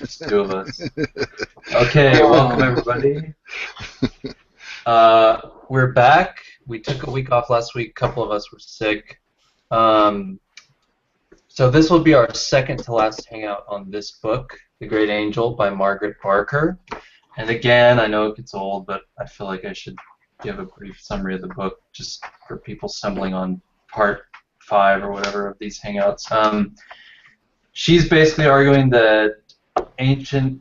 Just two of us. Okay, welcome everybody. We're back. We took a week off last week. A couple of us were sick. So this will be our second to last hangout on this book, The Great Angel by Margaret Barker. And again, I know it gets old, but I feel like I should give a brief summary of the book just for people stumbling on part 5 or whatever of these hangouts. She's basically arguing that ancient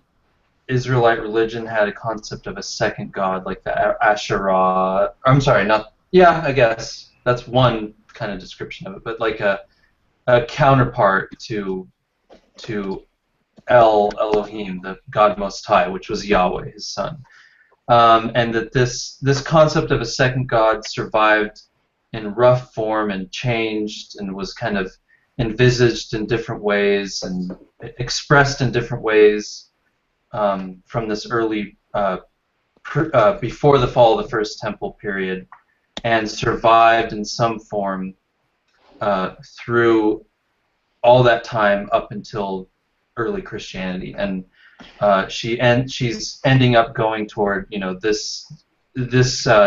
Israelite religion had a concept of a second god, like the Asherah. I'm sorry, not. Yeah, I guess that's one kind of description of it, but like a counterpart to Elohim, the God Most High, which was Yahweh, his son, and that this concept of a second god survived in rough form and changed and was kind of envisaged in different ways and expressed in different ways from this early, before the fall of the First Temple period, and survived in some form through all that time up until early Christianity. And she's ending up going toward, this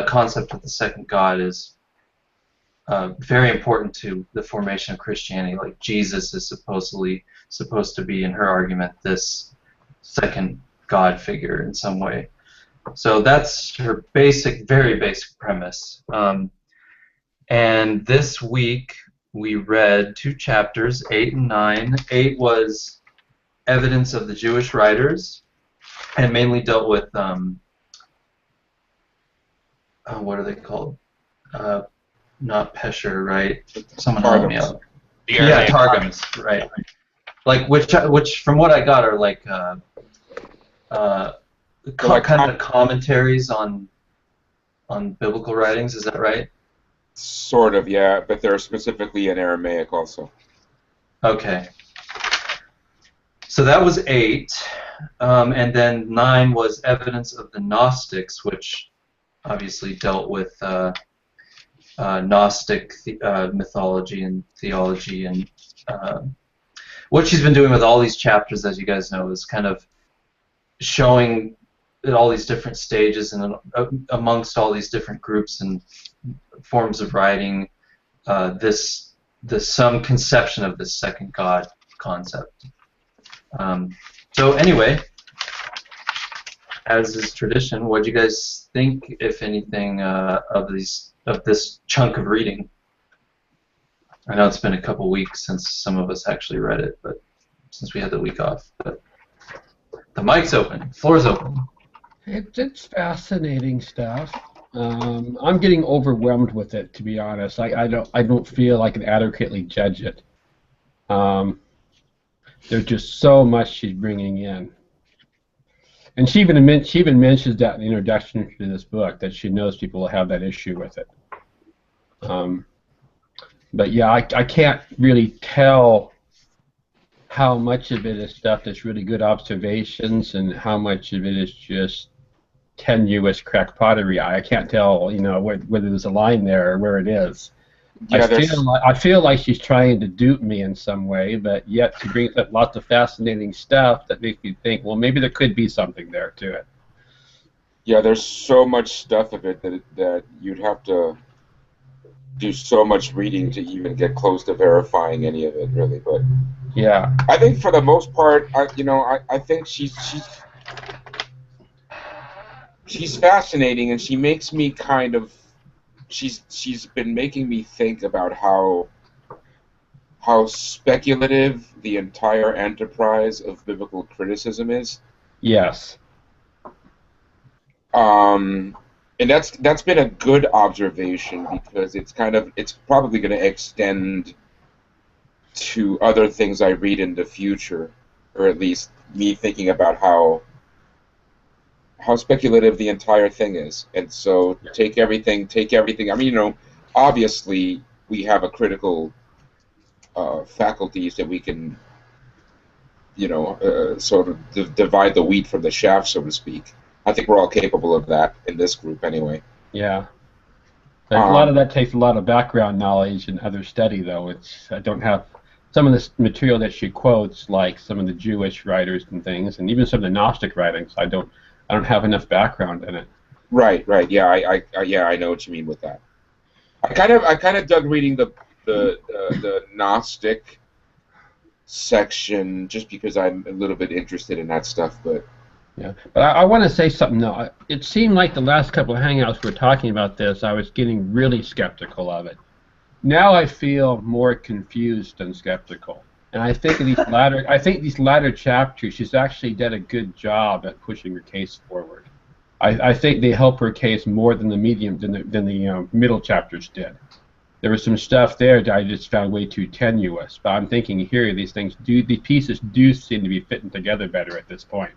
concept of the second God is very important to the formation of Christianity. Like Jesus is supposed to be, in her argument, this second God figure in some way. So that's her very basic premise. And this week we read 2 chapters, 8 and 9. 8 was evidence of the Jewish writers, and mainly dealt with what are they called? Not Pesher, right? Someone help me out. Yeah, Targums, right? Like which from what I got are like kind of commentaries on biblical writings. Is that right? Sort of, yeah, but they're specifically in Aramaic also. Okay. So that was 8, and then 9 was evidence of the Gnostics, which obviously dealt with Gnostic mythology and theology, and what she's been doing with all these chapters, as you guys know, is kind of showing at all these different stages and amongst all these different groups and forms of writing, some conception of this second God concept. So anyway, as is tradition, what do you guys think, if anything, of this chunk of reading? I know it's been a couple weeks since some of us actually read it, but since we had the week off. But the mic's open, floor's open. It's fascinating stuff. I'm getting overwhelmed with it, to be honest. I don't feel I can adequately judge it. There's just so much she's bringing in, and she even mentions that in the introduction to this book, that she knows people will have that issue with it. But yeah, I can't really tell how much of it is stuff that's really good observations and how much of it is just tenuous crackpottery. I can't tell, whether there's a line there or where it is. Yeah, I feel like she's trying to dupe me in some way, but yet she brings up lots of fascinating stuff that makes me think, well, maybe there could be something there to it. Yeah, there's so much stuff of it that you'd have to do so much reading to even get close to verifying any of it, really. But yeah, I think for the most part, I think she's fascinating, and she makes me kind of. She's been making me think about how speculative the entire enterprise of biblical criticism is. Yes. And that's been a good observation, because it's probably going to extend to other things I read in the future, or at least me thinking about how speculative the entire thing is. And so take everything. I mean, obviously we have a critical faculties that we can, sort of divide the wheat from the chaff, so to speak. I think we're all capable of that in this group anyway. Yeah. A lot of that takes a lot of background knowledge and other study, though. I don't have some of the material that she quotes, like some of the Jewish writers and things, and even some of the Gnostic writings, I don't have enough background in it. Right. Yeah, I know what you mean with that. I kind of dug reading the Gnostic section just because I'm a little bit interested in that stuff, but. Yeah, but I want to say something though. It seemed like the last couple of Hangouts we were talking about this, I was getting really skeptical of it. Now I feel more confused than skeptical, and I think these latter chapters, she's actually done a good job at pushing her case forward. I think they help her case more than the middle chapters did. There was some stuff there that I just found way too tenuous, but I'm thinking here these pieces do seem to be fitting together better at this point.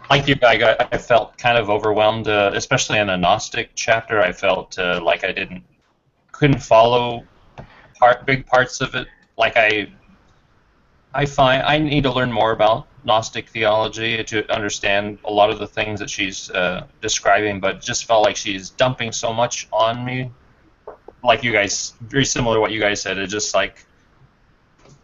Like you, I felt kind of overwhelmed, especially in the Gnostic chapter. I felt like I couldn't follow big parts of it. Like I find I need to learn more about Gnostic theology to understand a lot of the things that she's describing, but it just felt like she's dumping so much on me. Like you guys, very similar to what you guys said. It's just like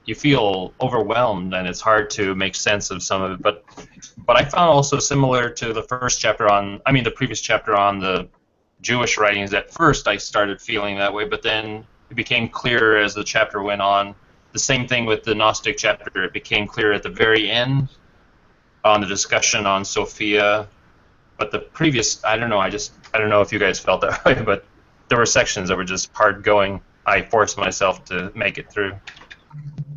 you feel overwhelmed, and it's hard to make sense of some of it. But I found also similar to the previous chapter on the Jewish writings. At first, I started feeling that way, but then it became clearer as the chapter went on. The same thing with the Gnostic chapter. It became clear at the very end on the discussion on Sophia. But the previous, I don't know if you guys felt that way, but there were sections that were just hard going. I forced myself to make it through.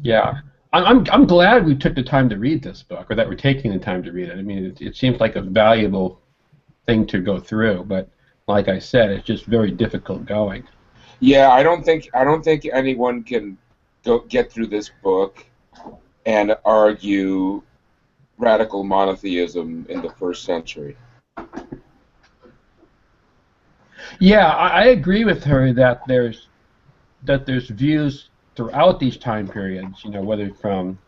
Yeah, I'm glad we took the time to read this book, or that we're taking the time to read it. I mean, it seems like a valuable thing to go through, but like I said, it's just very difficult going. Yeah, I don't think anyone can get through this book and argue radical monotheism in the first century. Yeah, I agree with her that there's views throughout these time periods, whether from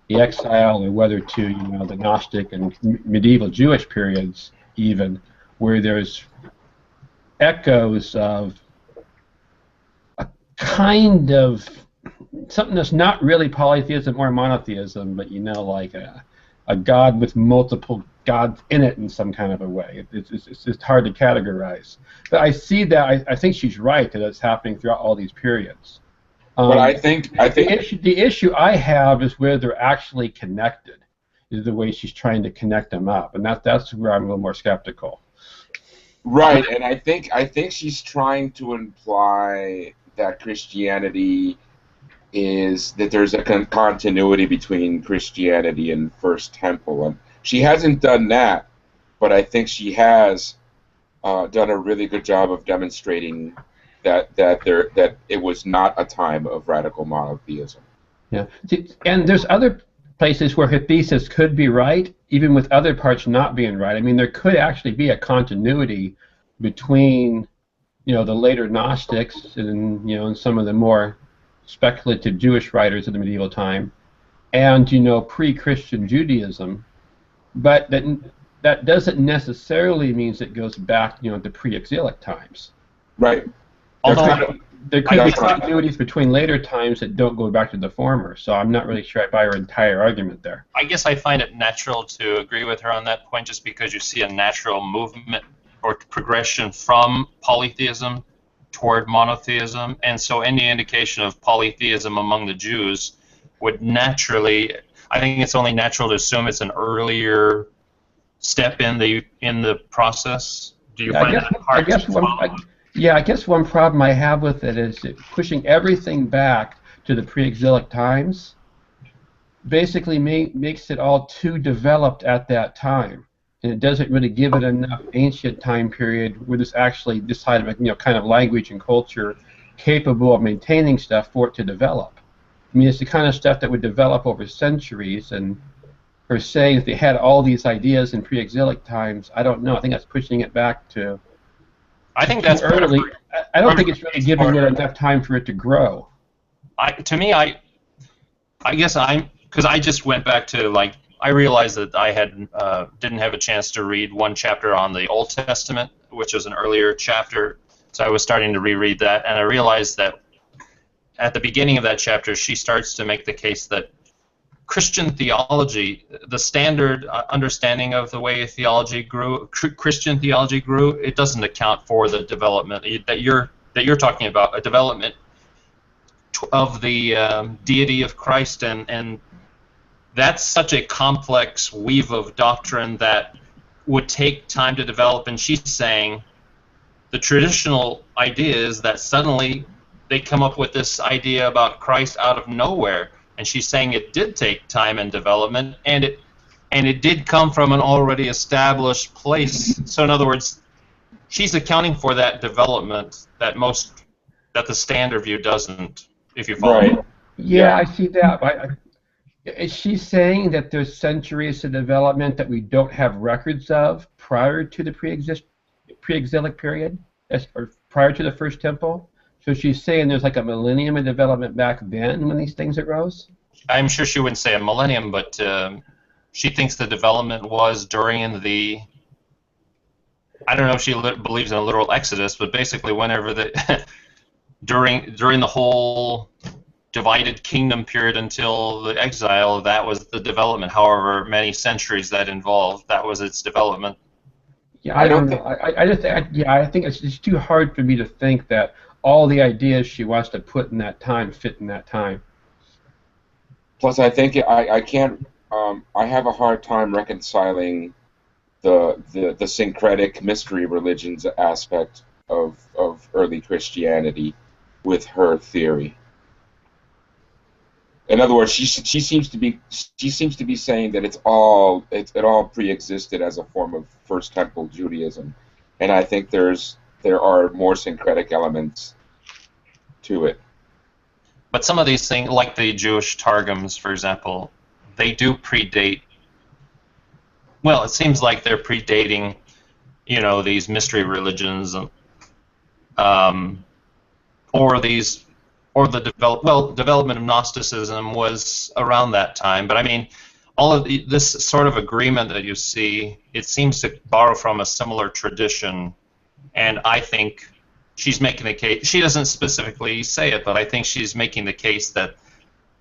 the exile or whether to, the Gnostic and medieval Jewish periods even, where there's echoes of a kind of something that's not really polytheism or monotheism, but, like a God with multiple gods in it in some kind of a way. It's just hard to categorize. But I see that, I think she's right that it's happening throughout all these periods. But I think the issue I have is where they're actually connected, is the way she's trying to connect them up, and that's where I'm a little more skeptical. Right, and I think she's trying to imply that Christianity is that there's a continuity between Christianity and First Temple, and she hasn't done that, but I think she has done a really good job of demonstrating that it was not a time of radical monotheism. Yeah, and there's other places where her thesis could be right, even with other parts not being right. I mean, there could actually be a continuity between, the later Gnostics and and some of the more speculative Jewish writers of the medieval time, and pre-Christian Judaism, but that doesn't necessarily means it goes back to pre-exilic times. Right. There could be continuities between later times that don't go back to the former, so I'm not really sure I buy her entire argument there. I guess I find it natural to agree with her on that point, just because you see a natural movement or progression from polytheism toward monotheism, and so any indication of polytheism among the Jews would naturally, I think it's only natural to assume it's an earlier step in the process. Do you find that hard to follow? I guess one problem I have with it is pushing everything back to the pre-exilic times basically makes it all too developed at that time, and it doesn't really give it enough ancient time period where there's actually this kind of language and culture capable of maintaining stuff for it to develop. I mean, it's the kind of stuff that would develop over centuries, and her saying that they had all these ideas in pre-exilic times, I don't know. I think that's pushing it back to. I think that's early. I don't think it's really giving it enough time for it to grow. I guess because I just went back to, I realized that I didn't have a chance to read one chapter on the Old Testament, which was an earlier chapter, so I was starting to reread that, and I realized that at the beginning of that chapter, she starts to make the case that Christian theology, the standard understanding of the way theology grew, Christian theology grew, it doesn't account for the development that you're talking about, a development of the deity of Christ, and that's such a complex weave of doctrine that would take time to develop. And she's saying the traditional idea is that suddenly they come up with this idea about Christ out of nowhere, and she's saying it did take time and development, and it did come from an already established place. So in other words, she's accounting for that development that the standard view doesn't, if you follow me. Yeah, I see that. Is she saying that there's centuries of development that we don't have records of prior to the pre-exilic period, or prior to the First Temple? So she's saying there's like a millennium of development back then when these things arose? I'm sure she wouldn't say a millennium, but she thinks the development was during the, I don't know if she believes in a literal exodus, but basically whenever during the whole divided kingdom period until the exile, that was the development. However many centuries that involved, that was its development. Yeah, I don't know. I think it's just too hard for me to think that all the ideas she wants to put in that time fit in that time. Plus, I think I can't. I have a hard time reconciling the syncretic mystery religions aspect of early Christianity with her theory. In other words, she seems to be saying that it all pre-existed as a form of First Temple Judaism, and I think there are more syncretic elements to it. But some of these things, like the Jewish Targums, for example, they do predate. Well, it seems like they're predating, these mystery religions, or the development of Gnosticism was around that time. But I mean, all of this sort of agreement that you see, it seems to borrow from a similar tradition, and I think she's making the case. She doesn't specifically say it, but I think she's making the case that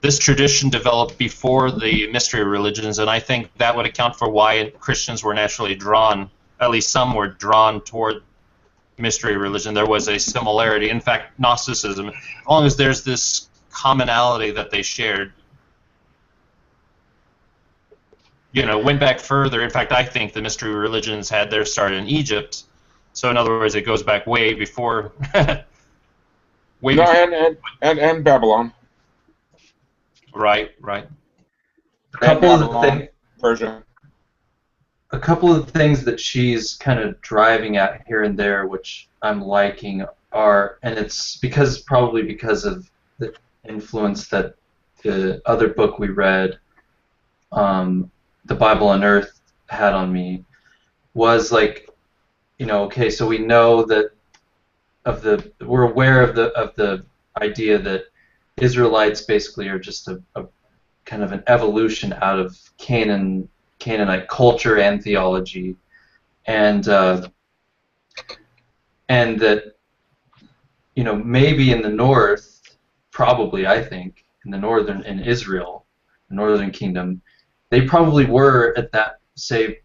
this tradition developed before the mystery religions, and I think that would account for why Christians were naturally drawn, at least some were drawn toward mystery religion. There was a similarity. In fact, Gnosticism, as long as there's this commonality that they shared, went back further. In fact, I think the mystery religions had their start in Egypt. So in other words, it goes back way before. And Babylon. Right. Persia. A couple of things that she's kind of driving at here and there, which I'm liking, and it's probably because of the influence that the other book we read, the Bible Unearthed, had on me, was like, okay, so we know that we're aware of the idea that Israelites basically are just a kind of an evolution out of Canaanite culture and theology, and that maybe in the north, probably I think in Israel, the northern kingdom, they probably were at that, say,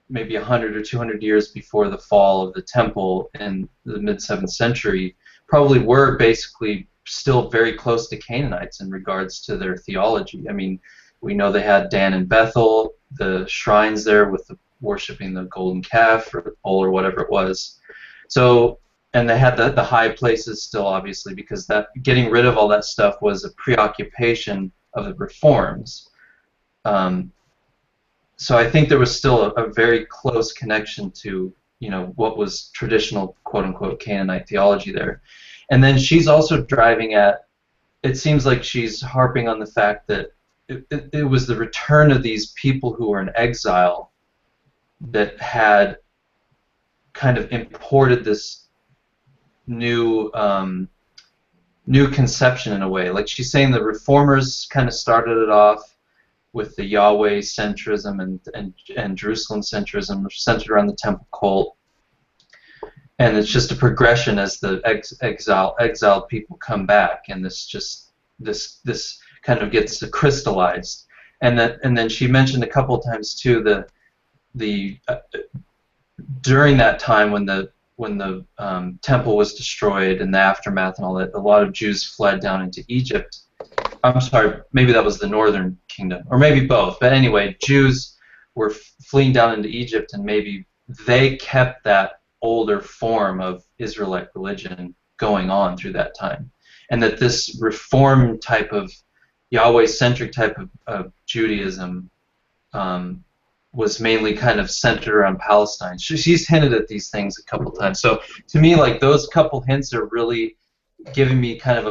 maybe 100 or 200 years before the fall of the temple in the mid-7th century, probably were basically still very close to Canaanites in regards to their theology. I mean, we know they had Dan and Bethel, the shrines there with worshiping the golden calf or the pole or whatever it was. So, and they had the high places still, obviously, because that getting rid of all that stuff was a preoccupation of the reforms. So I think there was still a very close connection to what was traditional quote-unquote Canaanite theology there. And then she's also driving at, it seems like she's harping on the fact that it was the return of these people who were in exile that had kind of imported this new conception in a way. Like she's saying the reformers kind of started it off with the Yahweh centrism and Jerusalem centrism, centered around the temple cult. and it's just a progression as the exiled people come back, and this kind of gets crystallized. And then she mentioned a couple of times too the during that time when the temple was destroyed and the aftermath and all that, a lot of Jews fled down into Egypt. I'm sorry, maybe that was the northern kingdom, or maybe both. But anyway, Jews were fleeing down into Egypt, and maybe they kept that older form of Israelite religion going on through that time. And that this reform type of Yahweh-centric type of Judaism was mainly kind of centered around Palestine. She's hinted at these things a couple times. So to me, like, those couple hints are really giving me kind of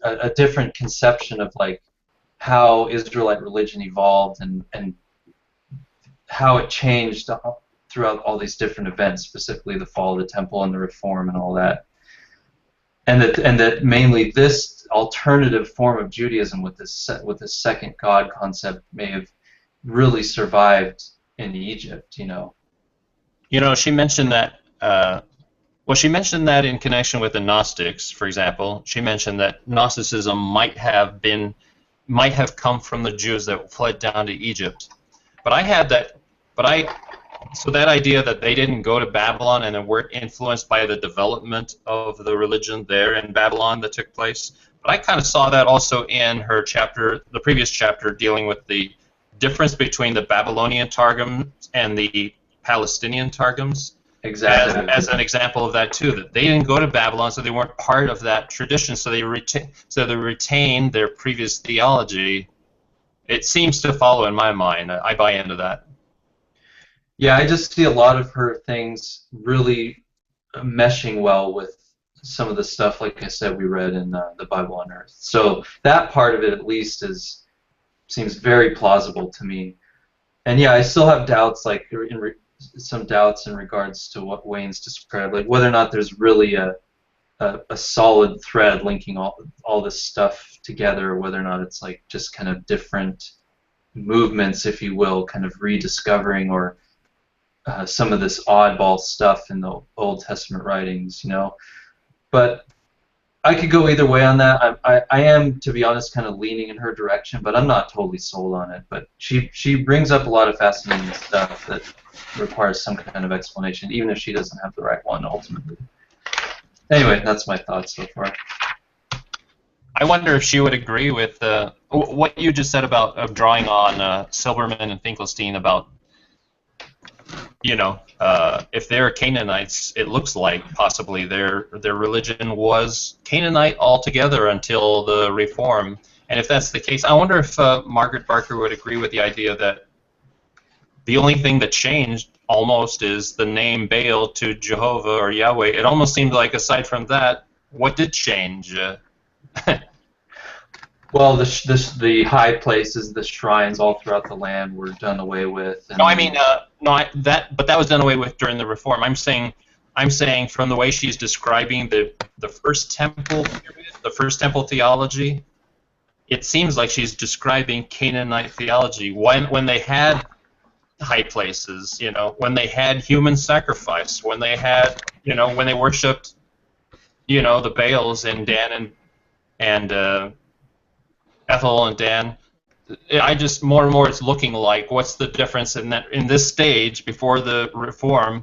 a different conception of like how Israelite religion evolved and how it changed throughout all these different events, specifically the fall of the temple and the reform and all that. And that mainly this alternative form of Judaism with this second God concept may have really survived in Egypt, you know. You know, she mentioned that. Well, she mentioned that in connection with the Gnostics, for example. She mentioned that Gnosticism might have come from the Jews that fled down to Egypt. So that idea that they didn't go to Babylon and then were influenced by the development of the religion there in Babylon that took place. But I kind of saw that also in her chapter, the previous chapter, dealing with the difference between the Babylonian Targums and the Palestinian Targums. Exactly. As an example of that too, that they didn't go to Babylon, so they weren't part of that tradition. So they retained their previous theology. It seems to follow in my mind. I buy into that. Yeah, I just see a lot of her things really meshing well with some of the stuff, like I said, we read in the Bible Unearthed. So that part of it, at least, seems very plausible to me. And yeah, I still have doubts, like some doubts in regards to what Wayne's described, like whether or not there's really a solid thread linking all this stuff together, or whether or not it's like just kind of different movements, if you will, kind of rediscovering or some of this oddball stuff in the Old Testament writings, you know. But I could go either way on that. I am, to be honest, kind of leaning in her direction, but I'm not totally sold on it. But she brings up a lot of fascinating stuff that requires some kind of explanation, even if she doesn't have the right one ultimately. Anyway, that's my thoughts so far. I wonder if she would agree with what you just said about drawing on Silberman and Finkelstein about, you know, if they're Canaanites, it looks like possibly their religion was Canaanite altogether until the Reform. And if that's the case, I wonder if Margaret Barker would agree with the idea that the only thing that changed almost is the name Baal to Jehovah or Yahweh. It almost seemed like, aside from that, what did change? Well, the high places, the shrines all throughout the land were done away with. And no, I mean but that was done away with during the Reform. I'm saying from the way she's describing the first temple period, the first temple theology, it seems like she's describing Canaanite theology when they had high places, you know, when they had human sacrifice, when they had, you know, when they worshipped, you know, the Baals and Dan and Ethel and Dan. I just more and more it's looking like, what's the difference in this stage before the Reform?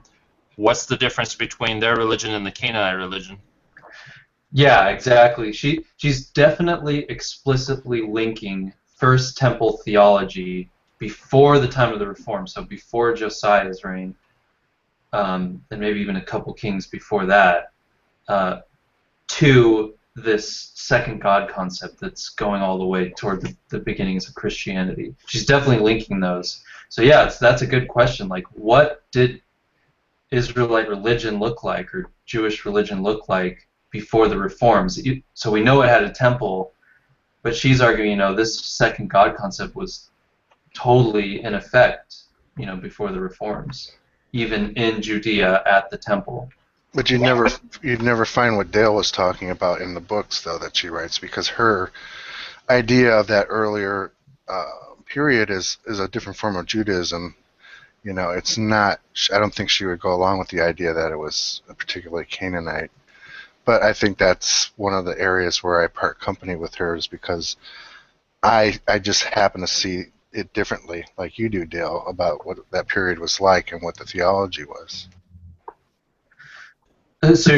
What's the difference between their religion and the Canaanite religion? Yeah, exactly. She's definitely explicitly linking First Temple theology before the time of the Reform, so before Josiah's reign, and maybe even a couple kings before that, to this second God concept that's going all the way toward the beginnings of Christianity. She's definitely linking those. So yeah, that's a good question. Like, what did Israelite religion look like, or Jewish religion look like before the Reforms? So we know it had a temple, but she's arguing, you know, this second God concept was totally in effect, you know, before the Reforms, even in Judea at the temple. But you'd never find what Dale was talking about in the books, though, that she writes, because her idea of that earlier period is a different form of Judaism, You know, it's not. I don't think she would go along with the idea that it was a particularly Canaanite. But I think that's one of the areas where I part company with her, is because I just happen to see it differently, like you do, Dale, about what that period was like and what the theology was. So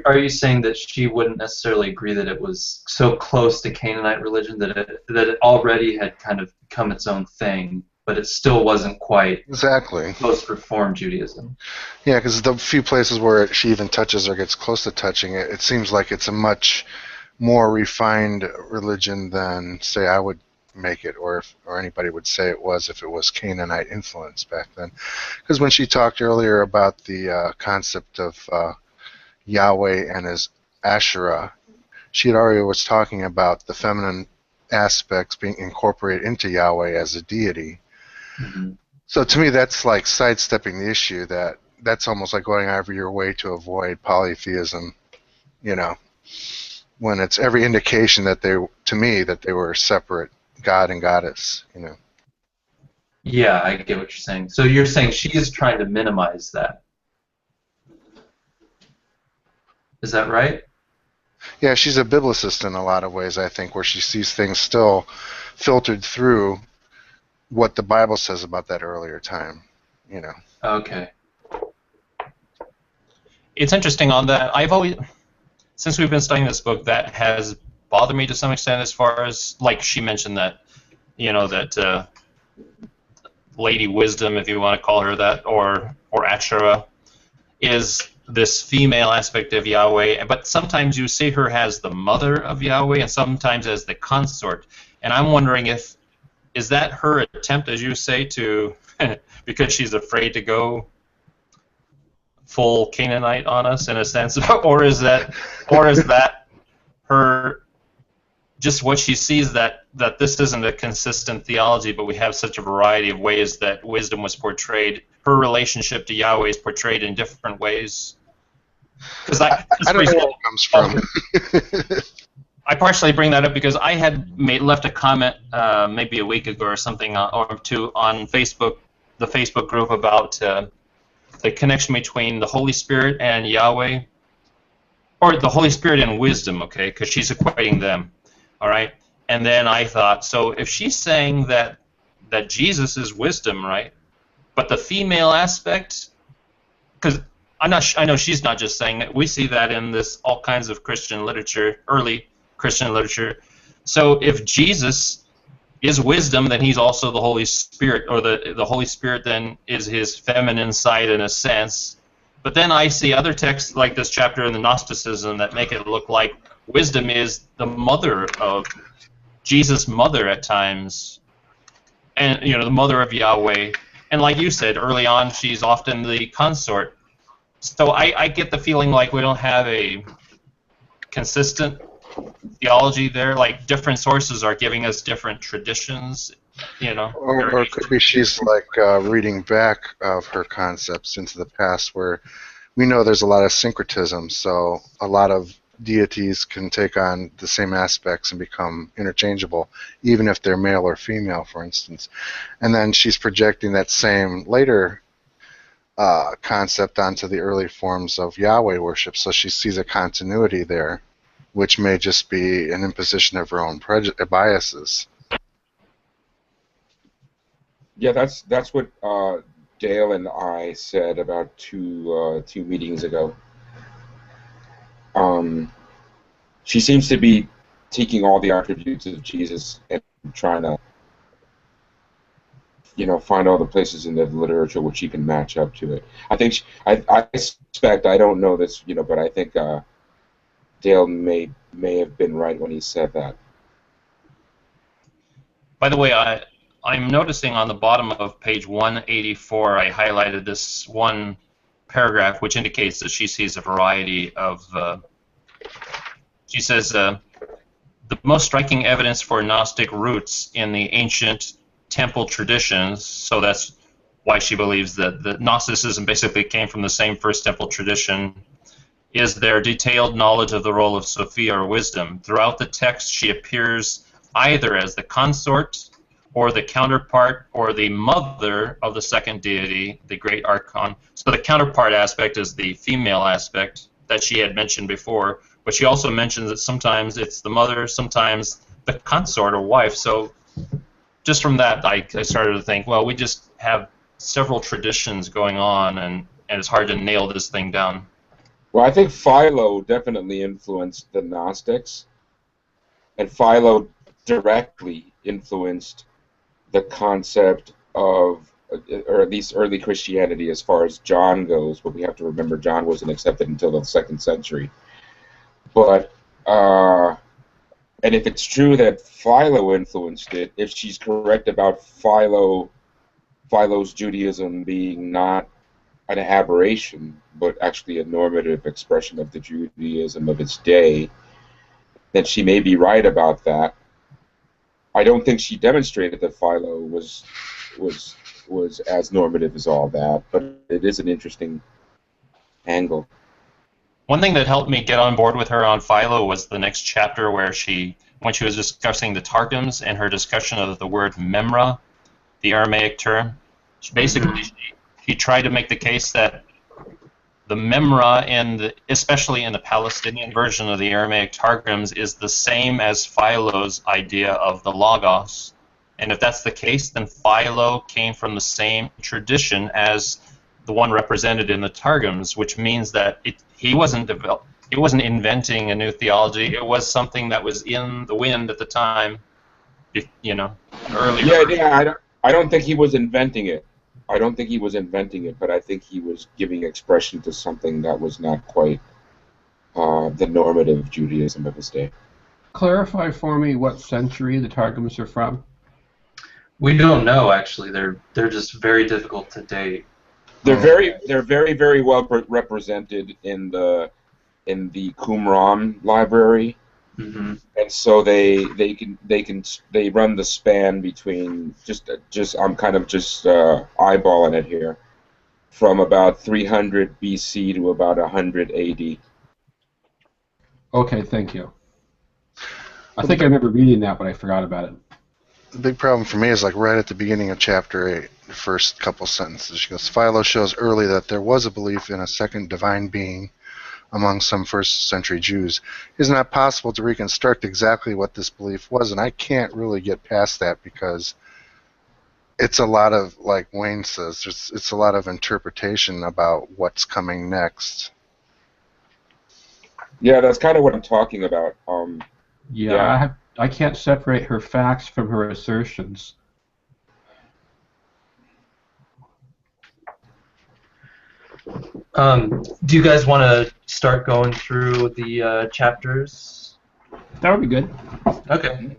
are you saying that she wouldn't necessarily agree that it was so close to Canaanite religion that it already had kind of become its own thing, but it still wasn't quite Exactly. post-Reform Judaism? Yeah, because the few places where she even touches or gets close to touching it, it seems like it's a much more refined religion than, say, I would make it, or anybody would say it was if it was Canaanite influence back then. Because when she talked earlier about the concept of Yahweh and his Asherah, she had already was talking about the feminine aspects being incorporated into Yahweh as a deity. Mm-hmm. So to me, that's like sidestepping the issue. That's almost like going out of your way to avoid polytheism, you know, when it's every indication that to me, that they were separate God and goddess, you know. Yeah, I get what you're saying. So you're saying she is trying to minimize that. Is that right? Yeah, she's a biblicist in a lot of ways, I think, where she sees things still filtered through what the Bible says about that earlier time, you know. Okay. It's interesting on that. I've always, since we've been studying this book, that has bothered me to some extent, as far as, like she mentioned that, you know, that Lady Wisdom, if you want to call her that, or Asherah, is this female aspect of Yahweh, but sometimes you see her as the mother of Yahweh and sometimes as the consort. And I'm wondering is that her attempt, as you say, to because she's afraid to go full Canaanite on us in a sense, or is that her just what she sees, that this isn't a consistent theology, but we have such a variety of ways that wisdom was portrayed. Her relationship to Yahweh is portrayed in different ways. Because I don't know where it comes from. I partially bring that up because I had left a comment maybe a week ago or something or two on Facebook, the Facebook group, about the connection between the Holy Spirit and Yahweh, or the Holy Spirit and wisdom, okay, because she's equating them, all right? And then I thought, so if she's saying that Jesus is wisdom, right, but the female aspect, because I know she's not just saying that. We see that in this all kinds of Christian literature, early Christian literature. So if Jesus is wisdom, then he's also the Holy Spirit, or the Holy Spirit then is his feminine side in a sense. But then I see other texts like this chapter in the Gnosticism that make it look like wisdom is the mother of Jesus' mother at times, and you know, the mother of Yahweh. And like you said early on, she's often the consort. So I get the feeling like we don't have a consistent theology there. Like different sources are giving us different traditions, you know. Or it could be she's like reading back of her concepts into the past, where we know there's a lot of syncretism, so a lot of deities can take on the same aspects and become interchangeable, even if they're male or female, for instance. And then she's projecting that same later concept onto the early forms of Yahweh worship, so she sees a continuity there, which may just be an imposition of her own biases. Yeah, that's what Dale and I said about two meetings ago. She seems to be taking all the attributes of Jesus and trying to, you know, find all the places in the literature which she can match up to it. I think I suspect, I don't know this, you know, but I think Dale may have been right when he said that. By the way, I'm noticing on the bottom of page 184, I highlighted this one paragraph which indicates that she sees a variety of. She says the most striking evidence for Gnostic roots in the ancient temple traditions. So that's why she believes that the Gnosticism basically came from the same first temple tradition, is their detailed knowledge of the role of Sophia, or wisdom. Throughout the text, she appears either as the consort or the counterpart or the mother of the second deity, the great archon. So the counterpart aspect is the female aspect that she had mentioned before, but she also mentions that sometimes it's the mother, sometimes the consort or wife. So just from that, I started to think, well, we just have several traditions going on, and it's hard to nail this thing down. Well, I think Philo definitely influenced the Gnostics, and Philo directly influenced the concept of, or at least early Christianity as far as John goes, but we have to remember John wasn't accepted until the 2nd century. But, and if it's true that Philo influenced it, if she's correct about Philo's Judaism being not an aberration, but actually a normative expression of the Judaism of its day, then she may be right about that. I don't think she demonstrated that Philo was as normative as all that, but it is an interesting angle. One thing that helped me get on board with her on Philo was the next chapter where when she was discussing the Targums and her discussion of the word memra, the Aramaic term. She tried to make the case that the memra, especially in the Palestinian version of the Aramaic Targums, is the same as Philo's idea of the Logos. And if that's the case, then Philo came from the same tradition as the one represented in the Targums, which means that he wasn't inventing a new theology. It was something that was in the wind at the time, earlier. Yeah. I don't think he was inventing it. But I think he was giving expression to something that was not quite the normative Judaism of his day. Clarify for me what century the Targums are from. We don't know, actually. They're just very difficult to date. They're very well represented in the Qumran library. Mm-hmm. And so they run the span between I'm kind of just eyeballing it here, from about 300 BC to about 100 AD. Okay, thank you. I think I remember reading that, but I forgot about it. The big problem for me is like right at the beginning of chapter 8, the first couple sentences. She goes, Philo shows early that there was a belief in a second divine being among some first-century Jews. It is not possible to reconstruct exactly what this belief was, and I can't really get past that because it's a lot of, like Wayne says, it's a lot of interpretation about what's coming next. Yeah, that's kind of what I'm talking about. I can't separate her facts from her assertions. Do you guys want to start going through the chapters? That would be good. Okay.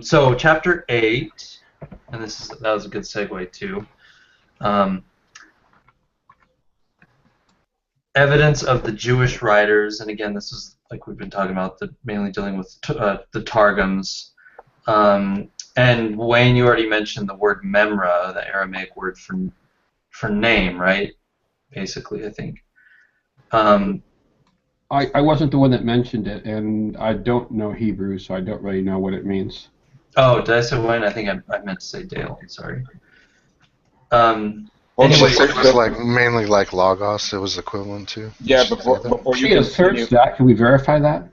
So chapter 8, and that was a good segue too. Evidence of the Jewish writers, and again, this is like we've been talking about, mainly dealing with the Targums. And Wayne, you already mentioned the word memra, the Aramaic word for name, right? Basically, I think. I wasn't the one that mentioned it, and I don't know Hebrew, so I don't really know what it means. Oh, did I say Wayne? I think I meant to say Dale. I'm sorry. Anyway, it was like mainly like Logos. It was equivalent to. Yeah, before She asserts that. Can we verify that?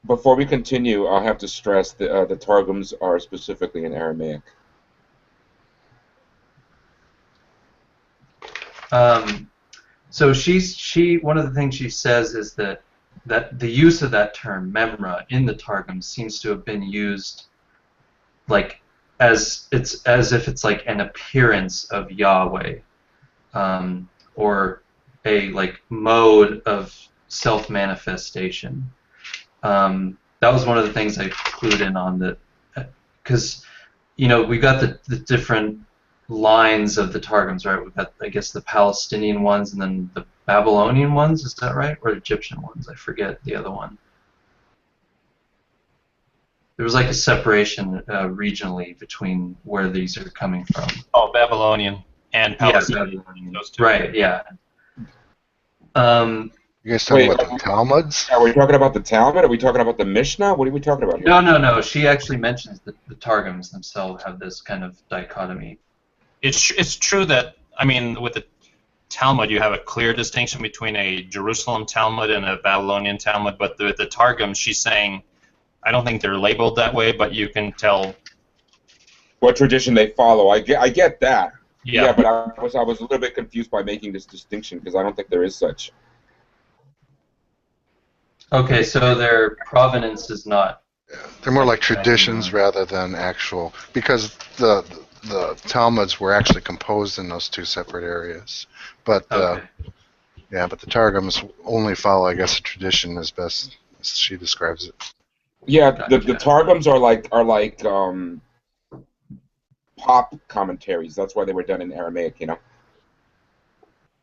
Before we continue, I'll have to stress that the Targums are specifically in Aramaic. So one of the things she says is that the use of that term memra in the Targum seems to have been used like as if it's like an appearance of Yahweh, or a like mode of self-manifestation. That was one of the things I clued in on, because we've got the different lines of the Targums, right? We've got, I guess, the Palestinian ones and then the Babylonian ones, is that right? Or Egyptian ones? I forget the other one. There was like a separation regionally between where these are coming from. Oh, Babylonian and Palestinian. Yeah, Those two. right, yeah. You guys talking Wait, about the Talmuds? are we talking about the Talmud? Are we talking about the Mishnah? What are we talking about here? No. She actually mentions that the Targums themselves have this kind of dichotomy. It's true that, I mean, with the Talmud, you have a clear distinction between a Jerusalem Talmud and a Babylonian Talmud, but the Targums, she's saying, I don't think they're labeled that way, but you can tell What tradition they follow. I get that. Yeah. But I was a little bit confused by making this distinction because I don't think there is such. Okay, so their provenance is not. They're more like traditions rather than actual, because the Talmuds were actually composed in those two separate areas. But Okay. but the Targums only follow, I guess, a tradition as best as she describes it. Yeah, Gotcha. the Targums are like pop commentaries. That's why they were done in Aramaic, you know.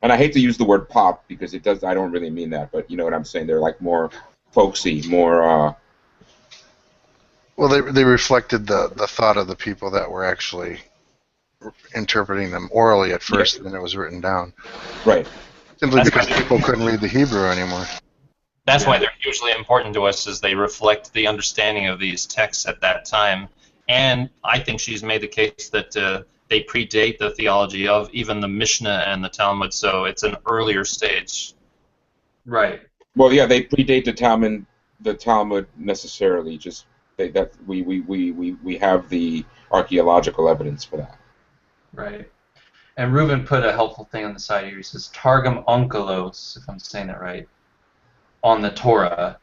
And I hate to use the word pop because it does. I don't really mean that, but you know what I'm saying. They're like more folksy, more. Well, they reflected the thought of the people that were actually interpreting them orally at first, and then it was written down. Right. Simply That's because why- people couldn't read the Hebrew anymore. That's why they're hugely important to us, is they reflect the understanding of these texts at that time. And I think she's made the case that they predate the theology of even the Mishnah and the Talmud, so it's an earlier stage. Right. Well, yeah, they predate the Talmud necessarily. Just we have the archaeological evidence for that. Right. And Reuven put a helpful thing on the side here. He says, Targum Onkelos, if I'm saying that right, on the Torah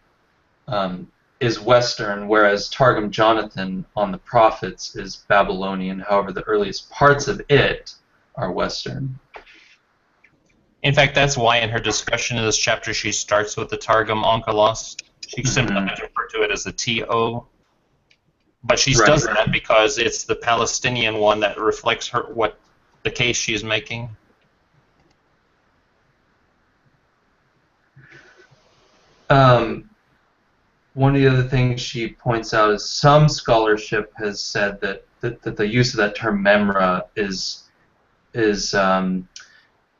is Western, whereas Targum Jonathan on the prophets is Babylonian. However, the earliest parts of it are Western. In fact, that's why in her discussion of this chapter she starts with the Targum Onkelos. She simply referred to it as the TO. But she does that because it's the Palestinian one that reflects what the case she's making. One of the other things she points out is some scholarship has said that the use of that term memra is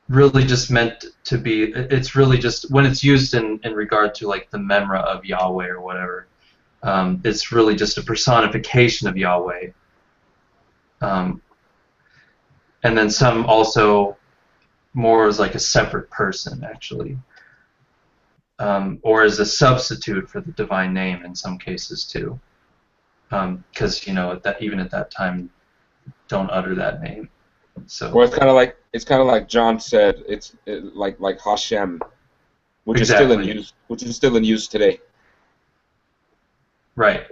really just meant to be. It's really just when it's used in regard to like the memra of Yahweh or whatever. It's really just a personification of Yahweh. And then some also more as like a separate person, actually. Or as a substitute for the divine name in some cases too. Because, even at that time, don't utter that name. So. Well, it's kind of like John said. It's like Hashem, which is still in use today. Right,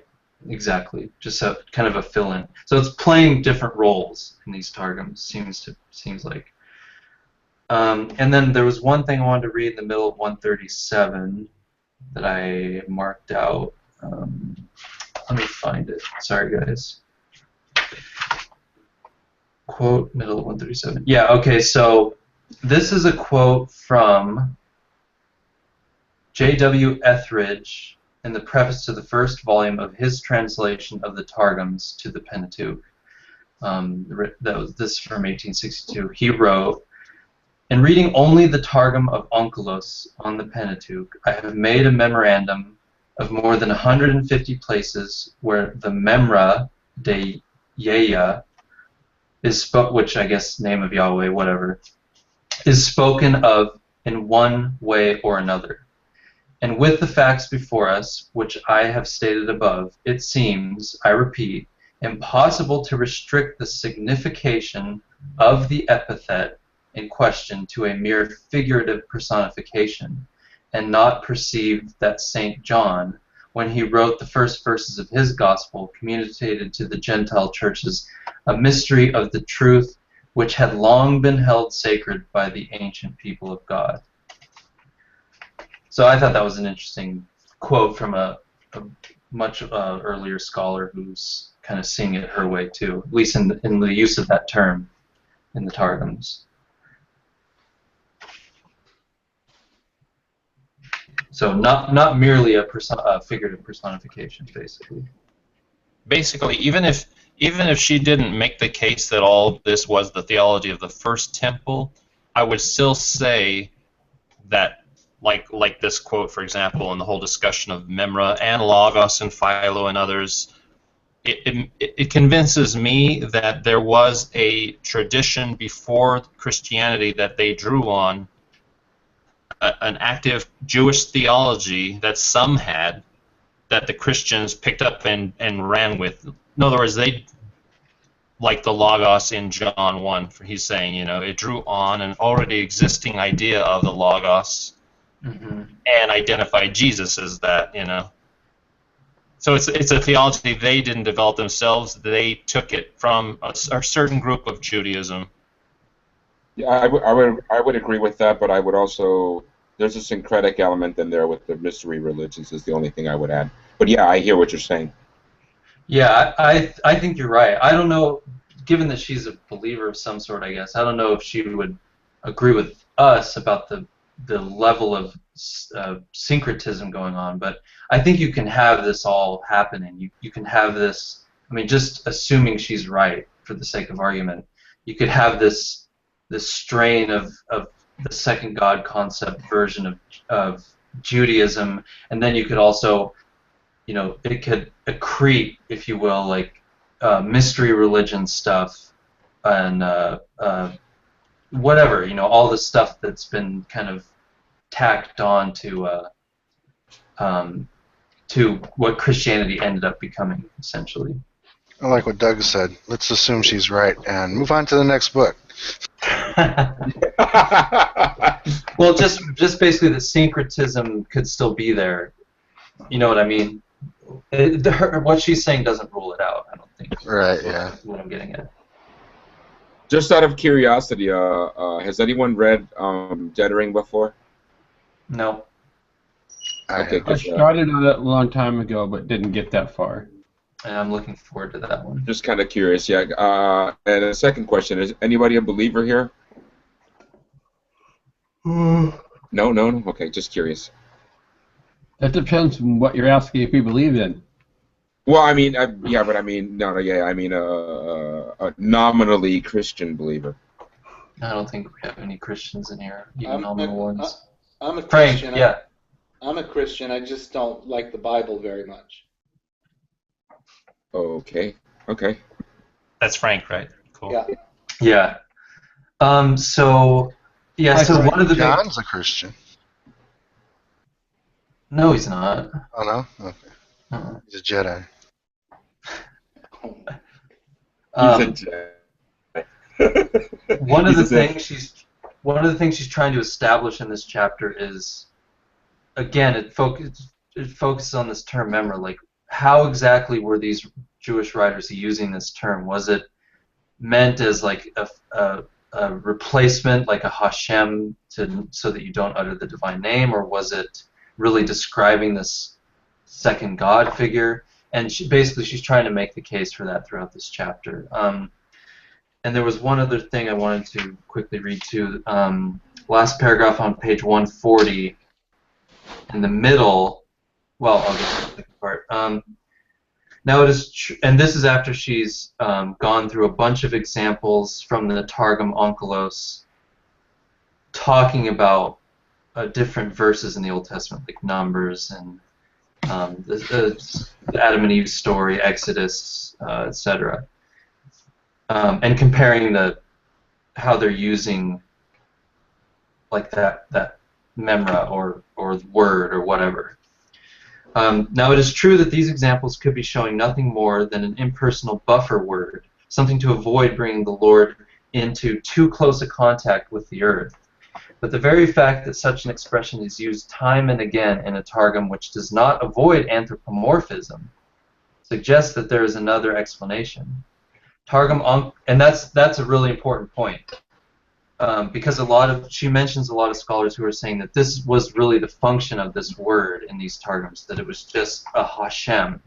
exactly. Just kind of a fill-in. So it's playing different roles in these targums. Seems like. And then there was one thing I wanted to read in the middle of 137 that I marked out. Let me find it. Sorry, guys. Quote, middle of 137. Yeah, okay, so this is a quote from J.W. Etheridge in the preface to the first volume of his translation of the Targums to the Pentateuch. This is from 1862. He wrote, "In reading only the Targum of Onkelos on the Pentateuch, I have made a memorandum of more than 150 places where the Memra de Yeya is which I guess name of Yahweh, whatever, is spoken of in one way or another. And with the facts before us, which I have stated above, it seems, I repeat, impossible to restrict the signification of the epithet in question to a mere figurative personification, and not perceive that St. John, when he wrote the first verses of his gospel, communicated to the Gentile churches a mystery of the truth which had long been held sacred by the ancient people of God." So I thought that was an interesting quote from a much earlier scholar who's kind of seeing it her way too, at least in the use of that term in the Targums. So not merely a figurative personification, basically. Basically, even if she didn't make the case that all this was the theology of the first temple, I would still say that like this quote, for example, and the whole discussion of Memra and Logos and Philo and others, it convinces me that there was a tradition before Christianity that they drew on, an active Jewish theology that some had, that the Christians picked up and ran with. In other words, they, like the Logos in John 1, he's saying, it drew on an already existing idea of the Logos and identified Jesus as that, So it's a theology they didn't develop themselves. They took it from a certain group of Judaism. Yeah, I would agree with that, but I would also, there's a syncretic element in there with the mystery religions is the only thing I would add. But yeah, I hear what you're saying. Yeah, I think you're right. I don't know, given that she's a believer of some sort, I guess, I don't know if she would agree with us about the level of syncretism going on, but I think you can have this all happening. You can have this, I mean, just assuming she's right for the sake of argument, you could have this strain of the second God concept version of Judaism, and then you could also, it could accrete, if you will, like mystery religion stuff and whatever, all the stuff that's been kind of tacked on to what Christianity ended up becoming, essentially. I like what Doug said. Let's assume she's right and move on to the next book. Well, just basically that syncretism could still be there. You know what I mean? What she's saying doesn't rule it out, I don't think. Right, yeah. What I'm getting at. Just out of curiosity, has anyone read Dead Ring before? No. Okay, I started on it a long time ago, but didn't get that far. And I'm looking forward to that one. Just kind of curious, yeah. And the second question, is anybody a believer here? No? Okay, just curious. That depends on what you're asking if you believe in. Well, I mean, yeah, but I mean, I mean a nominally Christian believer. I don't think we have any Christians in here, even nominal ones. I'm a Frank, Christian. yeah. I'm a Christian. I just don't like the Bible very much. Okay. That's Frank, right? Cool. Yeah. Yeah. So one of the John's a Christian. No, he's not. Oh, no? Okay. He's a Jedi. He's a Jedi. One of the things she's trying to establish in this chapter is, again, it focuses on this term memra. Like, how exactly were these Jewish writers using this term? Was it meant as like a replacement, like a Hashem, so that you don't utter the divine name, or was it really describing this second God figure? And she's trying to make the case for that throughout this chapter. And there was one other thing I wanted to quickly read too. Last paragraph on page 140, in the middle. Well, I'll get to the second part. Now it is, and this is after she's gone through a bunch of examples from the Targum Onkelos, talking about different verses in the Old Testament, like Numbers and the Adam and Eve story, Exodus, etc. And comparing how they're using like that memra or word or whatever. Now it is true that these examples could be showing nothing more than an impersonal buffer word, something to avoid bringing the Lord into too close a contact with the earth. But the very fact that such an expression is used time and again in a Targum which does not avoid anthropomorphism suggests that there is another explanation. And that's a really important point, because she mentions a lot of scholars who are saying that this was really the function of this word in these Targums, that it was just a Hashem.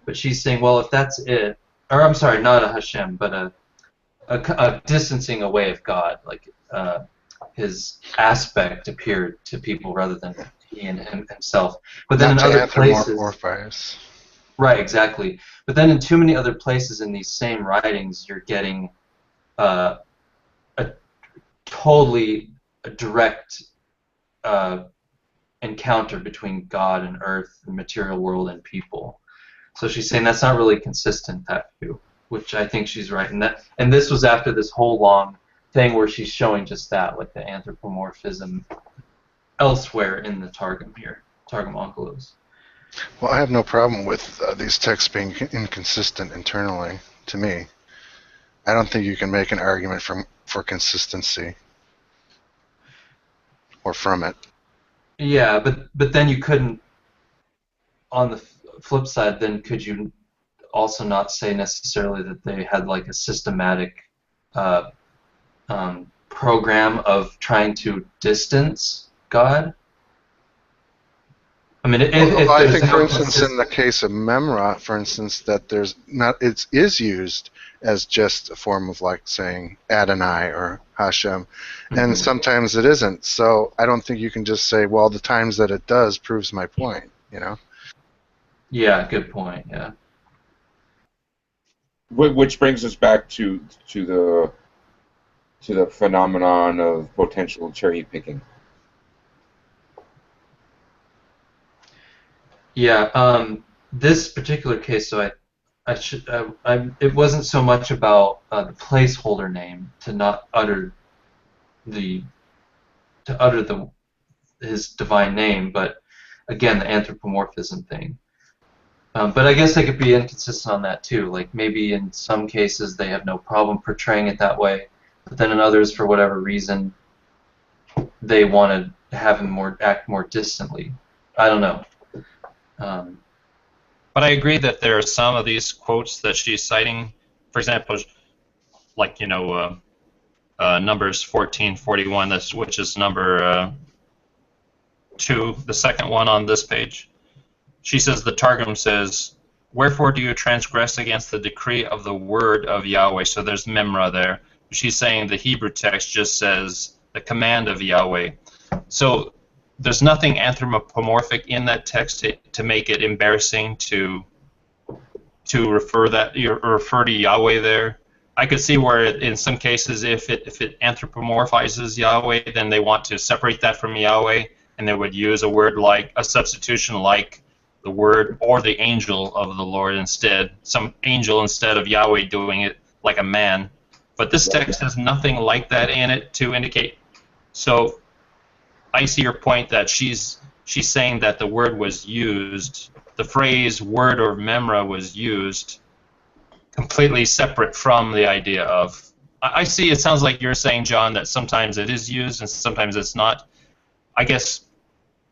But she's saying, well, if that's it, or I'm sorry, not a Hashem, but a distancing away of God, like his aspect appeared to people rather than he and himself. But then not in other places, right, exactly. But then in too many other places in these same writings, you're getting a totally direct encounter between God and earth, the material world, and people. So she's saying that's not really consistent, that view, which I think she's right. And this was after this whole long thing where she's showing just that, like the anthropomorphism elsewhere in the Targum here, Targum Onkelos. Well, I have no problem with these texts being inconsistent internally, to me. I don't think you can make an argument for consistency or from it. Yeah, but then you couldn't, on the flip side, then could you also not say necessarily that they had like a systematic program of trying to distance God? I mean, I think, for instance, in the case of Memra, for instance, that there's not, it is used as just a form of like saying Adonai or Hashem, and sometimes it isn't. So I don't think you can just say, well, the times that it does proves my point, you know? Yeah, good point. Yeah. Which brings us back to the phenomenon of potential cherry picking. Yeah, this particular case, so it wasn't so much about the placeholder name to not utter his divine name, but again the anthropomorphism thing. But I guess they could be inconsistent on that too. Like maybe in some cases they have no problem portraying it that way, but then in others, for whatever reason, they want to have him act more distantly. I don't know. But I agree that there are some of these quotes that she's citing. For example, like Numbers 14:41, which is number 2, the second one on this page. She says, the Targum says, "Wherefore do you transgress against the decree of the word of Yahweh?" So there's Memra there. She's saying the Hebrew text just says the command of Yahweh. So there's nothing anthropomorphic in that text to make it embarrassing to refer to Yahweh there. I could see where in some cases if it anthropomorphizes Yahweh, then they want to separate that from Yahweh, and they would use a word like a substitution like the word or the angel of the Lord instead, some angel instead of Yahweh doing it like a man. But this text has nothing like that in it to indicate. So I see your point that she's saying that the word was used, the phrase word or memra was used completely separate from the idea of. I see it sounds like you're saying, John, that sometimes it is used and sometimes it's not. I guess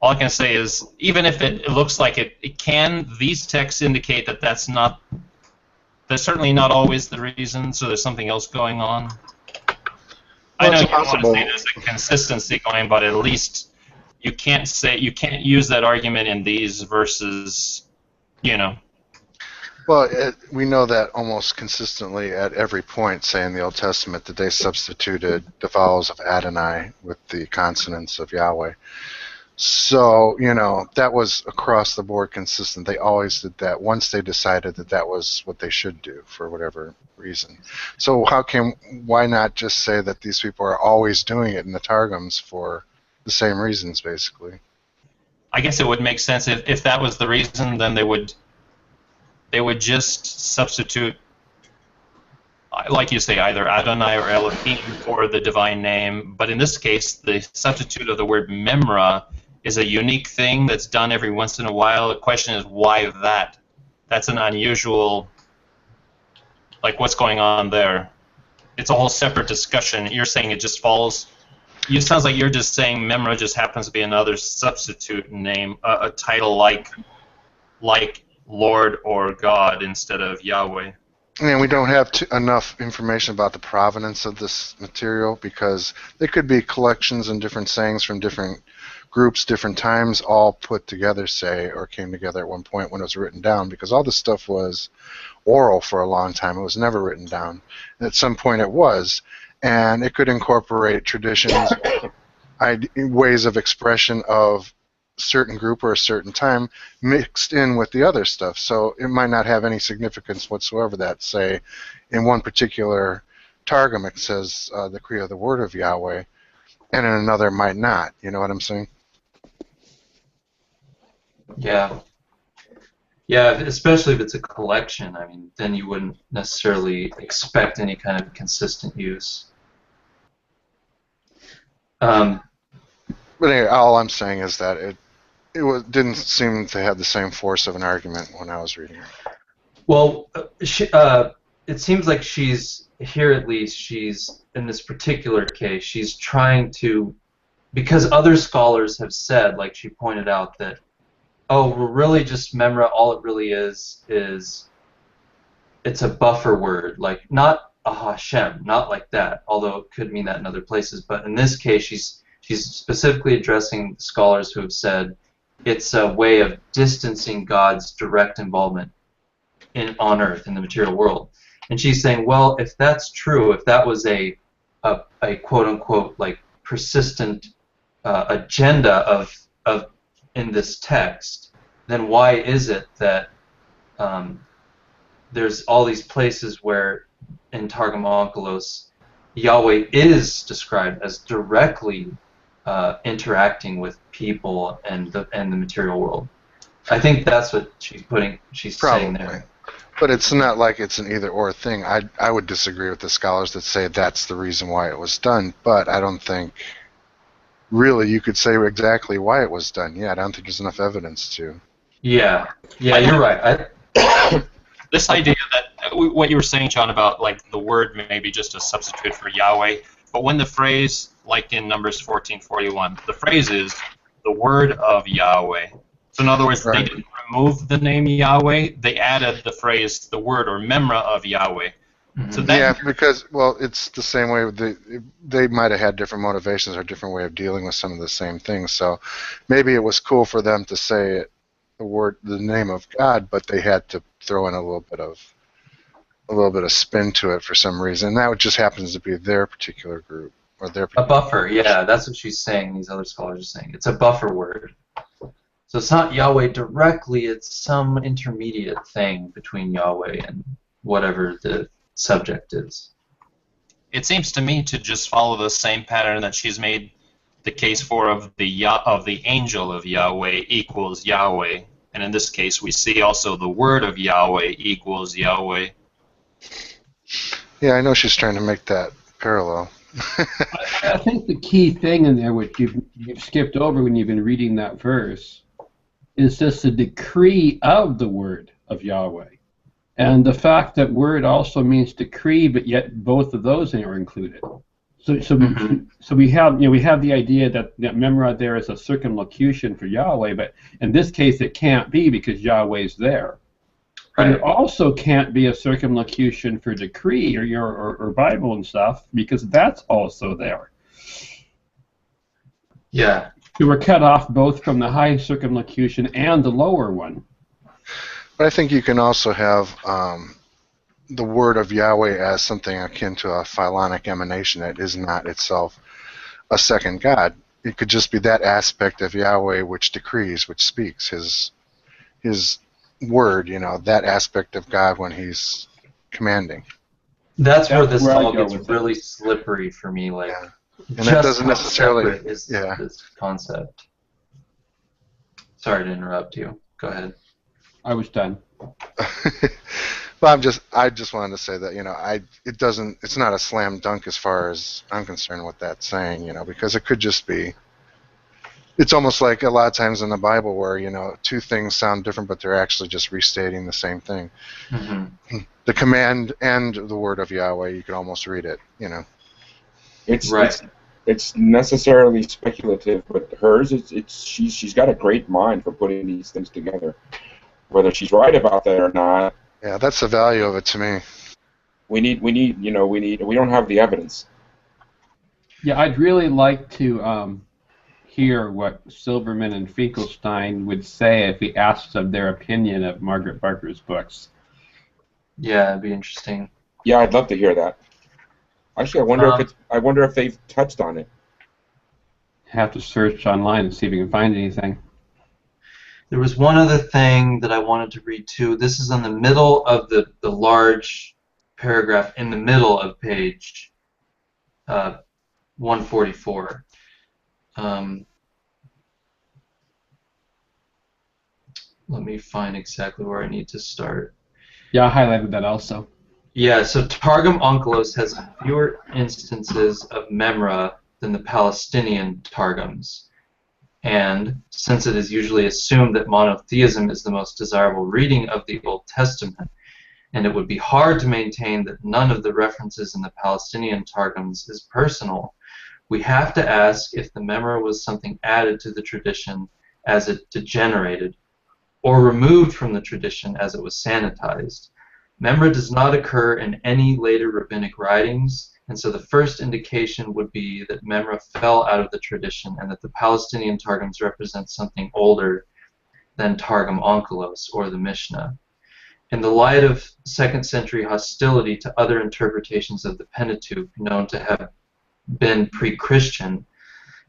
all I can say is even if it looks like it can, these texts indicate that that's certainly not always the reason, so there's something else going on. I know you don't want to say there's a consistency going, but at least you can't use that argument in these verses, Well, we know that almost consistently at every point, say in the Old Testament, that they substituted the vowels of Adonai with the consonants of Yahweh. So, that was across the board consistent. They always did that once they decided that that was what they should do for whatever reason. So why not just say that these people are always doing it in the Targums for the same reasons, basically? I guess it would make sense if that was the reason, then they would just substitute, like you say, either Adonai or Elohim for the divine name. But in this case, the substitute of the word memra is a unique thing that's done every once in a while. The question is, why that? That's an unusual, like, what's going on there? It's a whole separate discussion. You're saying it just falls. It sounds like you're just saying memra just happens to be another substitute name, a title like Lord or God instead of Yahweh. And we don't have enough information about the provenance of this material because they could be collections and different sayings from different groups, different times, all put together, say, or came together at one point when it was written down, because all this stuff was oral for a long time. It was never written down. And at some point it was, and it could incorporate traditions, ways of expression of certain group or a certain time mixed in with the other stuff. So it might not have any significance whatsoever that, say, in one particular Targum it says the Kriya, the word of Yahweh, and in another might not. You know what I'm saying? Yeah. Yeah, especially if it's a collection. I mean, then you wouldn't necessarily expect any kind of consistent use. Um, But anyway, all I'm saying is that didn't seem to have the same force of an argument when I was reading it. well, it seems like she's here at least. She's in this particular case. She's trying to, because other scholars have said, like she pointed out, that we're really just memra. All it really is it's a buffer word, like not a Hashem, not like that. Although it could mean that in other places, but in this case, she's specifically addressing scholars who have said it's a way of distancing God's direct involvement on Earth in the material world. And she's saying, well, if that's true, if that was a quote unquote like persistent agenda of in this text, then why is it that there's all these places where in Targum Onkelos Yahweh is described as directly interacting with people and the material world? I think that's what she's saying there. But it's not like it's an either-or thing. I would disagree with the scholars that say that's the reason why it was done, but I don't think really you could say exactly why it was done yet. I don't think there's enough evidence to. Yeah, you're right. This idea that what you were saying, John, about like the word maybe just a substitute for Yahweh, but when the phrase, like in Numbers 14:41, the phrase is the word of Yahweh. So in other words, Right. They didn't remove the name Yahweh; they added the phrase, the word or memra of Yahweh. Mm-hmm. So that, Yeah, because it's the same way. They might have had different motivations or different way of dealing with some of the same things. So maybe it was cool for them to say it, the name of God, but they had to throw in a little bit of spin to it for some reason. And that just happens to be their particular group or their A buffer, yeah, that's what she's saying. These other scholars are saying it's a buffer word. So it's not Yahweh directly, it's some intermediate thing between Yahweh and whatever the subject is. it seems to me to just follow the same pattern that she's made the case for of the angel of Yahweh equals Yahweh. And in this case, we see also the word of Yahweh equals Yahweh. Yeah, I know she's trying to make that parallel. I think the key thing in there, which you've skipped over when you've been reading that verse, is just the decree of the word of Yahweh. And the fact that word also means decree, but yet both of those are included. So we have the idea that memra there is a circumlocution for Yahweh, but in this case it can't be because Yahweh's there. But it also can't be a circumlocution for decree or Bible and stuff because that's also there. Yeah. We were cut off both from the high circumlocution and the lower one. But I think you can also have the word of Yahweh as something akin to a philonic emanation that is not itself a second God. It could just be that aspect of Yahweh which decrees, which speaks, his word, that aspect of God when he's commanding. That's where this where I all go gets with it. really slippery for me. Like, Yeah. And just that doesn't how necessarily. separate is Yeah. this concept? Sorry to interrupt you. Go ahead. I was done. Well, I just wanted to say that it's not a slam dunk as far as I'm concerned with that saying, because it could just be. It's almost like a lot of times in the Bible where two things sound different, but they're actually just restating the same thing. Mm-hmm. The command and the word of Yahweh, you could almost read it. It's necessarily speculative, but hers she's got a great mind for putting these things together. Whether she's right about that or not. Yeah, that's the value of it to me. We don't have the evidence. Yeah, I'd really like to hear what Silberman and Finkelstein would say if we asked them their opinion of Margaret Barker's books. Yeah, it'd be interesting. Yeah, I'd love to hear that. Actually, I wonder if they've touched on it. Have to search online and see if we can find anything. There was one other thing that I wanted to read too. This is in the middle of the large paragraph in the middle of page 144. let me find exactly where I need to start. Yeah, I highlighted that also. Yeah, so Targum Onkelos has fewer instances of memra than the Palestinian Targums. And since it is usually assumed that monotheism is the most desirable reading of the Old Testament, and it would be hard to maintain that none of the references in the Palestinian Targums is personal, we have to ask if the memra was something added to the tradition as it degenerated, or removed from the tradition as it was sanitized. Memra does not occur in any later rabbinic writings, and so the first indication would be that memra fell out of the tradition and that the Palestinian Targums represent something older than Targum Onkelos or the Mishnah. In the light of 2nd century hostility to other interpretations of the Pentateuch known to have been pre-Christian,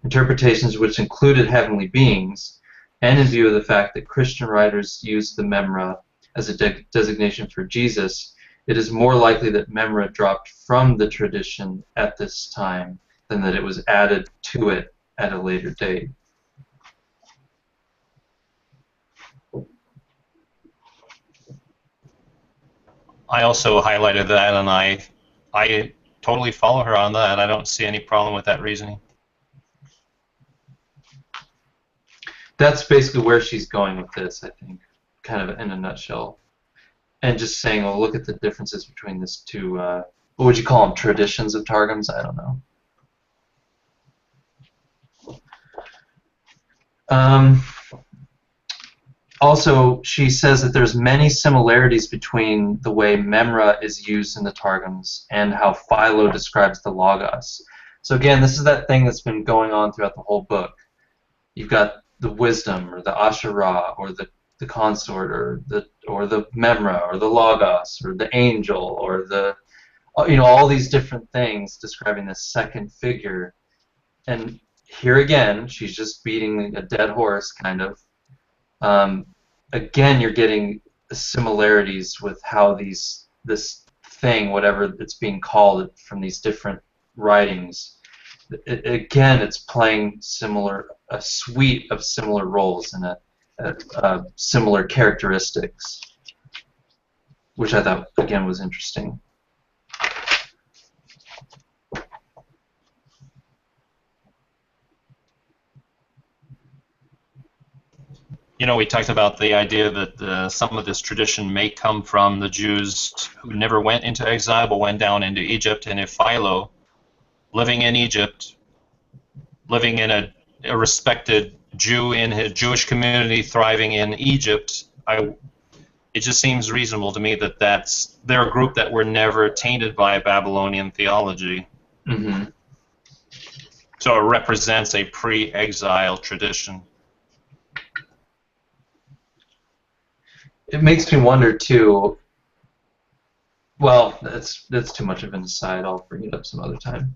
interpretations which included heavenly beings, and in view of the fact that Christian writers used the memra as a designation for Jesus, it is more likely that memra dropped from the tradition at this time than that it was added to it at a later date. I also highlighted that, and I totally follow her on that. I don't see any problem with that reasoning. That's basically where she's going with this, I think, kind of in a nutshell. And just saying, well, look at the differences between these two, what would you call them, traditions of Targums? I don't know. Also, she says that there's many similarities between the way memra is used in the Targums and how Philo describes the Logos. So again, this is that thing that's been going on throughout the whole book. You've got the wisdom, or the Asherah, or the consort, or the memra, or the Logos, or the angel, or the, you know, all these different things describing this second figure. And here again, she's just beating a dead horse, kind of. Again, you're getting the similarities with how this thing, whatever it's being called from these different writings, again, it's playing a suite of similar roles and similar characteristics, which I thought, again, was interesting. You know, we talked about the idea that some of this tradition may come from the Jews who never went into exile but went down into Egypt, and if Philo, living in Egypt, living in a respected Jew in his Jewish community, thriving in Egypt, it just seems reasonable to me that they're a group that were never tainted by Babylonian theology. Mm-hmm. So it represents a pre-exile tradition. It makes me wonder too. Well, that's too much of an aside. I'll bring it up some other time.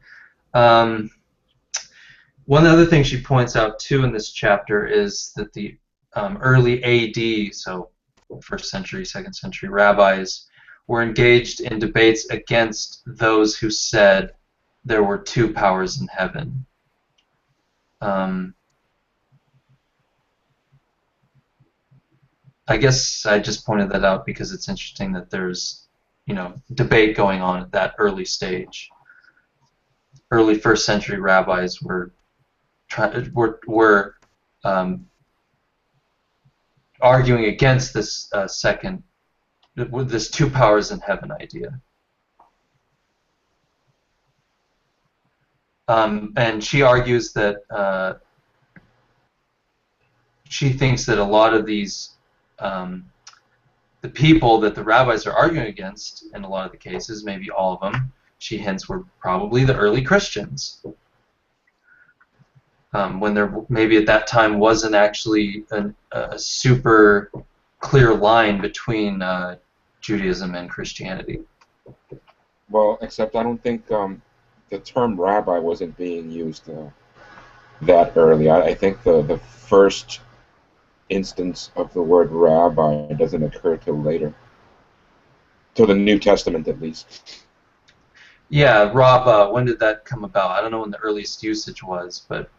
One other thing she points out too in this chapter is that the early AD, so 1st century, 2nd century rabbis, were engaged in debates against those who said there were two powers in heaven. I guess I just pointed that out because it's interesting that there's, you know, debate going on at that early stage. Early 1st century rabbis were arguing against this this two powers in heaven idea. And she argues that she thinks that a lot of these the people that the rabbis are arguing against, in a lot of the cases, maybe all of them, she hints were probably the early Christians. When there maybe at that time wasn't actually a super clear line between Judaism and Christianity. Well, except I don't think the term rabbi wasn't being used that early. I think the first instance of the word rabbi doesn't occur till later, till the New Testament at least. Yeah, Rabbah, when did that come about? I don't know when the earliest usage was, but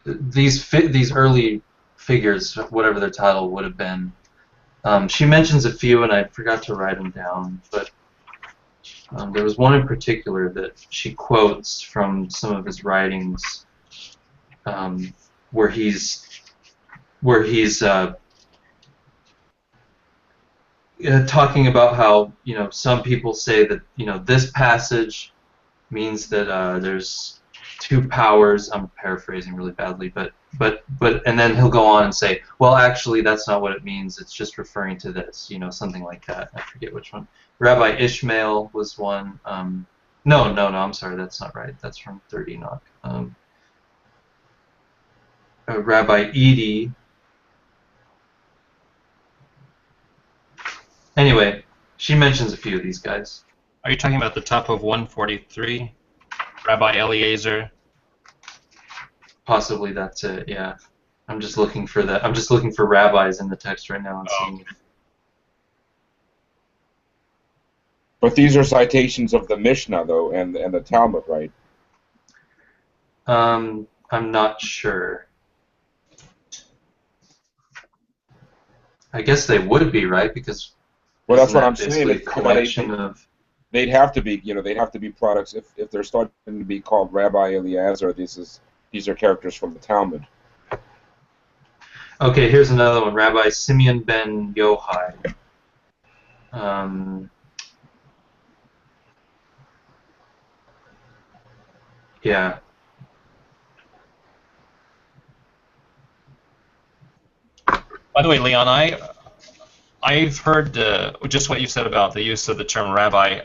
these early figures, whatever their title would have been, She mentions a few, and I forgot to write them down, but there was one in particular that she quotes from some of his writings, where he's talking about how some people say that this passage means that there's two powers. I'm paraphrasing really badly, but and then he'll go on and say, well, actually, that's not what it means. It's just referring to this, something like that. I forget which one. Rabbi Ishmael was one. No, I'm sorry, that's not right. That's from 3rd Enoch. Rabbi Edie. Anyway, she mentions a few of these guys. Are you talking about the top of 143? Rabbi Eliezer? Possibly that's it, yeah. I'm just looking for that. I'm just looking for rabbis in the text right now and seeing if... But these are citations of the Mishnah, though, and the Talmud, right? I'm not sure. I guess they would be, right? Because well, that's what I'm saying. A collection of... They'd have to be, they'd have to be products. If they're starting to be called Rabbi Eliezer, these are characters from the Talmud. Okay, here's another one. Rabbi Simeon ben Yochai. Yeah. By the way, Leon, I've heard just what you said about the use of the term rabbi.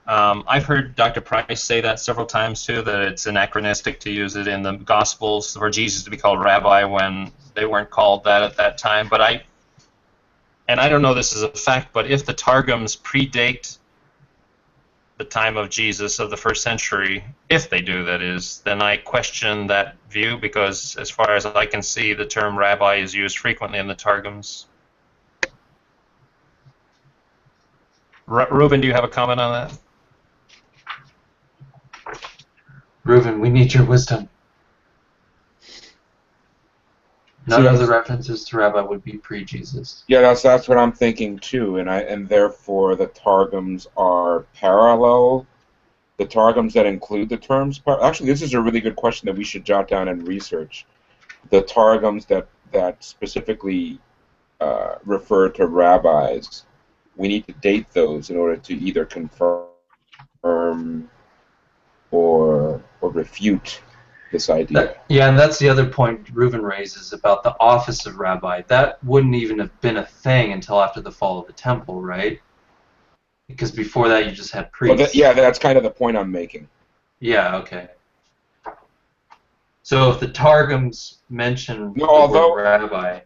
I've heard Dr. Price say that several times too, that it's anachronistic to use it in the Gospels for Jesus to be called rabbi when they weren't called that at that time. But I don't know this is a fact, but if the Targums predate the time of Jesus of the 1st century, if they do, that is, then I question that view, because as far as I can see, the term rabbi is used frequently in the Targums. Reuven, do you have a comment on that? Reuven, we need your wisdom. None of the references to rabbi would be pre-Jesus. Yeah, that's what I'm thinking too, and therefore the Targums are parallel. The Targums that include the terms. Actually, this is a really good question that we should jot down and research. The Targums that specifically refer to rabbis, we need to date those in order to either confirm or refute this idea. Yeah, and that's the other point Reuven raises about the office of rabbi. That wouldn't even have been a thing until after the fall of the temple, right? Because before that you just had priests. Well, that's kind of the point I'm making. Yeah, okay. So if the Targums mention the word rabbi...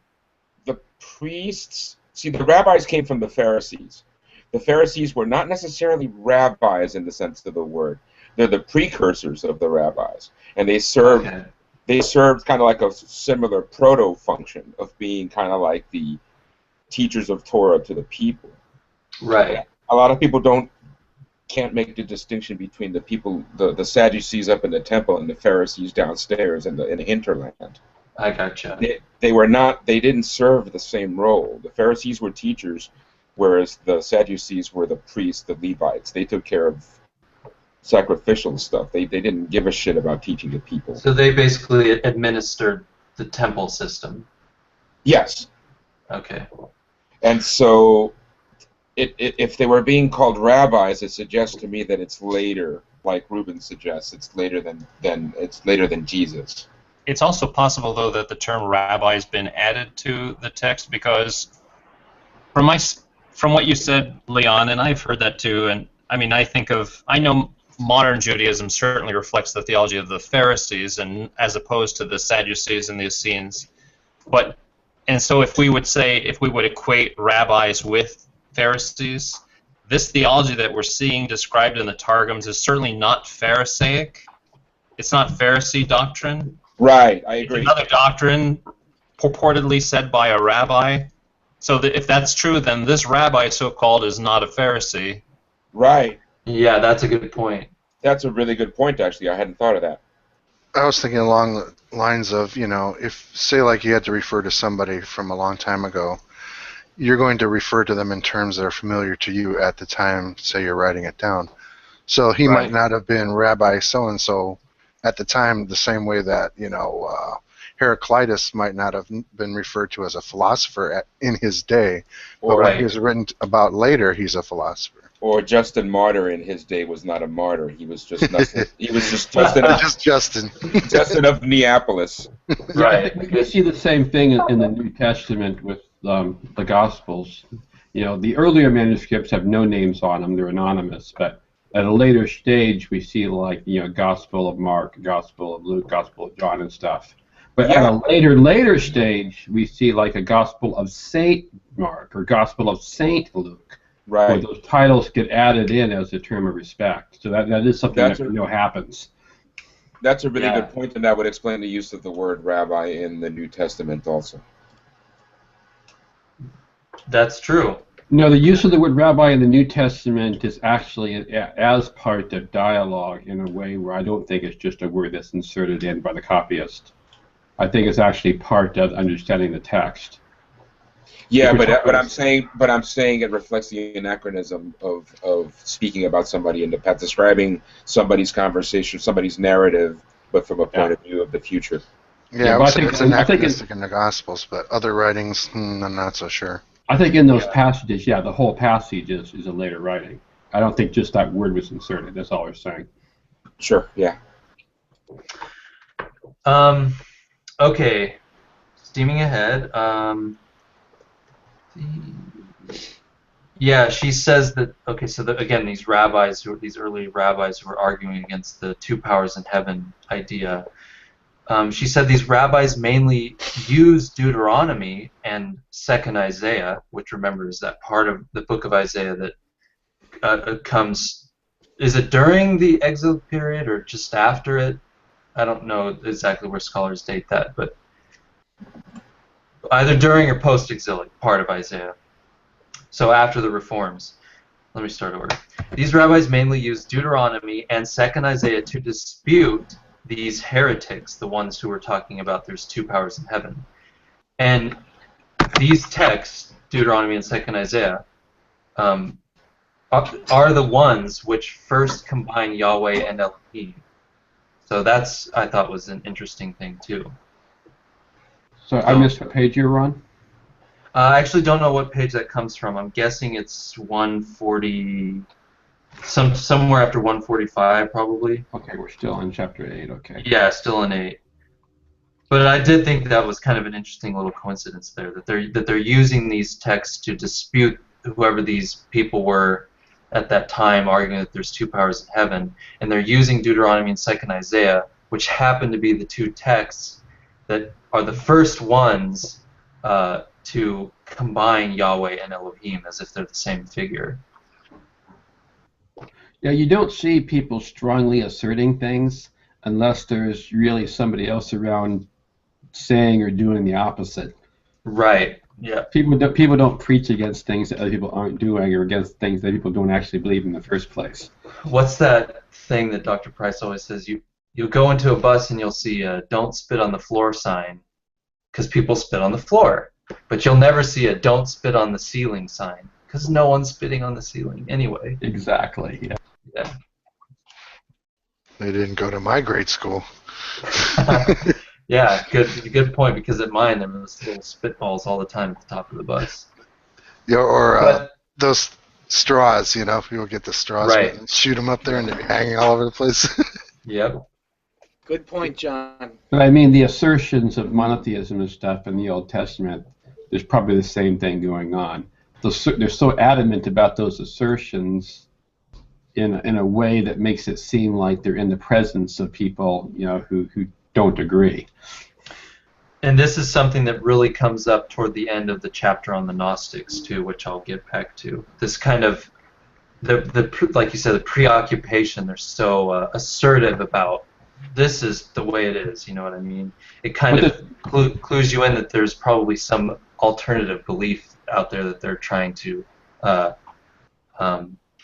The priests... See, the rabbis came from the Pharisees. The Pharisees were not necessarily rabbis in the sense of the word. They're the precursors of the rabbis, and they served kind of like a similar proto-function of being kind of like the teachers of Torah to the people. Right. A lot of people can't make the distinction between the people, the Sadducees up in the temple and the Pharisees downstairs in the hinterland. I gotcha. They didn't serve the same role. The Pharisees were teachers, whereas the Sadducees were the priests, the Levites. They took care of sacrificial stuff. They didn't give a shit about teaching the people. So they basically administered the temple system. Yes. Okay. And so, if they were being called rabbis, it suggests to me that it's later, like Reuven suggests. It's later than Jesus. It's also possible, though, that the term rabbi has been added to the text, because from what you said, Leon, and I've heard that too, and I mean, I know modern Judaism certainly reflects the theology of the Pharisees, and as opposed to the Sadducees and the Essenes. And so if we would equate rabbis with Pharisees, this theology that we're seeing described in the Targums is certainly not Pharisaic. It's not Pharisee doctrine. Right, I agree. It's another doctrine purportedly said by a rabbi. So if that's true, then this rabbi, so-called, is not a Pharisee. Right. Yeah, that's a good point. That's a really good point, actually. I hadn't thought of that. I was thinking along the lines of, if, say, like you had to refer to somebody from a long time ago, you're going to refer to them in terms that are familiar to you at the time, say you're writing it down. So he might not have been Rabbi so-and-so at the time the same way that, Heraclitus might not have been referred to as a philosopher in his day, but when he was written about later, he's a philosopher. Or Justin Martyr in his day was not a martyr. He was just nothing. He was just Justin. Just Justin. Justin of Neapolis. I think we see the same thing in the New Testament with the Gospels. The earlier manuscripts have no names on them; they're anonymous. But at a later stage, we see Gospel of Mark, Gospel of Luke, Gospel of John, and stuff. But at a later stage, we see like a Gospel of Saint Mark or Gospel of Saint Luke, where those titles get added in as a term of respect. So that is something that happens. That's a really good point, and that would explain the use of the word rabbi in the New Testament also. That's true. No, the use of the word rabbi in the New Testament is actually as part of dialogue in a way where I don't think it's just a word that's inserted in by the copyist. I think it's actually part of understanding the text. Yeah, but I'm saying it reflects the anachronism of speaking about somebody in the past, describing somebody's conversation, somebody's narrative, but from a point of view of the future. Yeah, I would say it's anachronistic in the Gospels, but other writings, I'm not so sure. I think in those passages, the whole passage is a later writing. I don't think just that word was inserted. That's all we're saying. Sure. Yeah. Okay. Steaming ahead. Yeah, she says that. Okay, so again, these early rabbis who were arguing against the two powers in heaven idea. She said these rabbis mainly use Deuteronomy and 2nd Isaiah, which remember is that part of the book of Isaiah that comes. Is it during the exile period or just after it? I don't know exactly where scholars date that, but either during or post-exilic part of Isaiah. So after the reforms. Let me start over. These rabbis mainly use Deuteronomy and 2nd Isaiah to dispute these heretics, the ones who were talking about there's two powers in heaven. And these texts, Deuteronomy and 2nd Isaiah, are the ones which first combine Yahweh and Elohim. So that's, I thought, was an interesting thing, too. So I missed what page you're on? I actually don't know what page that comes from. I'm guessing it's 140, somewhere after 145, probably. Okay, we're still in chapter 8, okay. Yeah, still in 8. But I did think that was kind of an interesting little coincidence there, that they're using these texts to dispute whoever these people were at that time, arguing that there's two powers in heaven, and they're using Deuteronomy and 2nd Isaiah, which happen to be the two texts that are the first ones to combine Yahweh and Elohim as if they're the same figure. Yeah, you don't see people strongly asserting things unless there's really somebody else around saying or doing the opposite. Right. Yeah. People don't preach against things that other people aren't doing or against things that people don't actually believe in the first place. What's that thing that Dr. Price always says? You'll go into a bus and you'll see a "Don't spit on the floor" sign because people spit on the floor. But you'll never see a "Don't spit on the ceiling" sign because no one's spitting on the ceiling anyway. Exactly, yeah. Yeah. They didn't go to my grade school. Yeah, good point, because at mine there was little spitballs all the time at the top of the bus. Yeah, or those straws, people get the straws and shoot them up there and they're hanging all over the place. Yep. Good point, John. But I mean, the assertions of monotheism and stuff in the Old Testament, there's probably the same thing going on. They're so adamant about those assertions in a way that makes it seem like they're in the presence of people, who don't agree. And this is something that really comes up toward the end of the chapter on the Gnostics too, which I'll get back to. This kind of like you said, the preoccupation. They're so assertive about this is the way it is. You know what I mean? It kind of clues you in that there's probably some alternative belief out there that they're trying to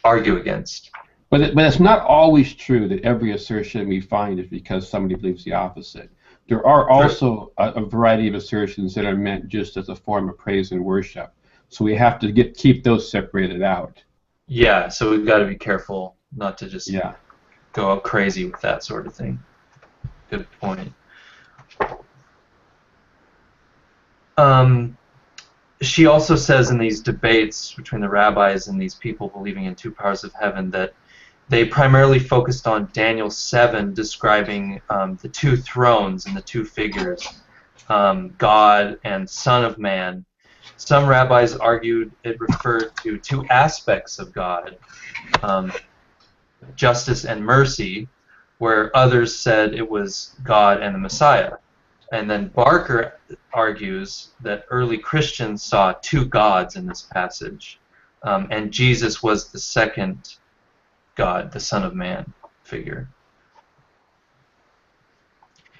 argue against. But it's not always true that every assertion we find is because somebody believes the opposite. There are also a variety of assertions that are meant just as a form of praise and worship. So we have to keep those separated out. Yeah, so we've got to be careful not to just Yeah. go out crazy with that sort of thing. Good point. She also says in these debates between the rabbis and these people believing in two powers of heaven that they primarily focused on Daniel 7 describing the two thrones and the two figures, God and Son of Man. Some rabbis argued it referred to two aspects of God, justice and mercy, where others said it was God and the Messiah. And then Barker argues that early Christians saw two gods in this passage, and Jesus was the second God, the Son of Man figure.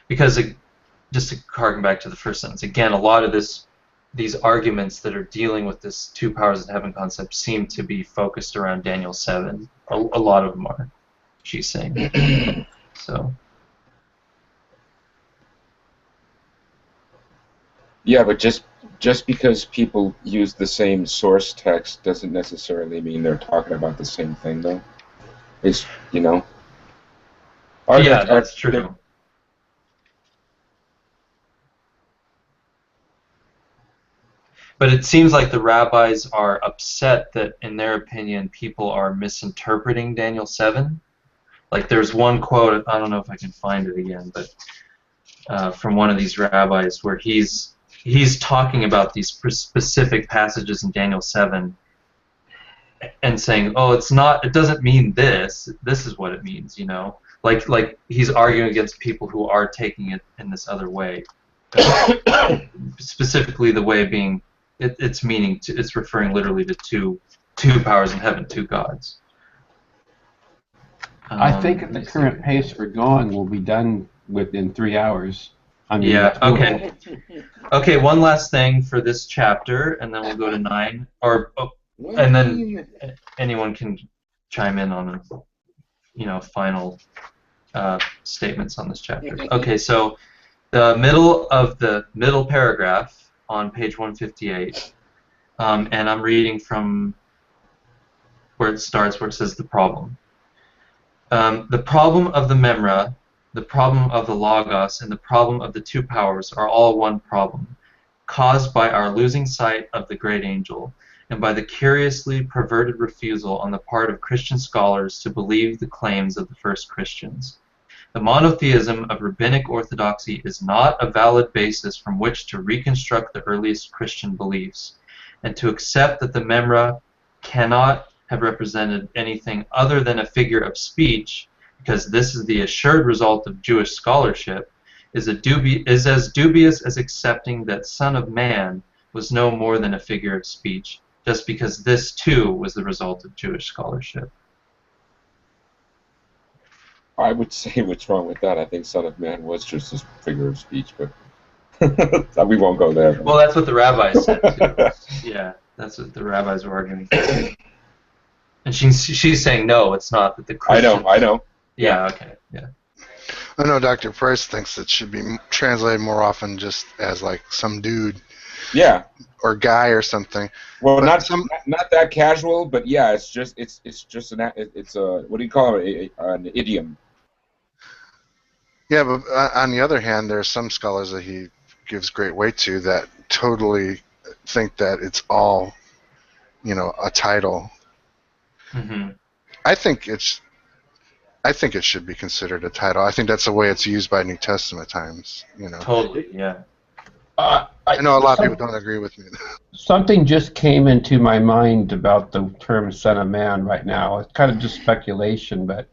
Because, just to harken back to the first sentence, again, a lot of these arguments that are dealing with this two powers of heaven concept seem to be focused around Daniel 7. A lot of them are, she's saying. So. Yeah, but just because people use the same source text doesn't necessarily mean they're talking about the same thing, though. It's, you know. That's true. But it seems like the rabbis are upset that, in their opinion, people are misinterpreting Daniel 7. Like, there's one quote, I don't know if I can find it again, but from one of these rabbis where he's talking about these specific passages in Daniel 7 and saying, oh, it doesn't mean this is what it means, you know? Like he's arguing against people who are taking it in this other way. Specifically the way being, it's referring literally to two powers in heaven, two gods. I think at the current pace we're going, we'll be done within 3 hours. I mean, yeah, okay. Okay, one last thing for this chapter, and then we'll go to 9. And then anyone can chime in on, final statements on this chapter. Okay, so the middle paragraph on page 158, and I'm reading from where it starts, where it says the problem. The problem of the Memra, the problem of the Logos, and the problem of the two powers are all one problem, caused by our losing sight of the great angel, and by the curiously perverted refusal on the part of Christian scholars to believe the claims of the first Christians. The monotheism of rabbinic orthodoxy is not a valid basis from which to reconstruct the earliest Christian beliefs, and to accept that the Memra cannot have represented anything other than a figure of speech, because this is the assured result of Jewish scholarship, is as dubious as accepting that Son of Man was no more than a figure of speech, just because this too was the result of Jewish scholarship. I would say what's wrong with that. I think Son of Man was just a figure of speech, but we won't go there. Well, that's what the rabbis said too. Yeah, that's what the rabbis were arguing for. And she's saying no, it's not that the Christian. I know. Yeah. Okay. Yeah. I know Dr. Price thinks it should be translated more often just as like some dude. Yeah. Or guy or something. Well, not that casual, but yeah, it's just a what do you call it? An idiom. Yeah, but on the other hand, there are some scholars that he gives great weight to that totally think that it's all, a title. Mm-hmm. I think it should be considered a title. I think that's the way it's used by New Testament times. Totally. Yeah. I know a lot of people don't agree with me. Something just came into my mind about the term Son of Man right now. It's kind of just speculation, but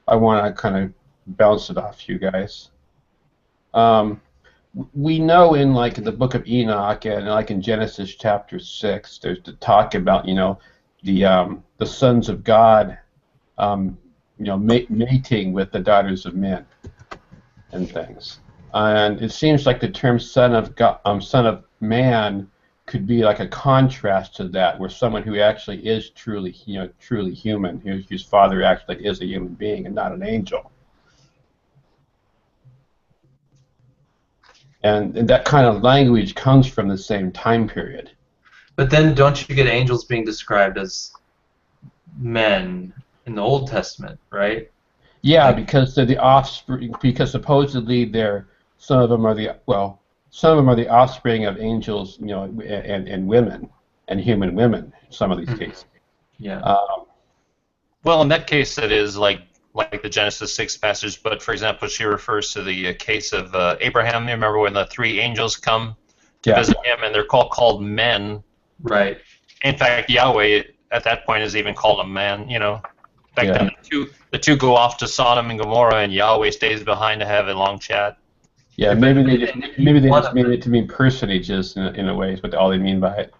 I want to kind of bounce it off you guys. We know in like the book of Enoch and like in Genesis chapter 6, there's the talk about the sons of God mating with the daughters of men and things. And it seems like the term Son of Man could be like a contrast to that, where someone who actually is truly human, whose father actually is a human being and not an angel. And that kind of language comes from the same time period. But then don't you get angels being described as men in the Old Testament, right? Yeah, because they're the offspring. Because supposedly some of them are the offspring of angels, and women and human women. In some of these cases. Yeah. Well, in that case, it is like the Genesis 6 passage. But for example, she refers to the case of Abraham. You remember when the three angels come to visit him, and they're called men. Right. In fact, Yahweh at that point is even called a man. Back then, the two go off to Sodom and Gomorrah, and Yahweh stays behind to have a long chat. Yeah, maybe they just made it to mean personages in a way. Is what all they mean by it.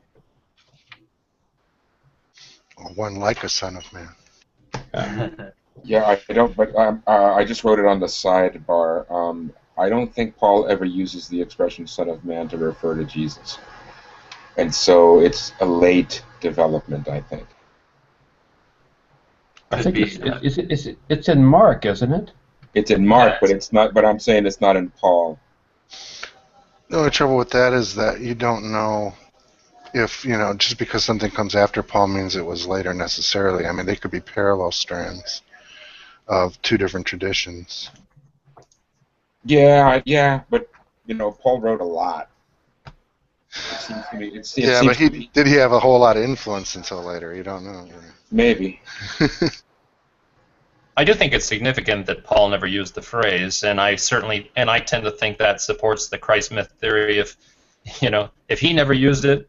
One like a son of man. Yeah, I don't. But I just wrote it on the sidebar. I don't think Paul ever uses the expression "son of man" to refer to Jesus, and so it's a late development, I think. I think it's in Mark, isn't it? It's in Mark, but it's not. But I'm saying it's not in Paul. The only trouble with that is that you don't know if, just because something comes after Paul means it was later necessarily. I mean, they could be parallel strands of two different traditions. Yeah, but Paul wrote a lot. It seems to me. Did he have a whole lot of influence until later? You don't know. Maybe. I do think it's significant that Paul never used the phrase, and I tend to think that supports the Christ myth theory. If he never used it,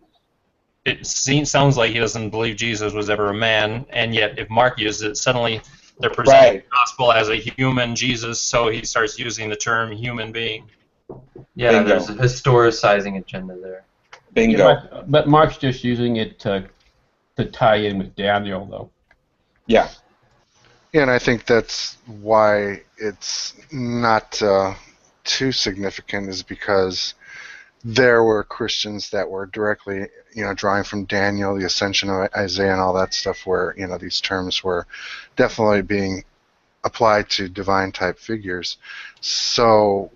sounds like he doesn't believe Jesus was ever a man, and yet if Mark used it, suddenly they're presenting the gospel as a human Jesus, so he starts using the term human being. Yeah, Bingo. There's a historicizing agenda there. Bingo. Yeah, but Mark's just using it to tie in with Daniel, though. Yeah. Yeah, and I think that's why it's not too significant, is because there were Christians that were directly, drawing from Daniel, the ascension of Isaiah, and all that stuff, where these terms were definitely being applied to divine type figures. So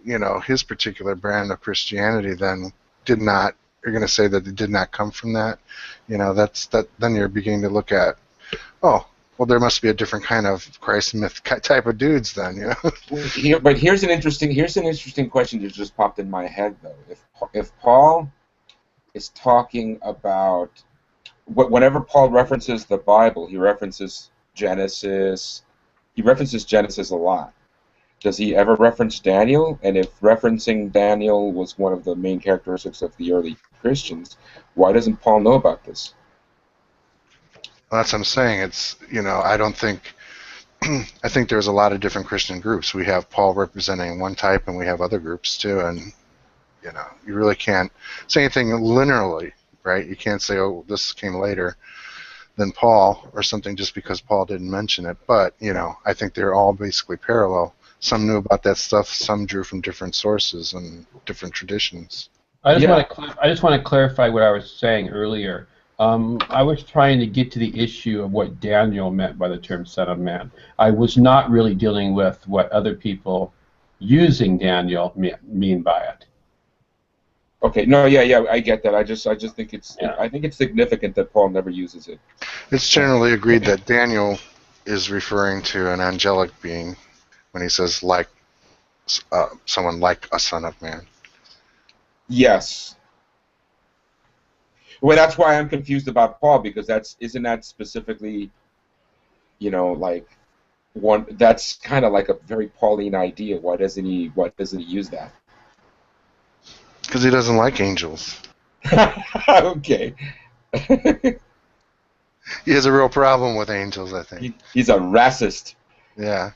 his particular brand of Christianity then did not. You're going to say that it did not come from that. Then you're beginning to look at, oh, well, there must be a different kind of Christ myth type of dudes then, But here's an interesting question that just popped in my head, though. If Paul is talking about, whenever Paul references the Bible, he references Genesis. He references Genesis a lot. Does he ever reference Daniel? And if referencing Daniel was one of the main characteristics of the early Christians, why doesn't Paul know about this? Well, that's what I'm saying. It's, I don't think, I think there's a lot of different Christian groups. We have Paul representing one type, and we have other groups too, and, you really can't say anything linearly, right? You can't say, oh, this came later than Paul or something just because Paul didn't mention it, but, I think they're all basically parallel. Some knew about that stuff, some drew from different sources and different traditions. I just want to clarify what I was saying earlier. I was trying to get to the issue of what Daniel meant by the term Son of Man. I was not really dealing with what other people using Daniel mean by it. Okay, no, yeah, I get that. I just think I think it's significant that Paul never uses it. It's generally agreed that Daniel is referring to an angelic being when he says like someone like a son of man. Yes. Well, that's why I'm confused about Paul, because isn't that specifically, like one? That's kind of like a very Pauline idea. Why doesn't he use that? Because he doesn't like angels. Okay. He has a real problem with angels, I think. He's a racist. Yeah.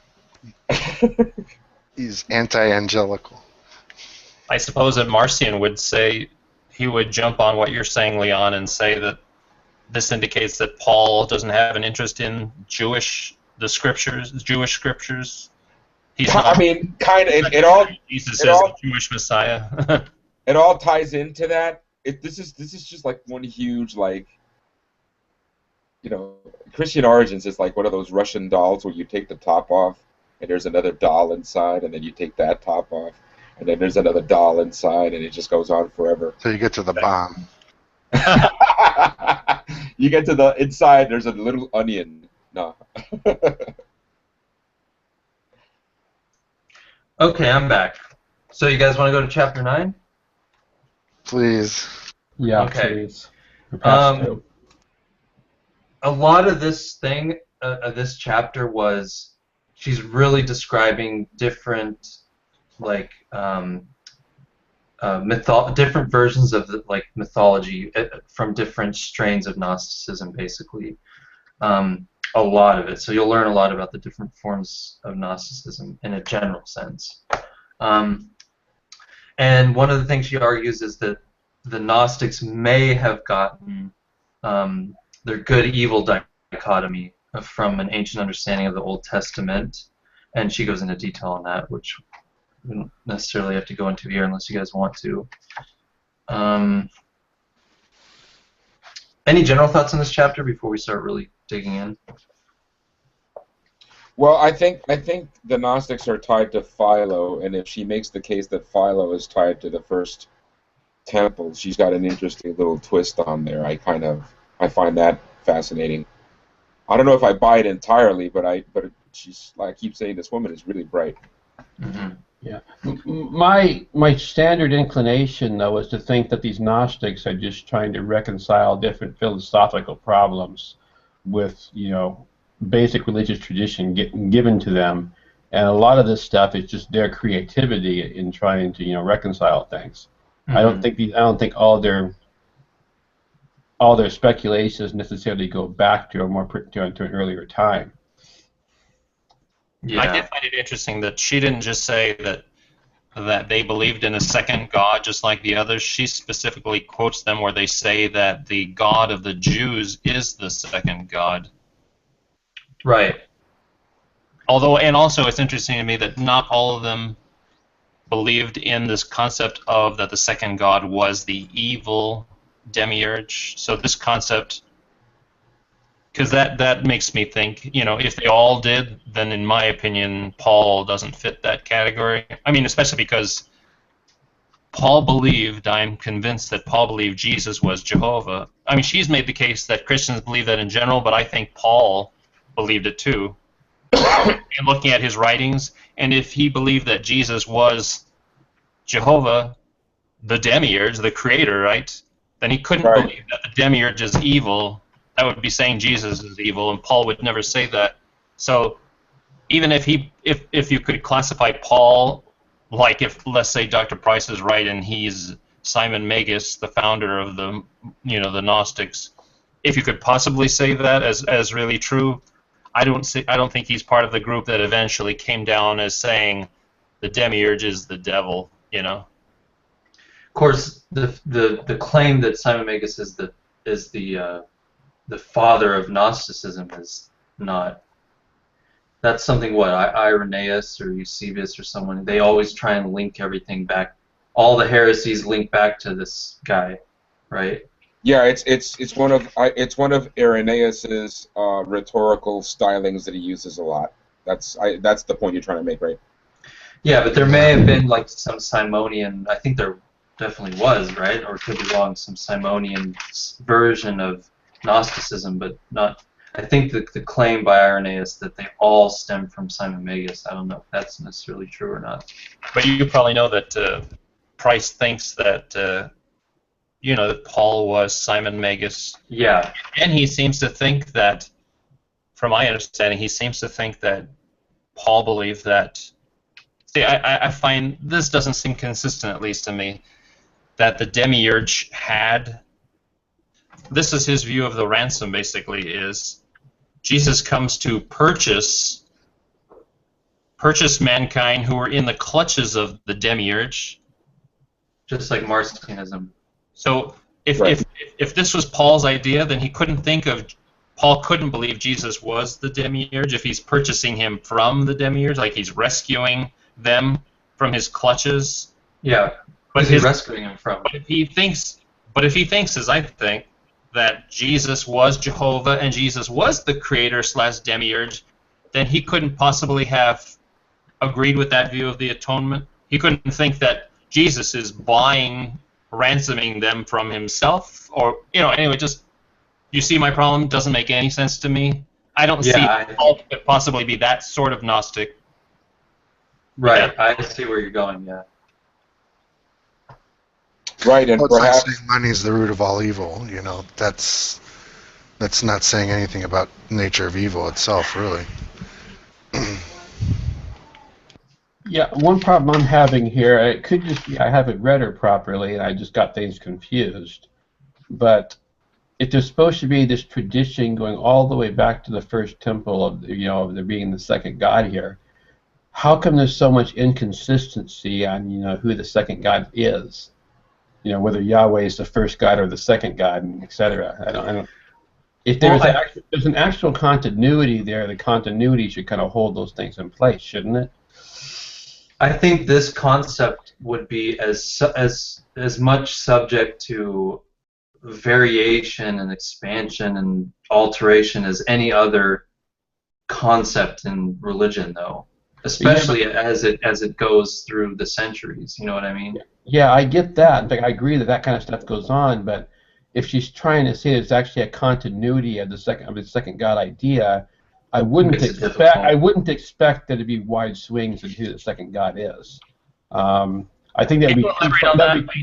He's anti-angelical. I suppose that Marcion would say, he would jump on what you're saying, Leon, and say that this indicates that Paul doesn't have an interest in Jewish scriptures. He's not, I mean, kind of. Jesus is a Jewish Messiah. It all ties into that. This is just like one huge, like, Christian Origins is like one of those Russian dolls where you take the top off and there's another doll inside, and then you take that top off, and then there's another doll inside, and it just goes on forever. So you get to the bomb. You get to the inside, there's a little onion. No. Okay, I'm back. So you guys want to go to chapter 9? Please. Yeah, Okay. please. We're past A lot of this thing, this chapter was, she's really describing different, like, different versions of like mythology from different strains of Gnosticism, basically. A lot of it. So you'll learn a lot about the different forms of Gnosticism in a general sense. And one of the things she argues is that the Gnostics may have gotten their good-evil dichotomy from an ancient understanding of the Old Testament, and she goes into detail on that, which we don't necessarily have to go into here unless you guys want to. Any general thoughts on this chapter before we start really digging in? Well, I think the Gnostics are tied to Philo, and if she makes the case that Philo is tied to the first temple, she's got an interesting little twist on there. I find that fascinating. I don't know if I buy it entirely, but I keep saying this woman is really bright. Mm-hmm. Yeah. My standard inclination, though, is to think that these Gnostics are just trying to reconcile different philosophical problems with, basic religious tradition given to them, and a lot of this stuff is just their creativity in trying to, reconcile things. Mm-hmm. I don't think all their speculations necessarily go back to an earlier time. Yeah. I did find it interesting that she didn't just say that they believed in a second God just like the others. She specifically quotes them where they say that the God of the Jews is the second God. Right. And also it's interesting to me that not all of them believed in this concept of that the second God was the evil demiurge. So this concept, because that makes me think, if they all did, then in my opinion, Paul doesn't fit that category. I mean, especially because I'm convinced that Paul believed Jesus was Jehovah. I mean, she's made the case that Christians believe that in general, but I think Paul believed it too. And looking at his writings, and if he believed that Jesus was Jehovah, the demiurge, the creator, right, then he couldn't believe that the demiurge is evil. That would be saying Jesus is evil, and Paul would never say that. So even if you could classify Paul, like if, let's say, Dr. Price is right and he's Simon Magus, the founder of the Gnostics, if you could possibly say that as really true, I don't think he's part of the group that eventually came down as saying the demiurge is the devil, Of course, the claim that Simon Magus is the father of Gnosticism is not. That's something Irenaeus or Eusebius or someone, they always try and link everything back. All the heresies link back to this guy, right? Yeah, it's one of Irenaeus's rhetorical stylings that he uses a lot. That's the point you're trying to make, right? Yeah, but there may have been like some Simonian. I think there definitely was, right? Or could be wrong. Some Simonian version of Gnosticism, but not. I think the claim by Irenaeus that they all stem from Simon Magus. I don't know if that's necessarily true or not. But you probably know that Price thinks that that Paul was Simon Magus. Yeah. And he seems to think that, from my understanding, that Paul believed that. See, I find this doesn't seem consistent, at least to me, that the demiurge had. This is his view of the ransom, basically, is Jesus comes to purchase mankind who were in the clutches of the demiurge. Just like Marcionism. So if this was Paul's idea, then Paul couldn't believe Jesus was the demiurge if he's purchasing him from the demiurge, like he's rescuing them from his clutches. Yeah, but he's rescuing him from. But if he thinks, as I think, that Jesus was Jehovah and Jesus was the creator / demiurge, then he couldn't possibly have agreed with that view of the atonement. He couldn't think that Jesus is buying ransoming them from himself, or anyway, just you see my problem doesn't make any sense to me. I don't see how it could possibly be that sort of Gnostic. Right, I see where you're going. Yeah. Right, and it's perhaps like saying money is the root of all evil. That's not saying anything about the nature of evil itself, really. Yeah, one problem I'm having here, it could just be I haven't read her properly and I just got things confused. But if there's supposed to be this tradition going all the way back to the first temple of of there being the second god here, how come there's so much inconsistency on who the second god is? Whether Yahweh is the first god or the second god, and etc. I don't. If there's an actual continuity there, the continuity should kind of hold those things in place, shouldn't it? I think this concept would be as much subject to variation and expansion and alteration as any other concept in religion, though. Especially as it goes through the centuries. You know what I mean? Yeah, I get that. In fact, I agree that kind of stuff goes on. But if she's trying to say there's actually a continuity of the second God idea, I wouldn't expect there to be wide swings in who the second God is. I think that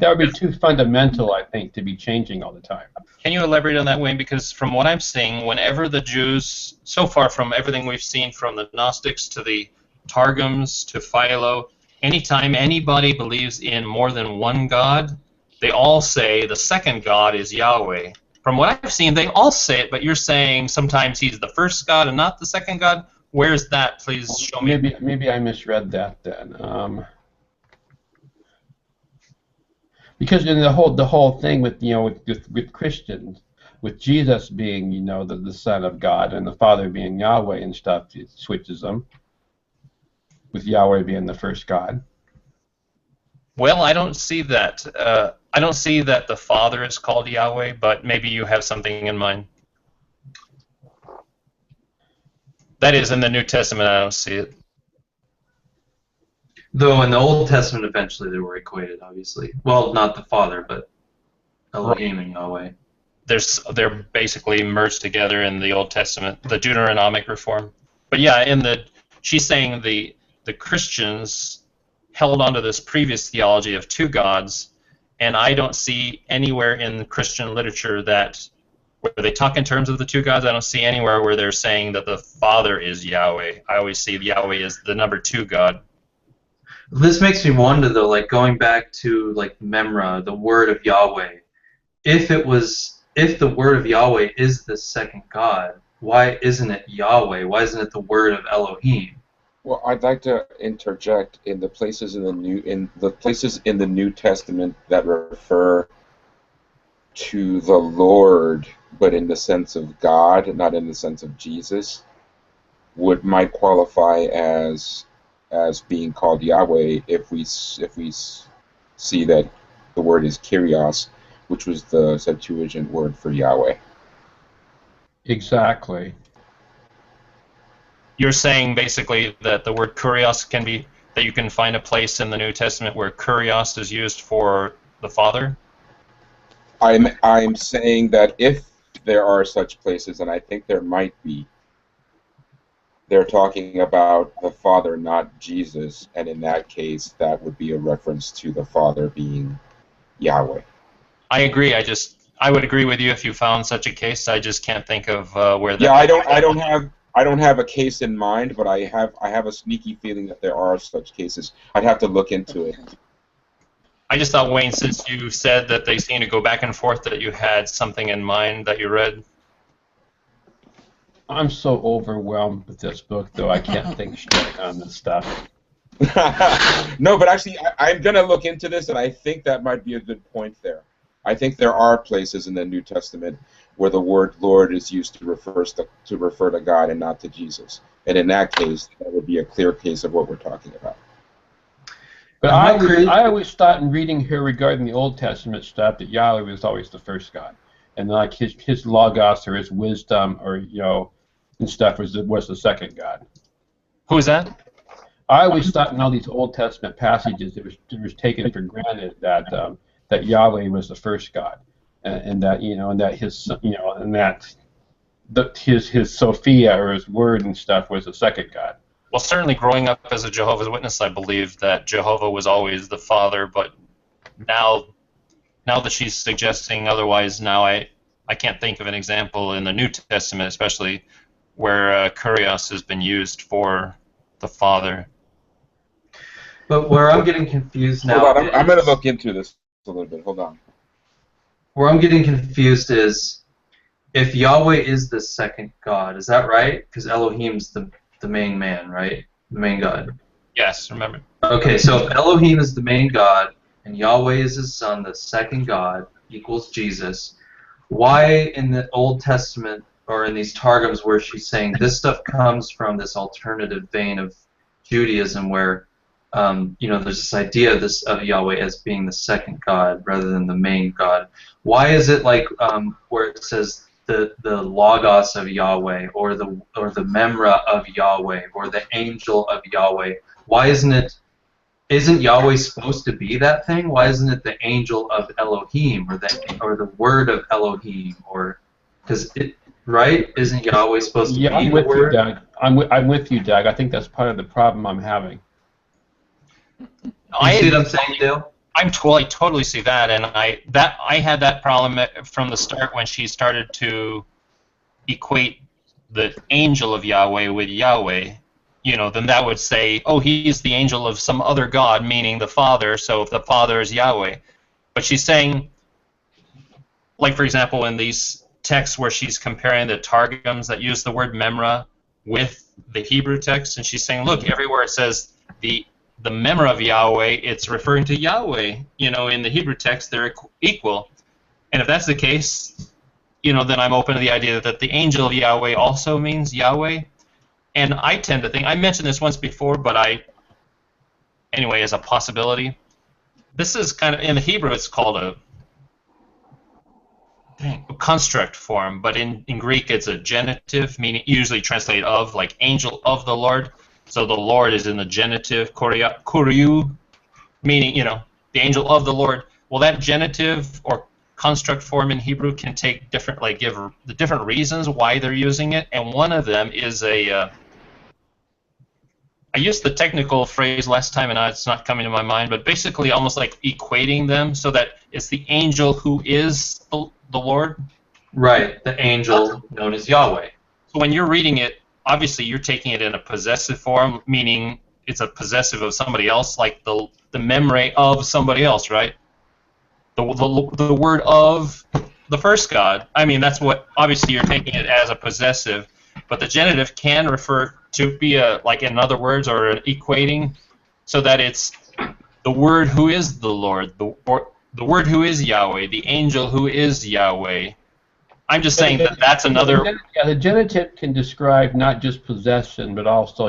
would be too fundamental, I think, to be changing all the time. Can you elaborate on that, Wayne? Because from what I'm seeing, whenever the Jews, so far from everything we've seen from the Gnostics to the Targums to Philo, anytime anybody believes in more than one God, they all say the second God is Yahweh. From what I've seen, they all say it, but you're saying sometimes he's the first God and not the second God. Where's that? Please show me. Maybe I misread that then. Because in the whole thing with with Christians, with Jesus being the Son of God and the Father being Yahweh and stuff, it switches them. With Yahweh being the first God. Well, I don't see that. I don't see that the Father is called Yahweh, but maybe you have something in mind. That is, in the New Testament, I don't see it. Though in the Old Testament, eventually they were equated, obviously. Well, not the Father, but Elohim and Yahweh. They're basically merged together in the Old Testament, the Deuteronomic reform. But yeah, she's saying the Christians held onto this previous theology of two gods, and I don't see anywhere in Christian literature where they talk in terms of the two gods. I don't see anywhere where they're saying that the Father is Yahweh. I always see Yahweh as the number two God. This makes me wonder, though, like going back to like Memra, the word of Yahweh. If the word of Yahweh is the second God, why isn't it Yahweh? Why isn't it the word of Elohim? Well, I'd like to interject in the places in the New Testament that refer to the Lord, but in the sense of God, not in the sense of Jesus, might qualify as being called Yahweh if we see that the word is Kyrios, which was the Septuagint word for Yahweh. Exactly. You're saying basically that the word kurios that you can find a place in the New Testament where kurios is used for the Father? I'm saying that if there are such places, and I think there might be, they're talking about the Father, not Jesus, and in that case, that would be a reference to the Father being Yahweh. I agree. I would agree with you if you found such a case. I just can't think of where that. Yeah, I don't have a case in mind, but I have a sneaky feeling that there are such cases. I'd have to look into it. I just thought, Wayne, since you said that they seem to go back and forth, that you had something in mind that you read. I'm so overwhelmed with this book, though I can't think straight on this stuff. No, but actually, I'm going to look into this, and I think that might be a good point there. I think there are places in the New Testament where the word Lord is used to refer to God and not to Jesus. And in that case, that would be a clear case of what we're talking about. But I always thought in reading here regarding the Old Testament stuff that Yahweh was always the first God. And like his logos or his wisdom or, and stuff was the second God. Who is that? I always thought in all these Old Testament passages it was taken for granted that that Yahweh was the first God, and that his his Sophia or his word and stuff was the second God. Well, certainly growing up as a Jehovah's Witness, I believed that Jehovah was always the Father, but now that she's suggesting otherwise, now I can't think of an example in the New Testament, especially where kurios has been used for the Father. But where I'm getting confused now. Hold on, I'm going to look into this a little bit. Hold on. Where I'm getting confused is if Yahweh is the second God, is that right? Because Elohim's the main man, right? The main God. Yes, remember. Okay, so if Elohim is the main God and Yahweh is his son, the second God equals Jesus, why in the Old Testament or in these Targums where she's saying this stuff comes from this alternative vein of Judaism where there's this idea of Yahweh as being the second God rather than the main God. Why is it like where it says the Logos of Yahweh or the Memra of Yahweh or the angel of Yahweh? Why isn't Yahweh supposed to be that thing? Why isn't it the angel of Elohim or the word of Elohim right? Isn't Yahweh supposed to be I'm the with word? you, Doug. I'm with you, Doug. I think that's part of the problem I'm having. You see what I'm saying, Dale? I totally see that, and I had that problem from the start when she started to equate the angel of Yahweh with Yahweh. Then that would say, oh, he's the angel of some other God, meaning the Father. So if the Father is Yahweh, but she's saying, like for example, in these texts where she's comparing the Targums that use the word Memra with the Hebrew text, and she's saying, look, everywhere it says the Memra of Yahweh, it's referring to Yahweh. In the Hebrew text, they're equal. And if that's the case, then I'm open to the idea that the angel of Yahweh also means Yahweh. And I tend to think, I mentioned this once before, but anyway, as a possibility, this is kind of, in the Hebrew, it's called a construct form, but in Greek, it's a genitive, meaning usually translated of, like angel of the Lord. So the Lord is in the genitive, kuriou, meaning, the angel of the Lord. Well, that genitive or construct form in Hebrew can take different, give the different reasons why they're using it, and one of them is I used the technical phrase last time, and it's not coming to my mind, but basically almost like equating them so that it's the angel who is the Lord. Right, the angel known as Yahweh. So when you're reading it, obviously you're taking it in a possessive form, meaning it's a possessive of somebody else, like the memory of somebody else, right? The word of the first God. I mean, that's what, obviously you're taking it as a possessive, but the genitive can refer to be like in other words, or an equating, so that it's the word who is the Lord, the word who is Yahweh, the angel who is Yahweh. I'm just saying that's another. Yeah, the genitive can describe not just possession, but also,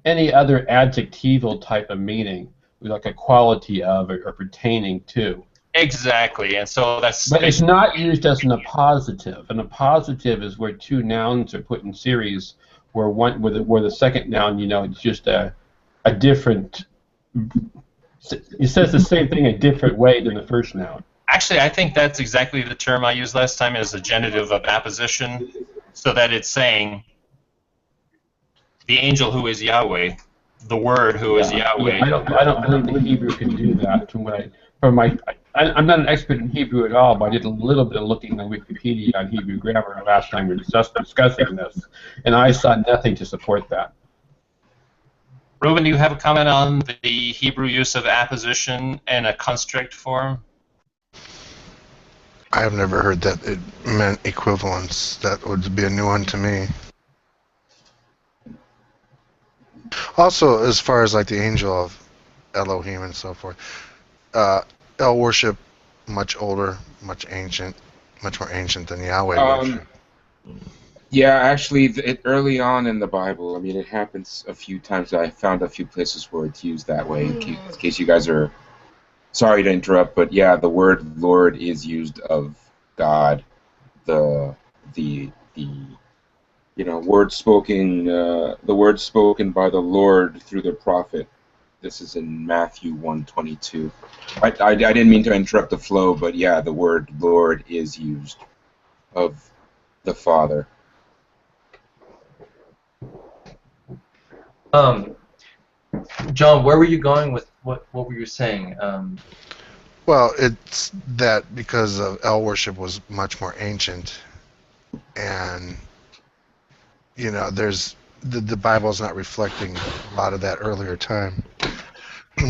any other adjectival type of meaning, like a quality of or pertaining to. Exactly, and so that's. But it's not used as an appositive. An appositive is where two nouns are put in series, where the second noun, it's just a different. It says the same thing a different way than the first noun. Actually, I think that's exactly the term I used last time, as a genitive of apposition, so that it's saying the angel who is Yahweh, the word who is Yahweh. Yeah, I don't believe the Hebrew can do that. I'm not an expert in Hebrew at all, but I did a little bit of looking on Wikipedia on Hebrew grammar last time we were discussing this, and I saw nothing to support that. Reuven, do you have a comment on the Hebrew use of apposition and a construct form? I have never heard that it meant equivalence. That would be a new one to me. Also, as far as like the angel of Elohim and so forth, El worship much older, much more ancient than Yahweh worship. Yeah, actually, early on in the Bible, I mean, it happens a few times. I found a few places where it's used that way. In case you guys are, sorry to interrupt, but yeah, the word Lord is used of God. The word spoken by the Lord through the prophet. This is in Matthew 1:22. I didn't mean to interrupt the flow, but yeah, the word Lord is used of the Father. John, where were you going with what were you saying? Well, it's that because of El worship was much more ancient, and there's the Bible's not reflecting a lot of that earlier time.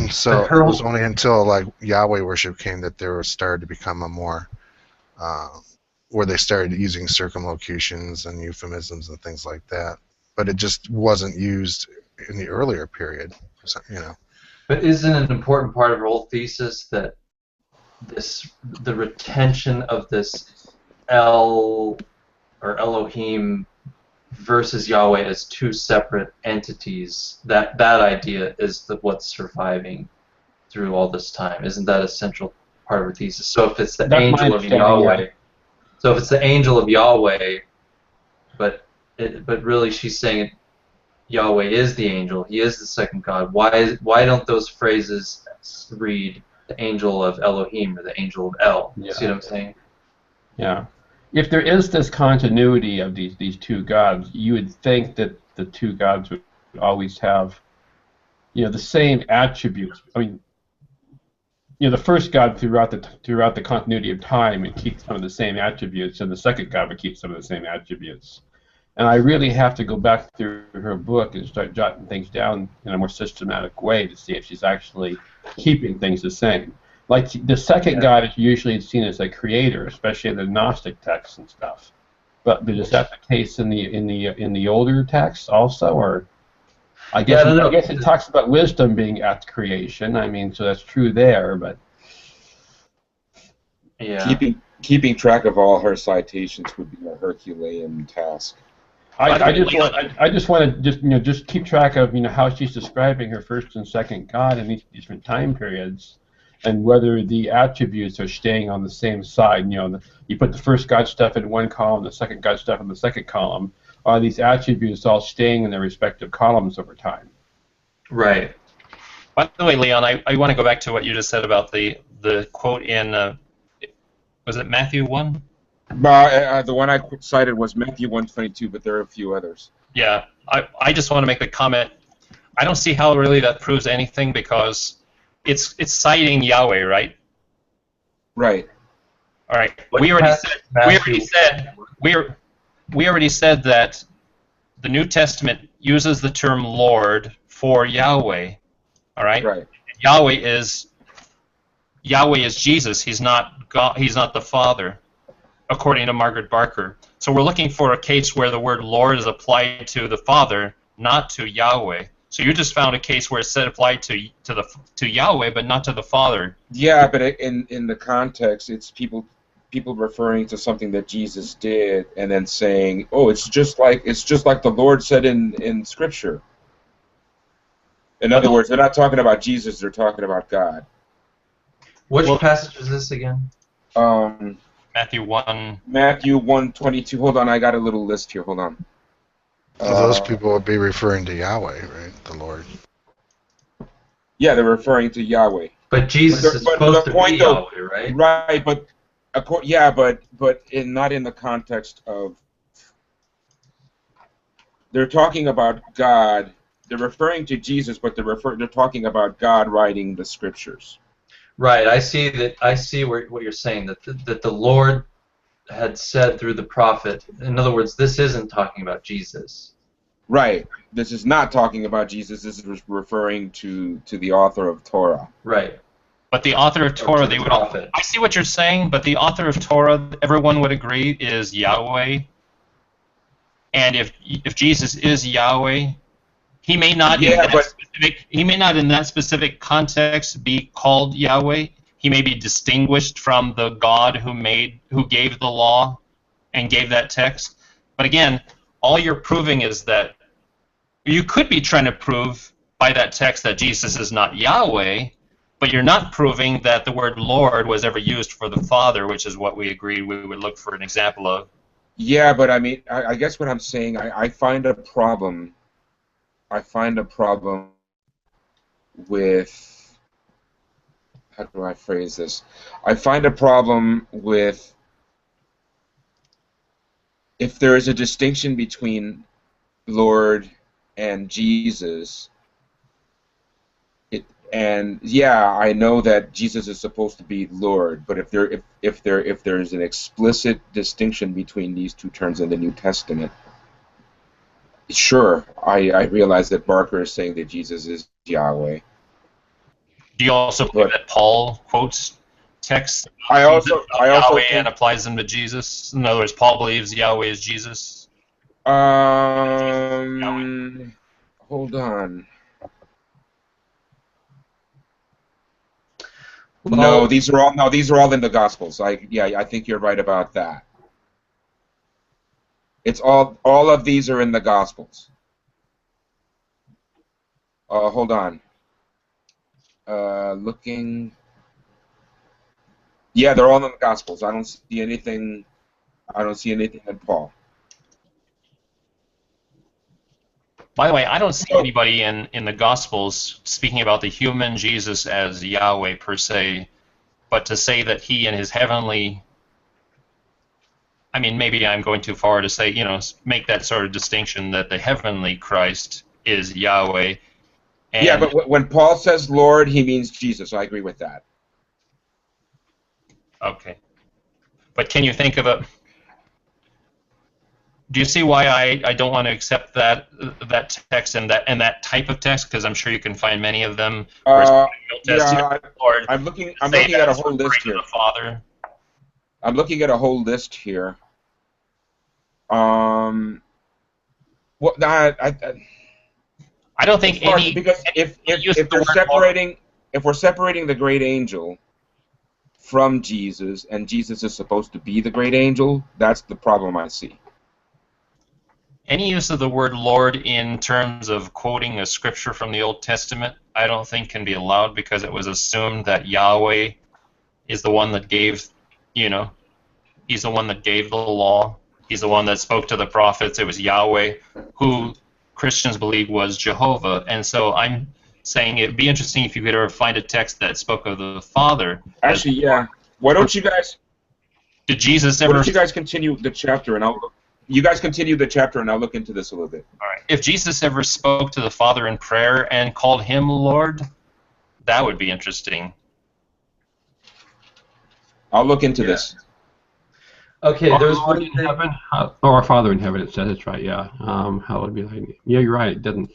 So it was only until like Yahweh worship came that there started to become a more where they started using circumlocutions and euphemisms and things like that. But it just wasn't used in the earlier period, But isn't an important part of her whole thesis that the retention of this El or Elohim versus Yahweh as two separate entities, that idea is what's surviving through all this time? Isn't that a central part of her thesis? So if it's the angel of Yahweh, but really she's saying Yahweh is the angel, he is the second God. Why don't those phrases read the angel of Elohim or the angel of El? Yeah. See what I'm saying? Yeah. If there is this continuity of these two gods, you would think that the two gods would always have, the same attributes. I mean, the first God throughout the continuity of time would keep some of the same attributes, and the second God would keep some of the same attributes. And I really have to go back through her book and start jotting things down in a more systematic way to see if she's actually keeping things the same. Like the second God is usually seen as a creator, especially in the Gnostic texts and stuff. But is that the case in the older texts also, or I guess it talks about wisdom being at creation. I mean, so that's true there, but yeah, keeping track of all her citations would be a Herculean task. I just want to just keep track of how she's describing her first and second God in these different time periods, and whether the attributes are staying on the same side. You put the first God stuff in one column, the second God stuff in the second column. Are these attributes all staying in their respective columns over time? Right. By the way, Leon, I want to go back to what you just said about the quote in was it Matthew 1? The one I cited was Matthew 1:22, but there are a few others. Yeah, I just want to make the comment. I don't see how really that proves anything because it's citing Yahweh, right? Right. All right. We already said that the New Testament uses the term Lord for Yahweh. All right. Right. Yahweh is Jesus. He's not God. He's not the Father, according to Margaret Barker. So we're looking for a case where the word Lord is applied to the Father, not to Yahweh. So you just found a case where it said applied to Yahweh, but not to the Father. Yeah, but in the context, it's people referring to something that Jesus did, and then saying, "Oh, it's just like the Lord said in Scripture." In other words, they're not talking about Jesus; they're talking about God. Which passage is this again? Matthew 1. Matthew 1:22. Hold on, I got a little list here. Hold on. So those people would be referring to Yahweh, right? The Lord. Yeah, they're referring to Yahweh. But Jesus is supposed to be Yahweh, right? Right, but not in the context of. They're talking about God. They're referring to Jesus, but they're talking about God writing the Scriptures. Right. I see what you're saying, that the Lord had said through the prophet. In other words, this isn't talking about Jesus. Right. This is not talking about Jesus. This is referring to the author of Torah. Right. But the author of Torah, they would all. I see what you're saying, but the author of Torah, everyone would agree, is Yahweh. And if Jesus is Yahweh, he may not in that specific context be called Yahweh. He may be distinguished from the God who gave the law and gave that text. But again, all you're proving is that you could be trying to prove by that text that Jesus is not Yahweh, but you're not proving that the word Lord was ever used for the Father, which is what we agreed we would look for an example of. Yeah, but I mean, I guess what I'm saying, I find a problem with, how do I phrase this? I find a problem with if there is a distinction between Lord and Jesus. And yeah, I know that Jesus is supposed to be Lord, but if there is an explicit distinction between these two terms in the New Testament, sure, I realize that Barker is saying that Jesus is Yahweh. Do you also believe that Paul quotes texts I also Yahweh think, and applies them to Jesus? In other words, Paul believes Yahweh is Jesus. hold on. Well, No, these are all in the Gospels. I think you're right about that. It's all of these are in the Gospels. Hold on. Looking. Yeah, they're all in the Gospels. I don't see anything in Paul. By the way, I don't see anybody in the Gospels speaking about the human Jesus as Yahweh per se, but to say that he and his heavenly, I mean, maybe I'm going too far to say, make that sort of distinction that the heavenly Christ is Yahweh. And yeah, but when Paul says Lord, he means Jesus. I agree with that. Okay. But can you think of a... Do you see why I don't want to accept that text and that type of text? Because I'm sure you can find many of them. Yeah, Lord, I'm looking at a whole list here. Father. I'm looking at a whole list here. Well, I don't think any, because if we're separating the great angel from Jesus, and Jesus is supposed to be the great angel, that's the problem I see. Any use of the word Lord in terms of quoting a scripture from the Old Testament, I don't think can be allowed, because it was assumed that Yahweh is the one that gave, he's the one that gave the law. He's the one that spoke to the prophets. It was Yahweh, who Christians believe was Jehovah. And so I'm saying it'd be interesting if you could ever find a text that spoke of the Father. Actually, yeah. Why don't you guys? Did Jesus ever? Why don't you guys continue the chapter, and you guys continue the chapter, and I'll look into this a little bit. All right. If Jesus ever spoke to the Father in prayer and called him Lord, that would be interesting. I'll look into this. Okay, there's Lord one in thing. heaven, or our Father in heaven. It says it's right. Yeah. Hallowed be thy name. Yeah, you're right. It doesn't.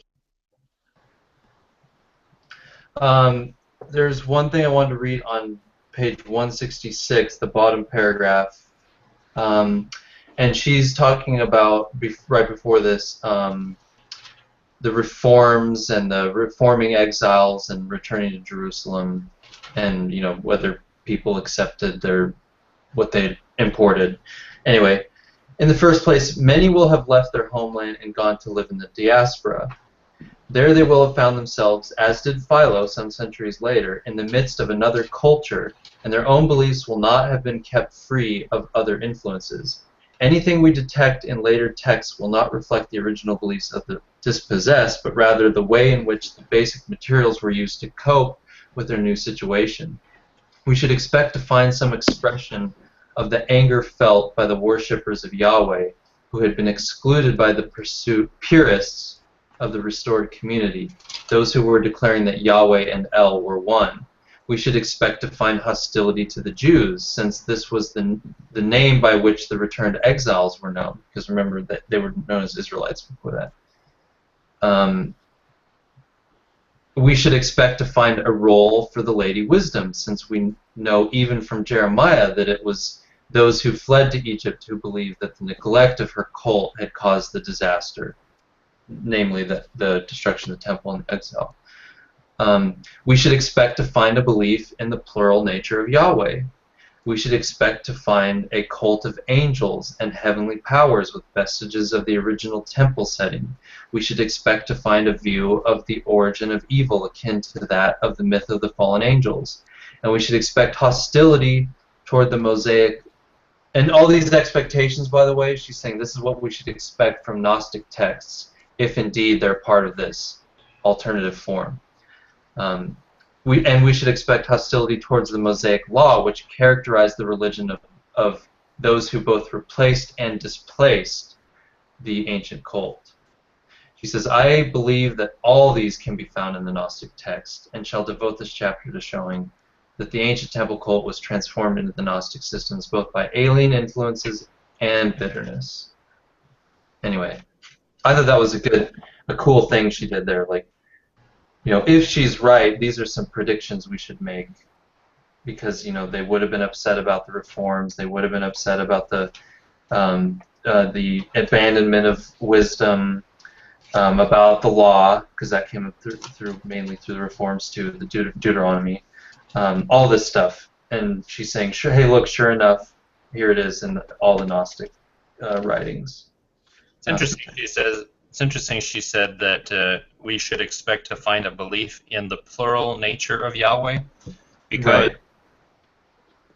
There's one thing I wanted to read on page 166, the bottom paragraph. And she's talking about, right before this, the reforms and the reforming exiles and returning to Jerusalem, and whether people accepted what they imported. Anyway, in the first place, many will have left their homeland and gone to live in the diaspora. There they will have found themselves, as did Philo some centuries later, in the midst of another culture, and their own beliefs will not have been kept free of other influences. Anything we detect in later texts will not reflect the original beliefs of the dispossessed, but rather the way in which the basic materials were used to cope with their new situation. We should expect to find some expression of the anger felt by the worshippers of Yahweh, who had been excluded by the purists of the restored community, those who were declaring that Yahweh and El were one. We should expect to find hostility to the Jews, since this was the name by which the returned exiles were known, because remember that they were known as Israelites before that. We should expect to find a role for the Lady Wisdom, since we know even from Jeremiah that it was those who fled to Egypt who believed that the neglect of her cult had caused the disaster, namely the destruction of the temple and exile. We should expect to find a belief in the plural nature of Yahweh. We should expect to find a cult of angels and heavenly powers with vestiges of the original temple setting. We should expect to find a view of the origin of evil akin to that of the myth of the fallen angels. And we should expect hostility toward the Mosaic. And all these expectations, by the way, she's saying this is what we should expect from Gnostic texts, if indeed they're part of this alternative form. We should expect hostility towards the Mosaic law, which characterized the religion of those who both replaced and displaced the ancient cult. She says, I believe that all these can be found in the Gnostic text, and shall devote this chapter to showing that the ancient temple cult was transformed into the Gnostic systems both by alien influences and bitterness. Anyway, I thought that was a cool thing she did there. Like, you know, if she's right, these are some predictions we should make, because, you know, they would have been upset about the reforms, they would have been upset about the abandonment of wisdom, about the law, because that came through mainly through the reforms too, the Deuteronomy, all this stuff. And she's saying, sure, hey, look, sure enough, here it is in all the Gnostic writings. It's interesting. It's interesting. She said that we should expect to find a belief in the plural nature of Yahweh, because,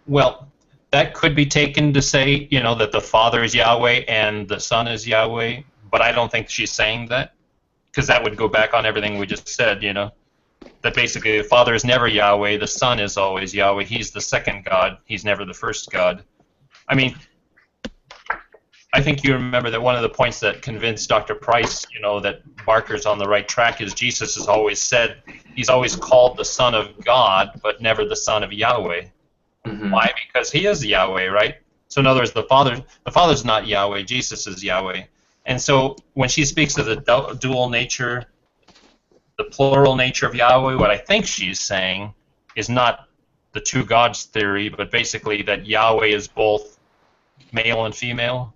well, that could be taken to say, you know, that the Father is Yahweh and the Son is Yahweh, but I don't think she's saying that, because that would go back on everything we just said, you know, that basically the Father is never Yahweh, the Son is always Yahweh, he's the second God, he's never the first God. I mean, I think you remember that one of the points that convinced Dr. Price, you know, that Barker's on the right track is Jesus has always said, he's always called the Son of God, but never the Son of Yahweh. Mm-hmm. Why? Because he is Yahweh, right? So in other words, the Father's not Yahweh, Jesus is Yahweh. And so when she speaks of the dual nature, the plural nature of Yahweh, what I think she's saying is not the two gods theory, but basically that Yahweh is both male and female.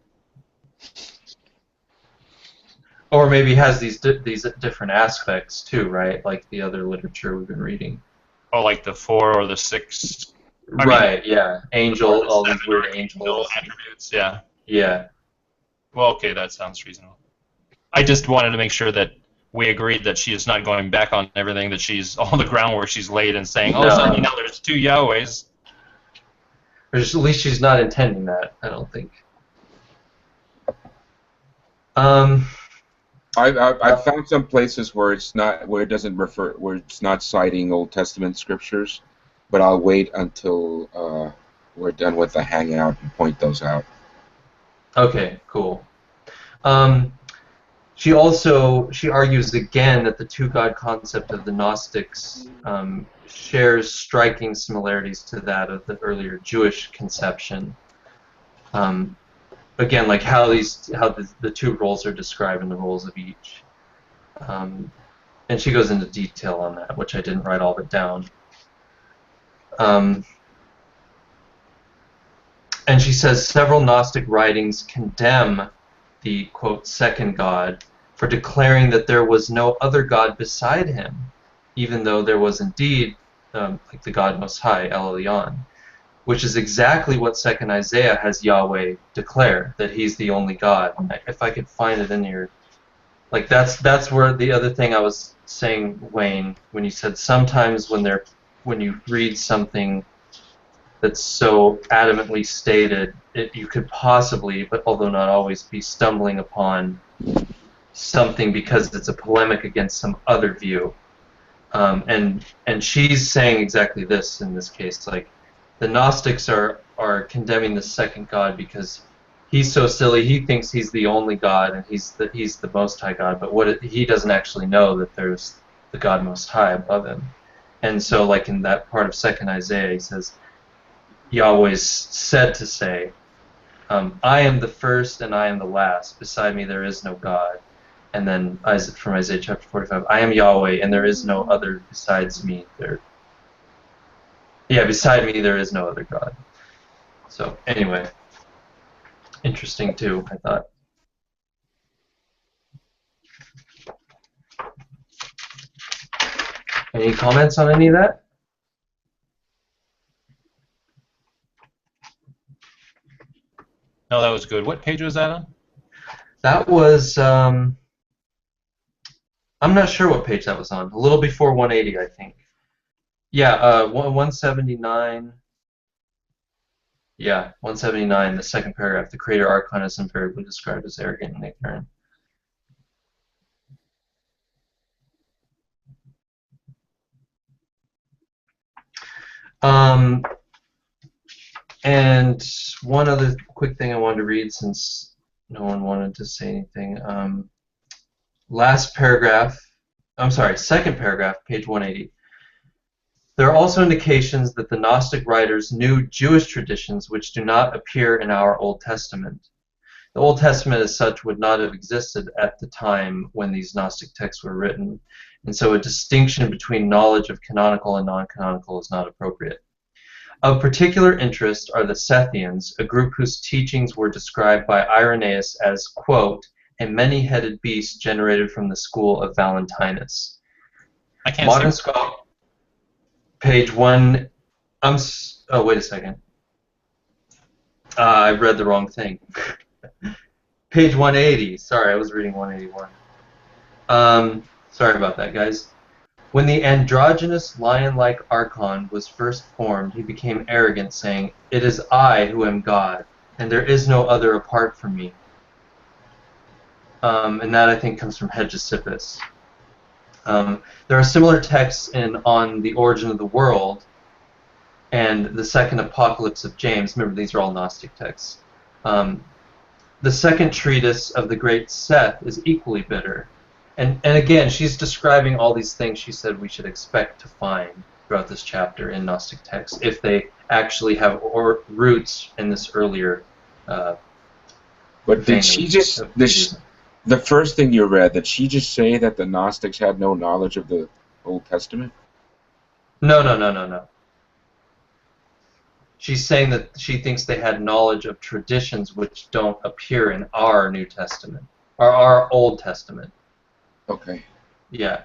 Or maybe has these different aspects too, right? Like the other literature we've been reading. Oh, like the 4 or the 6. Right, yeah. Angel, all these weird angels. Attributes, yeah. Yeah. Well, okay, that sounds reasonable. I just wanted to make sure that we agreed that she is not going back on everything, that she's on the groundwork she's laid and saying, oh, suddenly now there's 2 Yahwehs. Or just, at least she's not intending that, I don't think. I found some places where it's not citing Old Testament scriptures, but I'll wait until we're done with the Hangout and point those out. Okay, cool. She argues again that the two-God concept of the Gnostics shares striking similarities to that of the earlier Jewish conception. Again, like how the two roles are described and the roles of each. And she goes into detail on that, which I didn't write all of it down. And she says several Gnostic writings condemn the, quote, second God for declaring that there was no other God beside him, even though there was indeed, like the God Most High, El Elyon, which is exactly what 2nd Isaiah has Yahweh declare, that he's the only God. If I could find it in here. Like that's where the other thing I was saying, Wayne, when you said sometimes when you read something that's so adamantly stated, you could possibly, but although not always, be stumbling upon something because it's a polemic against some other view. And she's saying exactly this in this case. Like, the Gnostics are condemning the second God because he's so silly. He thinks he's the only God and he's the Most High God, but he doesn't actually know that there's the God Most High above him. And so, like in that part of 2nd Isaiah, he says, Yahweh's said to say, I am the first and I am the last. Beside me there is no God. And then from Isaiah chapter 45, I am Yahweh and there is no other besides me. Beside me there is no other God. So anyway, interesting too, I thought. Any comments on any of that? No, that was good. What page was that on? That was, I'm not sure what page that was on. A little before 180, I think. Yeah, 179. Yeah, 179, the second paragraph. The creator Archon is invariably described as arrogant and ignorant. And one other quick thing I wanted to read, since no one wanted to say anything. Last paragraph, I'm sorry, second paragraph, page 180. There are also indications that the Gnostic writers knew Jewish traditions which do not appear in our Old Testament. The Old Testament as such would not have existed at the time when these Gnostic texts were written, and so a distinction between knowledge of canonical and non-canonical is not appropriate. Of particular interest are the Sethians, a group whose teachings were described by Irenaeus as, quote, a many-headed beast generated from the school of Valentinus. I can't Modern see. scholar, page 1. Oh, wait a second. I read the wrong thing. Page 180. Sorry, I was reading 181. Sorry about that, guys. When the androgynous lion-like Archon was first formed, he became arrogant, saying, "It is I who am God, and there is no other apart from me." And that, I think, comes from Hegesippus. There are similar texts on the origin of the world and the second apocalypse of James. Remember, these are all Gnostic texts. The second treatise of the great Seth is equally bitter. And again, she's describing all these things she said we should expect to find throughout this chapter in Gnostic texts, if they actually have roots in this earlier. But did she just the first thing you read? Did she just say that the Gnostics had no knowledge of the Old Testament? No. She's saying that she thinks they had knowledge of traditions which don't appear in our New Testament, or our Old Testament. Okay. Yeah.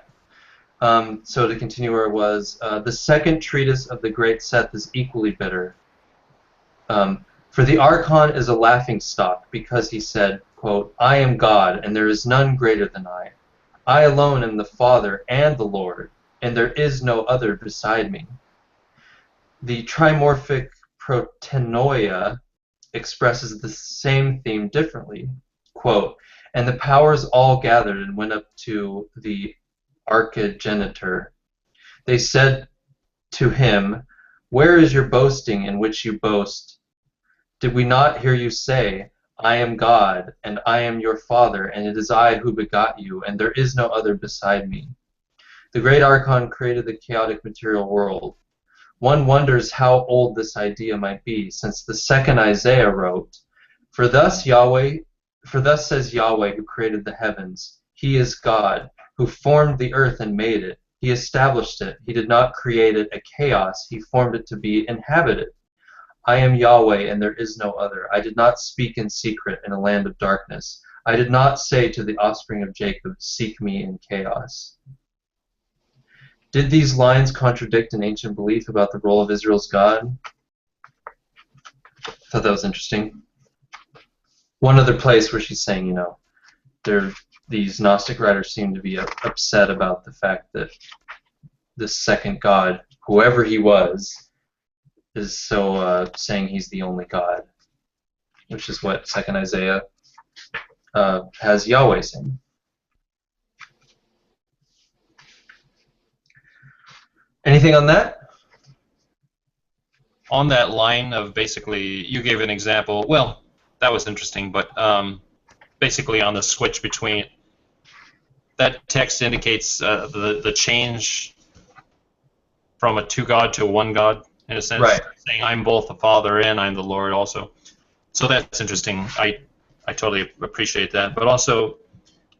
So to continue where it was, the second treatise of the great Seth is equally bitter. For the Archon is a laughingstock, because he said, quote, I am God, and there is none greater than I. I alone am the Father and the Lord, and there is no other beside me. The trimorphic protenoia expresses the same theme differently. Quote, and the powers all gathered and went up to the Archigenitor. They said to him, where is your boasting in which you boast? Did we not hear you say, I am God, and I am your Father, and it is I who begot you, and there is no other beside me? The great Archon created the chaotic material world. One wonders how old this idea might be, since the second Isaiah wrote, For thus says Yahweh, who created the heavens. He is God, who formed the earth and made it. He established it. He did not create it a chaos. He formed it to be inhabited. I am Yahweh, and there is no other. I did not speak in secret in a land of darkness. I did not say to the offspring of Jacob, seek me in chaos. Did these lines contradict an ancient belief about the role of Israel's God? I thought that was interesting. One other place where she's saying, you know, these Gnostic writers seem to be upset about the fact that this second God, whoever he was, is so saying he's the only God, which is what second Isaiah has Yahweh saying. Anything on that? On that line of basically, you gave an example. Well, that was interesting, but basically on the switch between that text indicates the change from a two God to a one God, in a sense, right. Saying I'm both the Father and I'm the Lord also. So that's interesting. I totally appreciate that. But also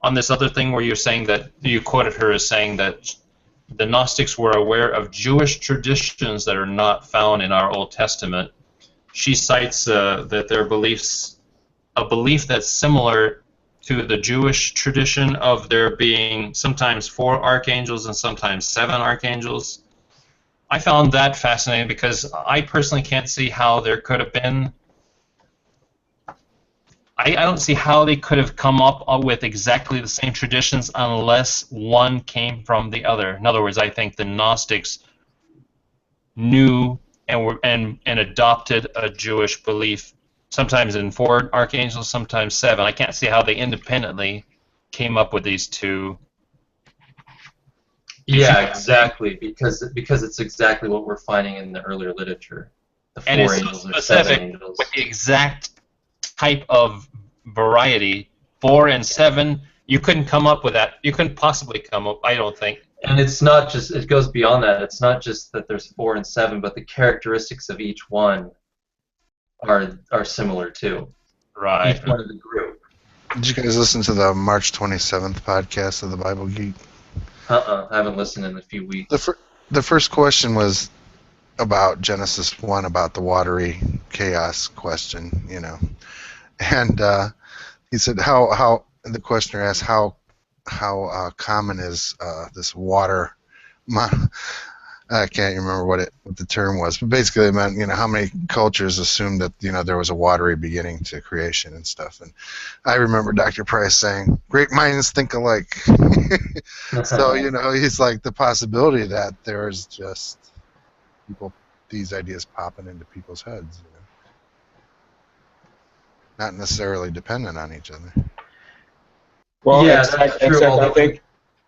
on this other thing where you're saying that you quoted her as saying that the Gnostics were aware of Jewish traditions that are not found in our Old Testament. She cites that their beliefs, a belief that's similar to the Jewish tradition of there being sometimes 4 archangels and sometimes 7 archangels. I found that fascinating because I personally can't see how there could have been. I don't see how they could have come up with exactly the same traditions unless one came from the other. In other words, I think the Gnostics knew and adopted a Jewish belief, sometimes in 4 archangels, sometimes 7. I can't see how they independently came up with these two. Yeah, exactly, because it's exactly what we're finding in the earlier literature. The And four it's so angels or seven specific angels. with the exact type of variety, 4 and 7. You couldn't come up with that. You couldn't possibly come up, I don't think. And it's not just, it goes beyond that. It's not just that there's 4 and 7, but the characteristics of each one are similar too. Right. Each one of the group. Did you guys listen to the March 27th podcast of the Bible Geek? I haven't listened in a few weeks. The first question was about Genesis 1, about the watery chaos question, you know. And he said, how the questioner asked how common is this water? I can't remember what the term was, but basically it meant, you know, how many cultures assumed that, you know, there was a watery beginning to creation and stuff. And I remember Dr. Price saying, "Great minds think alike." So, you know, he's like, the possibility that there's just these ideas popping into people's heads, you know, not necessarily dependent on each other. Well, yeah, that's true. except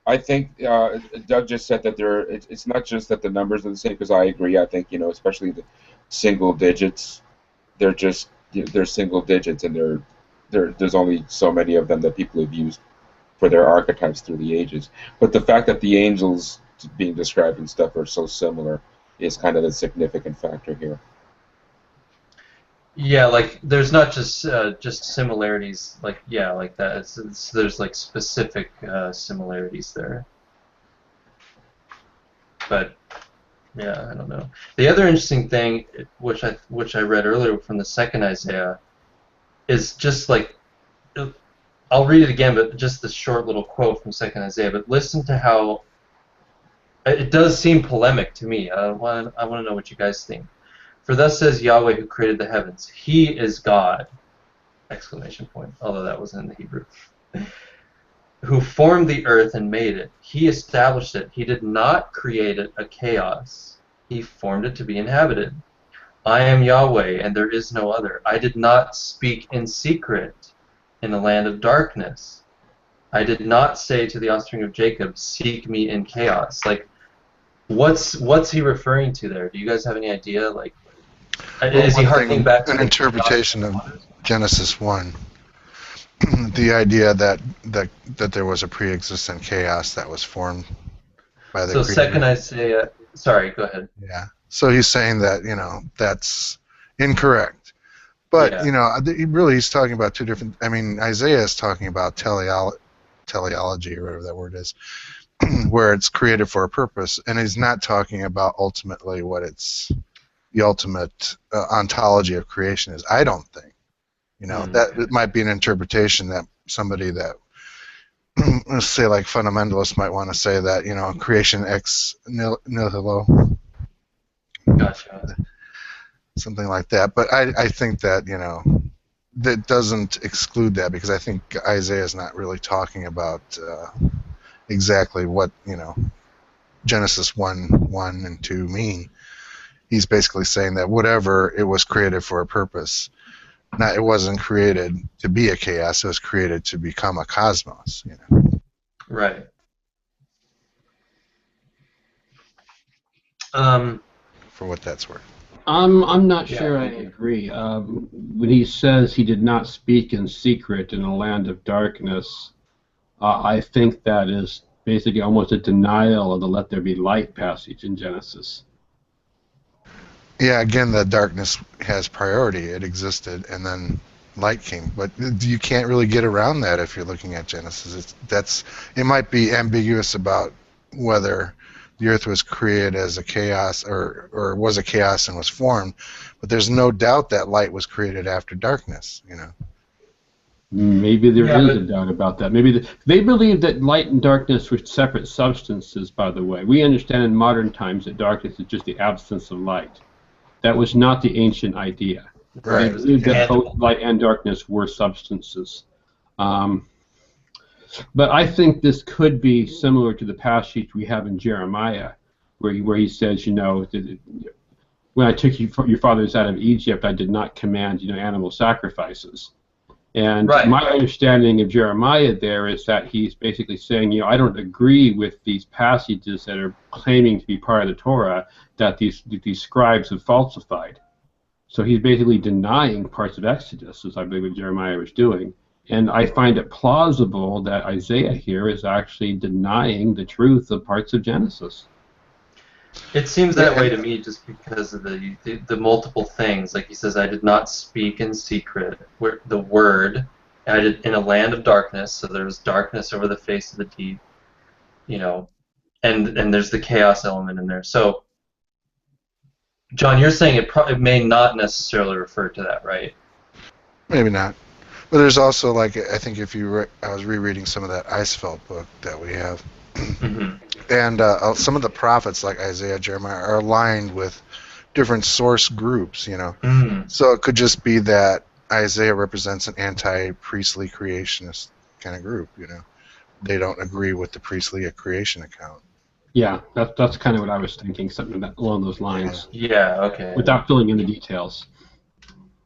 I think Doug just said that it's not just that the numbers are the same, because I agree. I think, you know, especially the single digits, they're single digits, and there's only so many of them that people have used for their archetypes through the ages. But the fact that the angels being described and stuff are so similar is kind of the significant factor here. Yeah, like there's not just similarities, like like that. There's like specific similarities there. But yeah, I don't know. The other interesting thing, which I read earlier from the second Isaiah, is just like, I'll read it again, but just this short little quote from second Isaiah. But listen to how it does seem polemic to me. I want to know what you guys think. "For thus says Yahweh, who created the heavens, He is God!" Exclamation point. Although that wasn't in the Hebrew. "Who formed the earth and made it. He established it. He did not create it a chaos. He formed it to be inhabited. I am Yahweh, and there is no other. I did not speak in secret in a land of darkness. I did not say to the offspring of Jacob, seek me in chaos." Like, what's he referring to there? Do you guys have any idea? Like, is he harking back to an interpretation of Genesis 1? The idea that there was a pre-existent chaos that was formed by the So Creator. second Isaiah. Sorry, go ahead. Yeah. So he's saying that, you know, that's incorrect. But, Yeah. you know, he's talking about two different. I mean, Isaiah is talking about teleology, or whatever that word is, where it's created for a purpose, and he's not talking about ultimately what the ultimate ontology of creation is. I don't think. You know, that it might be an interpretation that somebody that, let's say, like fundamentalists might want to say that, you know, creation ex nihilo. Gotcha. Something like that. But I think that, you know, that doesn't exclude that, because I think Isaiah is not really talking about exactly what, you know, Genesis 1:1 and 2 mean. He's basically saying that whatever, it was created for a purpose. It wasn't created to be a chaos. It was created to become a cosmos. You know. Right. For what that's worth. I'm not sure I agree. When he says he did not speak in secret in a land of darkness, I think that is basically almost a denial of the "let there be light" passage in Genesis. Yeah, again, the darkness has priority. It existed, and then light came. But you can't really get around that if you're looking at Genesis. It might be ambiguous about whether the earth was created as a chaos or was a chaos and was formed, but there's no doubt that light was created after darkness. You know. Maybe there is a doubt about that. Maybe they believe that light and darkness were separate substances. By the way, we understand in modern times that darkness is just the absence of light. That was not the ancient idea. Right. They believed that both light and darkness were substances. But I think this could be similar to the passage we have in Jeremiah, where he says, you know, when I took your fathers out of Egypt, I did not command, you know, animal sacrifices. And Right. my understanding of Jeremiah there is that he's basically saying, you know, I don't agree with these passages that are claiming to be part of the Torah that these scribes have falsified. So he's basically denying parts of Exodus, as I believe what Jeremiah was doing. And I find it plausible that Isaiah here is actually denying the truth of parts of Genesis. It seems that way to me just because of the multiple things. Like he says, I did not speak in secret. Where the word, I did in a land of darkness, so there was darkness over the face of the deep, you know, and there's the chaos element in there. So, John, you're saying it may not necessarily refer to that, right? Maybe not. But there's also, like, I think if you I was rereading some of that Eisfeld book that we have, Mm-hmm. and some of the prophets, like Isaiah, Jeremiah, are aligned with different source groups, you know. Mm. So it could just be that Isaiah represents an anti-priestly creationist kind of group, you know. They don't agree with the priestly creation account. Yeah, that's kind of what I was thinking, something along those lines, Yeah. Okay. without filling in the details.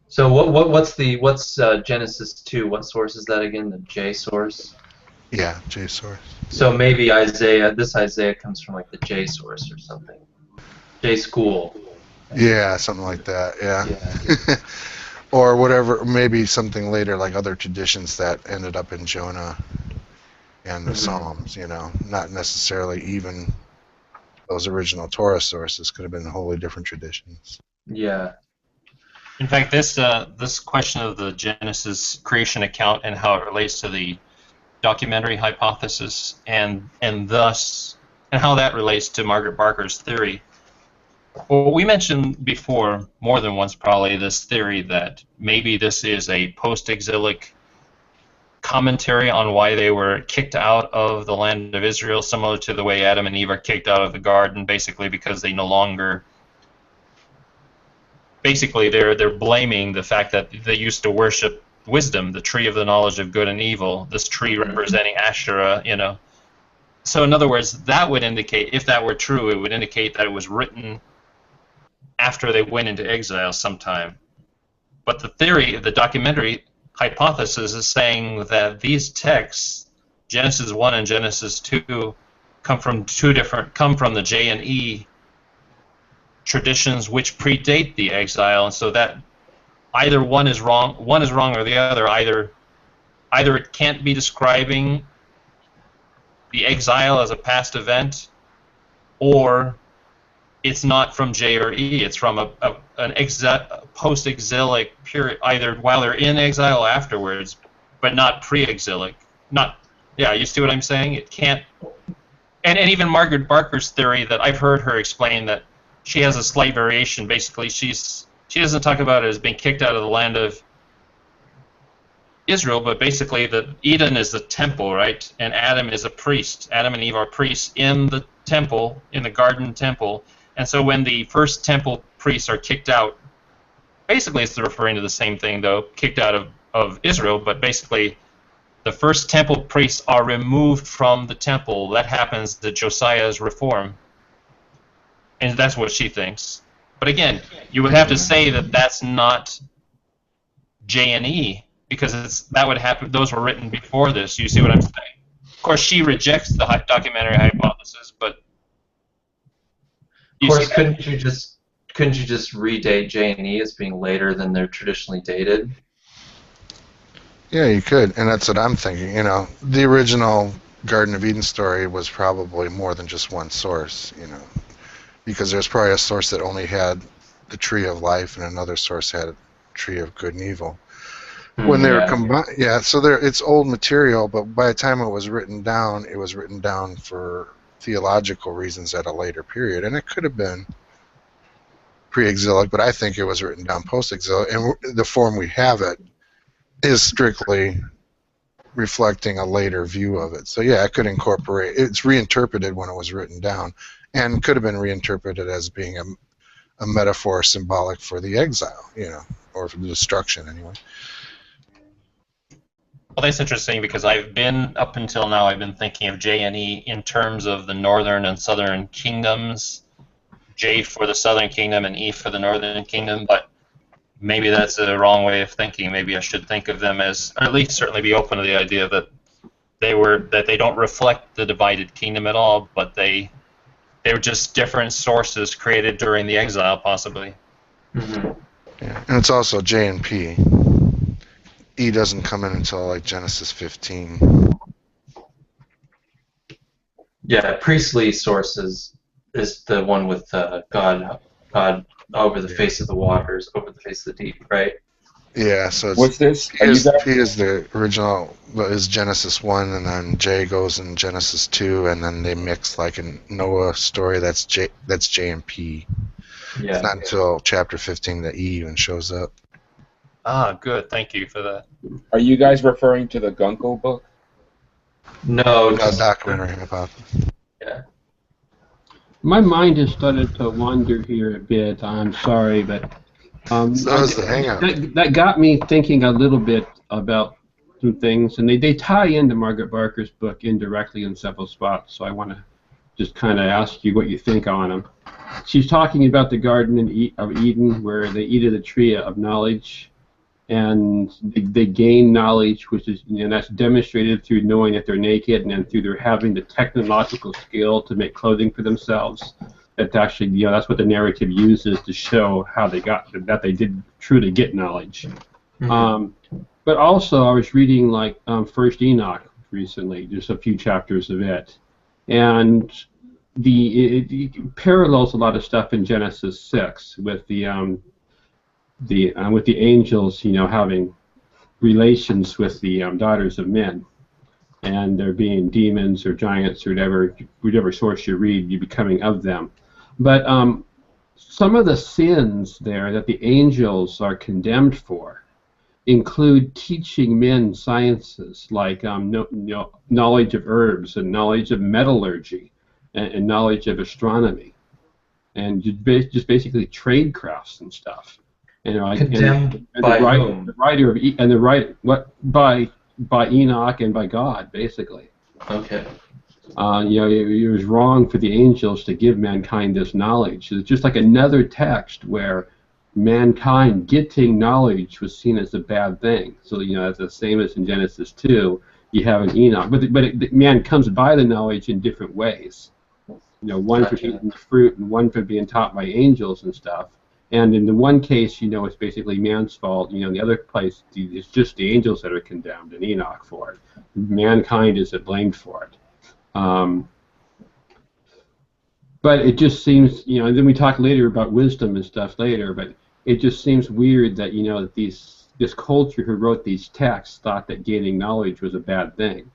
So what's Genesis 2? What source is that again? The J source. Yeah, J source. So maybe this Isaiah comes from like the J source or something. J school. Yeah, something like that. Yeah. Yeah. Or whatever, maybe something later, like other traditions that ended up in Jonah and the Psalms, you know, not necessarily even those original Torah sources. Could have been wholly different traditions. Yeah. In fact, this question of the Genesis creation account and how it relates to the documentary hypothesis and how that relates to Margaret Barker's theory. Well, we mentioned before, more than once probably, this theory that maybe this is a post-exilic commentary on why they were kicked out of the land of Israel, similar to the way Adam and Eve are kicked out of the garden, basically because they no longer... Basically, they're blaming the fact that they used to worship wisdom, the tree of the knowledge of good and evil, this tree representing Asherah, you know. So in other words, that would indicate, if that were true, it would indicate that it was written after they went into exile sometime. But the theory, the documentary hypothesis is saying that these texts, Genesis 1 and Genesis 2, come from the J and E traditions which predate the exile, and so that either one is wrong or the other. Either it can't be describing the exile as a past event, or it's not from J or E. It's from an post-exilic period, either while they're in exile or afterwards, but not pre-exilic. You see what I'm saying? It can't. And even Margaret Barker's theory that I've heard her explain that she has a slight variation. Basically, she doesn't talk about it as being kicked out of the land of Israel, but basically that Eden is the temple, right? And Adam is a priest. Adam and Eve are priests in the temple, in the garden temple. And so when the first temple priests are kicked out, basically it's referring to the same thing, though, kicked out of Israel, but basically the first temple priests are removed from the temple. That happens at Josiah's reform. And that's what she thinks. But again, you would have to say that that's not J and E, because that would happen. Those were written before this. You see what I'm saying? Of course, she rejects the documentary hypothesis, but of course, couldn't you just redate J and E as being later than they're traditionally dated? Yeah, you could, and that's what I'm thinking. You know, the original Garden of Eden story was probably more than just one source. You know, because there's probably a source that only had the tree of life, and another source had a tree of good and evil. When they were combined, so it's old material, but by the time it was written down for theological reasons at a later period, and it could have been pre-exilic, but I think it was written down post-exilic, and the form we have it is strictly reflecting a later view of it. So yeah, it could incorporate. It's reinterpreted when it was written down, and could have been reinterpreted as being a metaphor symbolic for the exile, you know, or for the destruction anyway. Well, that's interesting because up until now, I've been thinking of J and E in terms of the northern and southern kingdoms. J for the southern kingdom and E for the northern kingdom. But maybe that's a wrong way of thinking. Maybe I should think of them as, or at least certainly be open to the idea that they don't reflect the divided kingdom at all, but they were just different sources created during the exile, possibly. Mm-hmm. Yeah. And it's also J and P. E doesn't come in until like Genesis 15. Yeah, priestly sources is the one with God over the face of the waters, over the face of the deep, right? Yeah, so it's, What's this? P is the original, is Genesis 1, and then J goes in Genesis 2, and then they mix like a Noah story that's J and P. Yeah. It's not until chapter 15 that E even shows up. Ah, good. Thank you for that. Are you guys referring to the Gunkel book? No, A just documentary about it. yeah. My mind has started to wander here a bit. I'm sorry, but So is the Hangout. that got me thinking a little bit about some things, and they tie into Margaret Barker's book indirectly in several spots. So I want to just kind of ask you what you think on them. She's talking about the Garden of Eden, where they eat of the tree of knowledge, and they gain knowledge, which is, that's demonstrated through knowing that they're naked, and then through their having the technological skill to make clothing for themselves. That's actually, that's what the narrative uses to show how they got that they did truly get knowledge. Mm-hmm. But also, I was reading like First Enoch recently, just a few chapters of it, and it parallels a lot of stuff in Genesis 6 with the angels, having relations with the daughters of men, and there being demons or giants or whatever source you read, you becoming of them. But some of the sins there that the angels are condemned for include teaching men sciences like knowledge of herbs and knowledge of metallurgy and knowledge of astronomy, and just basically trade crafts and stuff. Condemned by whom? By Enoch and by God, basically. Okay. It was wrong for the angels to give mankind this knowledge. It's just like another text where mankind getting knowledge was seen as a bad thing. So it's the same as in Genesis 2. You have an Enoch, but man comes by the knowledge in different ways. One for eating the fruit, and one for being taught by angels and stuff. And in the one case, it's basically man's fault. In the other place, it's just the angels that are condemned, and Enoch for it. Mankind is blamed for it. But it just seems, and then we talk later about wisdom and stuff later, but it just seems weird that, that this culture who wrote these texts thought that gaining knowledge was a bad thing,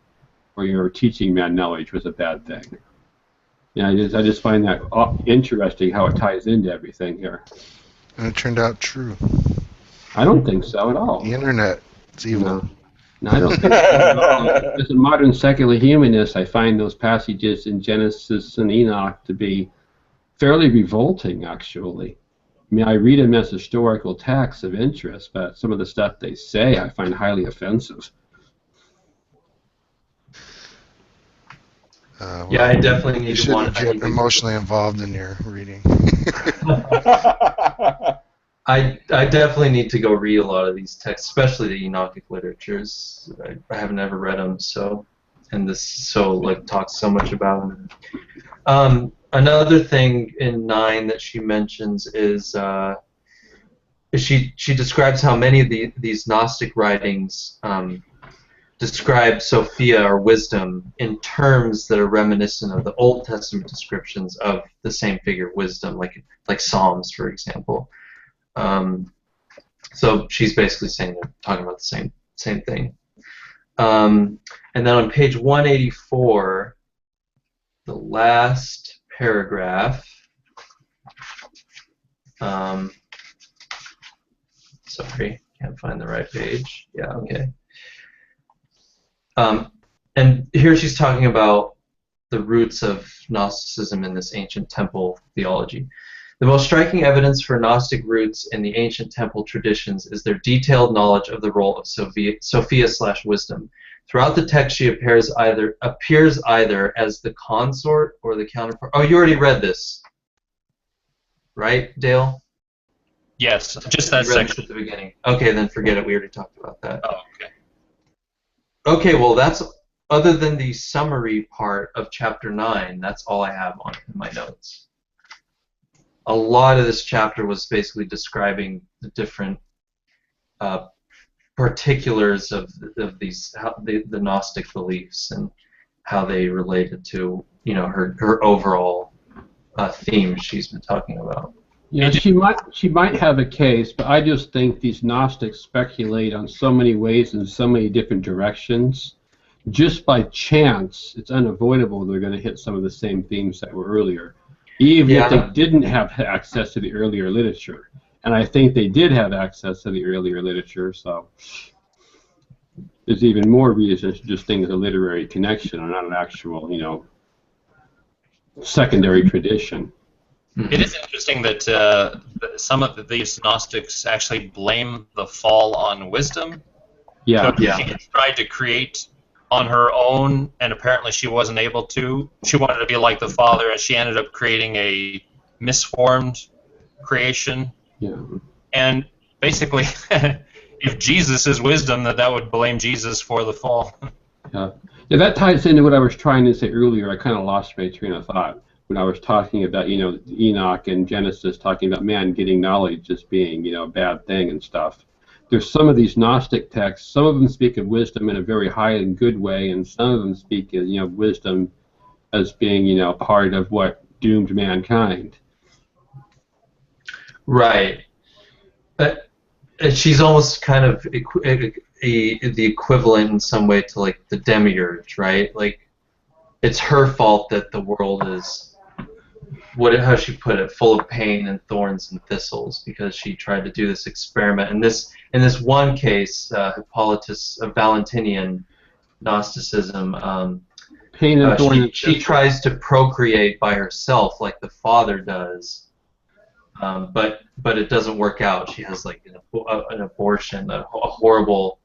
or teaching man knowledge was a bad thing. I just find that interesting how it ties into everything here. And it turned out true. I don't think so at all. The internet, it's evil. No, I don't think so at all. As a modern secular humanist, I find those passages in Genesis and Enoch to be fairly revolting, actually. I read them as historical texts of interest, but some of the stuff they say I find highly offensive. Yeah, I definitely need to one. Get emotionally involved in your reading. I definitely need to go read a lot of these texts, especially the Enochic literatures. I haven't ever read them, and this talks so much about them. Another thing in 9 that she mentions is she describes how many of these Gnostic writings describe Sophia or wisdom in terms that are reminiscent of the Old Testament descriptions of the same figure, wisdom, like Psalms, for example. So she's basically saying they're talking about the same thing. And then on page 184, the last paragraph. Sorry, can't find the right page. Yeah, okay. And here she's talking about the roots of Gnosticism in this ancient temple theology. The most striking evidence for Gnostic roots in the ancient temple traditions is their detailed knowledge of the role of Sophia/wisdom. Throughout the text, she appears either as the consort or the counterpart. Oh, you already read this, right, Dale? Yes, just that You read this section. at the beginning. Okay, then forget it. We already talked about that. Oh, okay. Okay, well, that's other than the summary part of chapter 9. That's all I have on in my notes. A lot of this chapter was basically describing the different particulars of these the Gnostic beliefs and how they related to her overall theme she's been talking about. Yeah, she might have a case, but I just think these Gnostics speculate on so many ways in so many different directions. Just by chance, it's unavoidable they're going to hit some of the same themes that were earlier, even if they didn't have access to the earlier literature. And I think they did have access to the earlier literature, so there's even more reasons to just think of a literary connection and not an actual, secondary tradition. It is interesting that some of these Gnostics actually blame the fall on wisdom. Yeah. So she tried to create on her own, and apparently she wasn't able to. She wanted to be like the Father, and she ended up creating a misformed creation. Yeah. And basically, if Jesus is wisdom, that would blame Jesus for the fall. Yeah, that ties into what I was trying to say earlier. I kind of lost my train of thought when I was talking about, Enoch and Genesis, talking about man getting knowledge as being, a bad thing and stuff. There's some of these Gnostic texts. Some of them speak of wisdom in a very high and good way, and some of them speak of, wisdom as being, part of what doomed mankind. Right. But she's almost kind of the equivalent in some way to like the demiurge, right? Like it's her fault that the world is how she put it, full of pain and thorns and thistles because she tried to do this experiment. And in this one case, Hippolytus of Valentinian Gnosticism, Pain and thorns. She tries to procreate by herself like the Father does. But it doesn't work out. She has like an abortion, a horrible.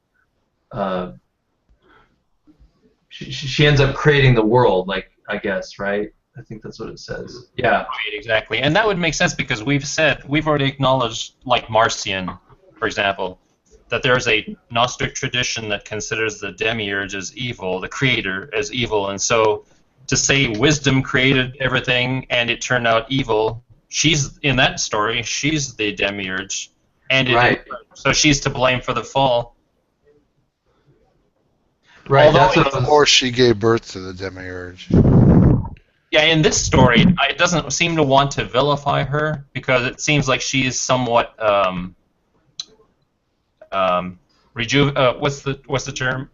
She ends up creating the world, like I guess, right? I think that's what it says. Yeah. Right, exactly, and that would make sense because we've already acknowledged, like Marcion, for example, that there's a Gnostic tradition that considers the demiurge as evil, the creator as evil, and so to say wisdom created everything and it turned out evil. She's in that story. She's the demiurge, and so she's to blame for the fall. Right. Or she gave birth to the demiurge. Yeah, in this story, it doesn't seem to want to vilify her because it seems like she is somewhat what's the term?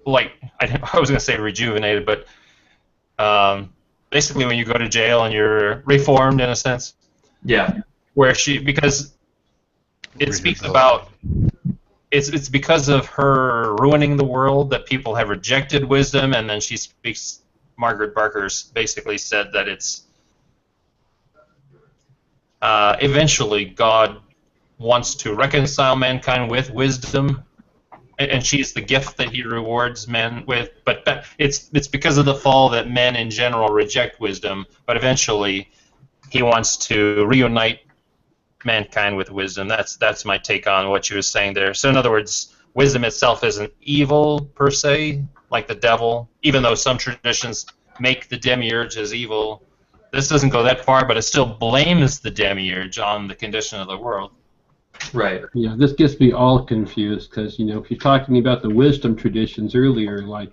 Like I was going to say rejuvenated, but basically when you go to jail and you're reformed in a sense. Yeah. Because it speaks about it's because of her ruining the world that people have rejected wisdom, and then she speaks. Margaret Barker's basically said that it's eventually God wants to reconcile mankind with wisdom, and she's the gift that he rewards men with. But it's because of the fall that men in general reject wisdom, but eventually he wants to reunite mankind with wisdom. That's my take on what you were saying there. So in other words, wisdom itself isn't evil per se, like the devil, even though some traditions make the demiurge as evil. This doesn't go that far, but it still blames the demiurge on the condition of the world. Right. Yeah, this gets me all confused because, if you're talking about the wisdom traditions earlier, like,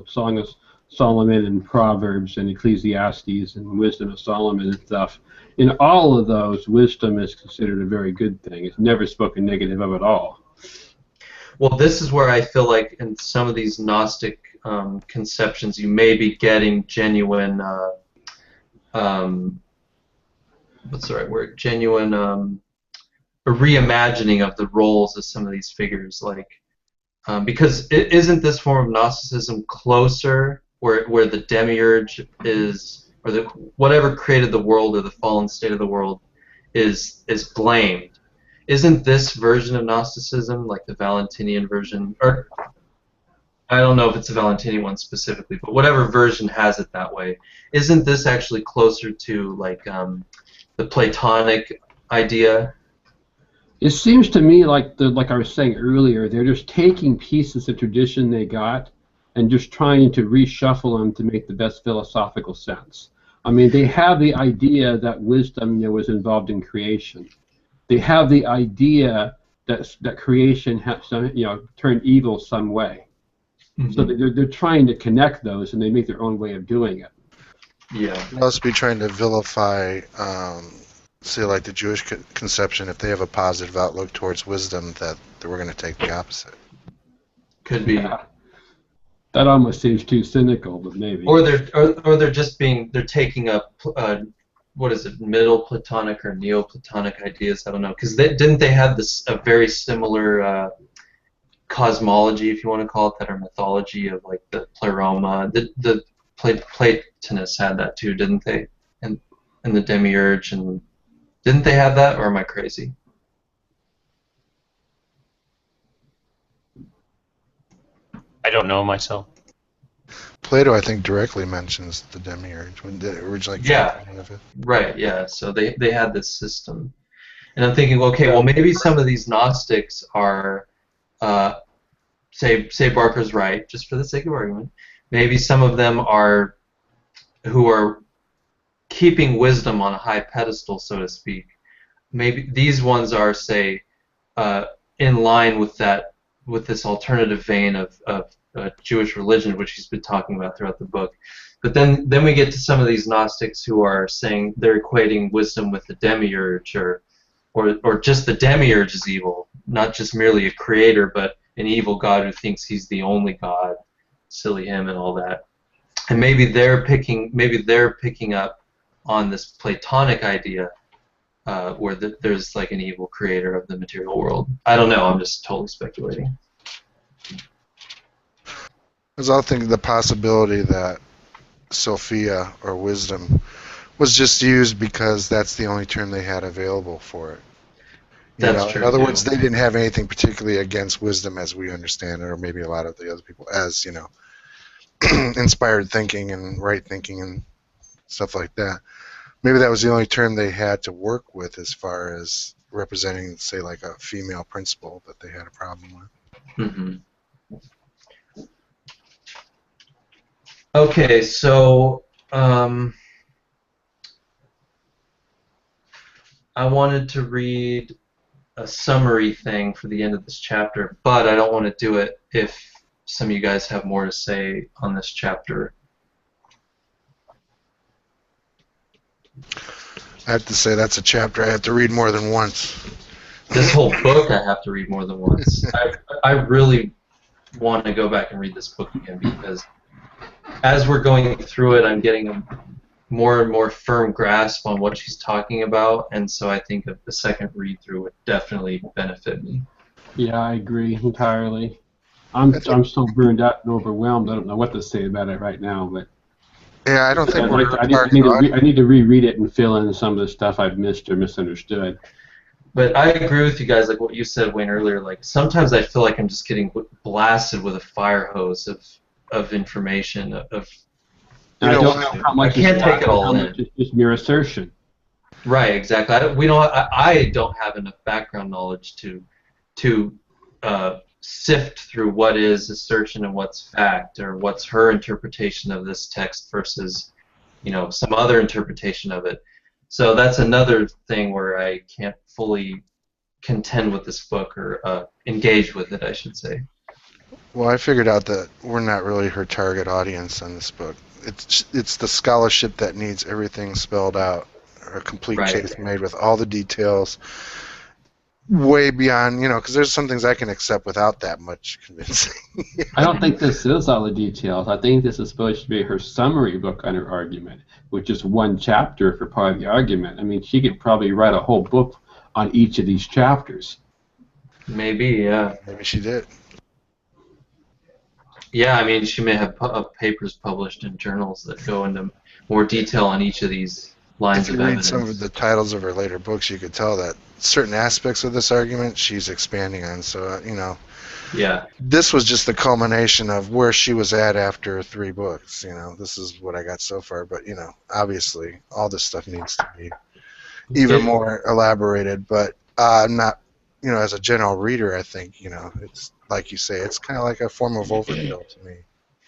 Song of Solomon and Proverbs and Ecclesiastes and Wisdom of Solomon and stuff, in all of those, wisdom is considered a very good thing. It's never spoken negative of at all. Well, this is where I feel like in some of these Gnostic conceptions, you may be getting genuine, what's the right word? Genuine, a reimagining of the roles of some of these figures, like, because isn't this form of Gnosticism closer, where the demiurge is, or whatever created the world or the fallen state of the world is blamed? Isn't this version of Gnosticism, like the Valentinian version, or I don't know if it's a Valentinian one specifically, but whatever version has it that way, isn't this actually closer to like the Platonic idea? It seems to me like I was saying earlier, they're just taking pieces of tradition they got and just trying to reshuffle them to make the best philosophical sense. I mean, they have the idea that wisdom, was involved in creation. They have the idea that creation has, turned evil some way. Mm-hmm. So they're trying to connect those, and they make their own way of doing it. Yeah. They'll also be trying to vilify, say, like the Jewish conception. If they have a positive outlook towards wisdom, that we're going to take the opposite. Could be. Yeah. That almost seems too cynical, but maybe. Or they're just they're taking up what is it, Middle Platonic or Neoplatonic ideas? I don't know, because didn't they have a very similar cosmology, if you want to call it that, or mythology of like the pleroma? The Platonists had that too, didn't they? And the demiurge, and didn't they have that, or am I crazy? I don't know myself. Plato, I think, directly mentions the demiurge when they originally came out of it. Right, yeah. So they had this system. And I'm thinking, okay, well, maybe some of these Gnostics are, say Barker's right, just for the sake of argument, maybe some of them are who are keeping wisdom on a high pedestal, so to speak. Maybe these ones are, say, in line with this alternative vein of Jewish religion, which he's been talking about throughout the book. But then we get to some of these Gnostics who are saying they're equating wisdom with the demiurge, or just the demiurge is evil, not just merely a creator, but an evil god who thinks he's the only god. Silly him and all that. And maybe they're picking up on this Platonic idea where there's like an evil creator of the material world. I don't know. I'm just totally speculating. There's also thinking the possibility that Sophia, or wisdom, was just used because that's the only term they had available for it. That's true. In other words, they didn't have anything particularly against wisdom as we understand it, or maybe a lot of the other people, as, inspired thinking and right thinking and stuff like that. Maybe that was the only term they had to work with as far as representing, say, like a female principle that they had a problem with. Mm-hmm. Okay, so I wanted to read a summary thing for the end of this chapter, but I don't want to do it if some of you guys have more to say on this chapter. I have to say that's a chapter I have to read more than once. This whole book I have to read more than once. I really want to go back and read this book again, because as we're going through it, I'm getting a more and more firm grasp on what she's talking about, and so I think a second read-through would definitely benefit me. Yeah, I agree entirely. I'm so burned out and overwhelmed. I don't know what to say about it right now, but yeah, I don't think I need to reread it and fill in some of the stuff I've missed or misunderstood. But I agree with you guys, like what you said, Wayne, earlier. Like sometimes I feel like I'm just getting blasted with a fire hose of information. I don't know how much. I can't take it all in. It's just mere assertion. Right, exactly. I don't have enough background knowledge to sift through what is assertion and what's fact, or what's her interpretation of this text versus, some other interpretation of it. So that's another thing where I can't fully contend with this book, or engage with it, I should say. Well, I figured out that we're not really her target audience on this book. It's the scholarship that needs everything spelled out, or a complete case made with all the details, way beyond, because there's some things I can accept without that much convincing. I don't think this is all the details. I think this is supposed to be her summary book on her argument, which is one chapter for part of the argument. I mean, she could probably write a whole book on each of these chapters. Maybe, yeah. Maybe she did. Yeah, I mean, she may have papers published in journals that go into more detail on each of these lines of evidence. If you read some of the titles of her later books, you could tell that certain aspects of this argument she's expanding on. So, yeah, this was just the culmination of where she was at after 3 books. This is what I got so far. But, obviously, all this stuff needs to be even more elaborated. But I'm not as a general reader, I think, it's like you say, it's kind of like a form of overkill to me.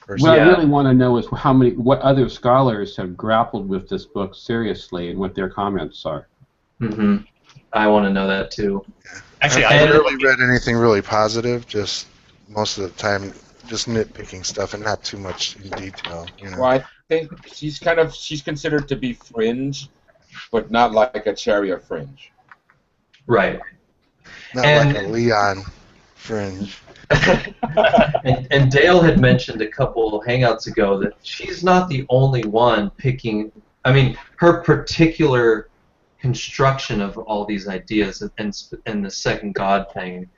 What I Yeah. really want to know is what other scholars have grappled with this book seriously and what their comments are. Mm-hmm. I want to know that too. Actually, I I haven't did really read anything really positive, just most of the time just nitpicking stuff and not too much in detail. Well, I think she's considered to be fringe, but not like a chariot fringe. Right. Not like a Leon fringe. and Dale had mentioned a couple hangouts ago that she's not the only one picking. I mean, her particular construction of all these ideas and the second God thing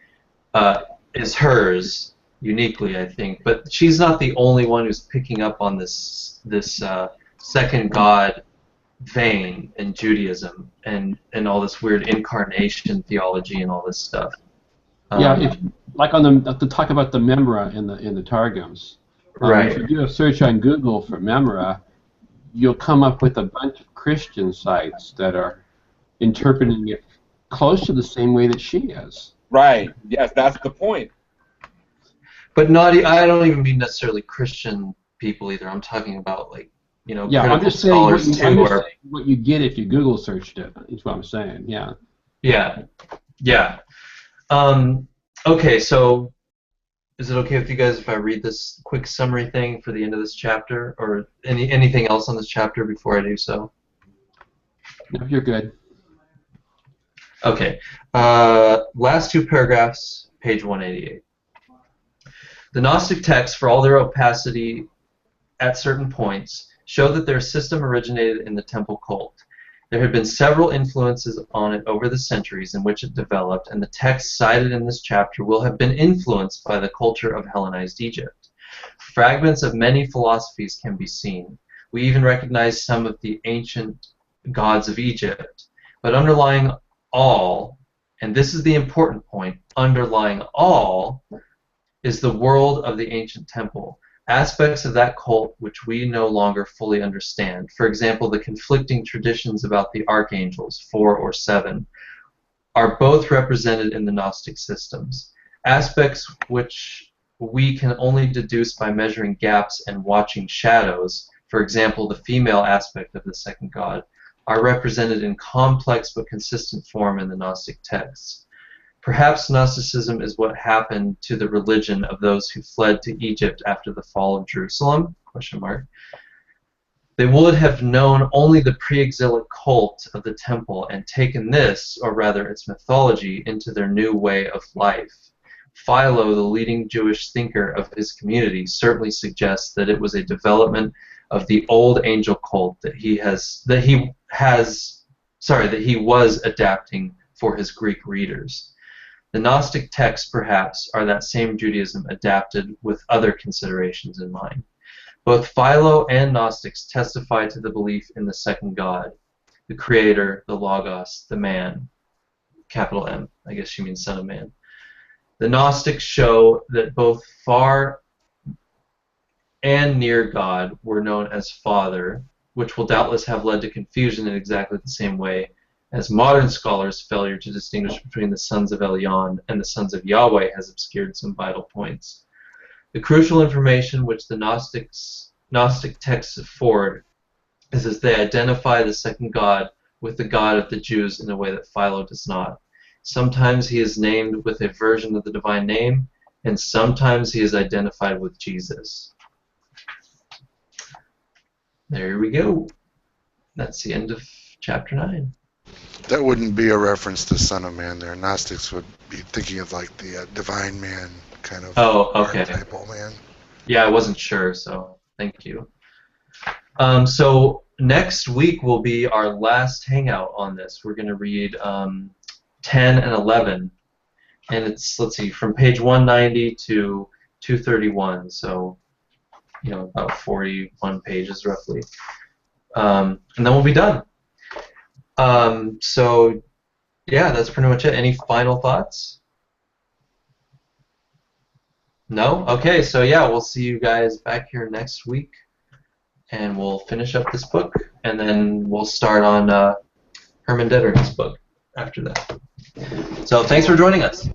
is hers uniquely, I think. But she's not the only one who's picking up on this second God vein in Judaism and all this weird incarnation theology and all this stuff. Yeah, like on the talk about the Memra in the Targums. Right. If you do a search on Google for Memra, you'll come up with a bunch of Christian sites that are interpreting it close to the same way that she is. Right. Yes, that's the point. But I don't even mean necessarily Christian people either. I'm talking about Yeah, critical I'm just saying scholars what you get if you Google searched it. Is what I'm saying. Yeah. Yeah. Okay, so is it okay with you guys if I read this quick summary thing for the end of this chapter, or anything else on this chapter before I do so? No, you're good. Okay. Last two paragraphs, page 188. The Gnostic texts, for all their opacity at certain points, show that their system originated in the temple cult. There had been several influences on it over the centuries in which it developed, and the texts cited in this chapter will have been influenced by the culture of Hellenized Egypt. Fragments of many philosophies can be seen. We even recognize some of the ancient gods of Egypt. But underlying all, and this is the important point, underlying all is the world of the ancient temple. Aspects of that cult which we no longer fully understand. For example, the conflicting traditions about the archangels, 4 or 7, are both represented in the Gnostic systems. Aspects which we can only deduce by measuring gaps and watching shadows, for example, the female aspect of the second God, are represented in complex but consistent form in the Gnostic texts. Perhaps Gnosticism is what happened to the religion of those who fled to Egypt after the fall of Jerusalem? ? They would have known only the pre-exilic cult of the temple and taken this, or rather its mythology, into their new way of life. Philo, the leading Jewish thinker of his community, certainly suggests that it was a development of the old angel cult that he was adapting for his Greek readers. The Gnostic texts, perhaps, are that same Judaism adapted with other considerations in mind. Both Philo and Gnostics testify to the belief in the second God, the Creator, the Logos, the Man, capital M, I guess she means Son of Man. The Gnostics show that both far and near God were known as Father, which will doubtless have led to confusion in exactly the same way as modern scholars' failure to distinguish between the sons of Elyon and the sons of Yahweh has obscured some vital points. The crucial information which the Gnostic texts afford is as they identify the second God with the God of the Jews in a way that Philo does not. Sometimes he is named with a version of the divine name, and sometimes he is identified with Jesus. There we go. That's the end of chapter 9. That wouldn't be a reference to Son of Man there. Gnostics would be thinking of like the divine man kind of archetypal man. Yeah, I wasn't sure, so thank you. So next week will be our last hangout on this. We're going to read 10 and 11, and it's, let's see, from page 190 to 231, so about 41 pages roughly. And then we'll be done. So yeah, that's pretty much it. Any final thoughts? No? Okay, so yeah, we'll see you guys back here next week, and we'll finish up this book, and then we'll start on Hermann Detter's book after that. So thanks for joining us.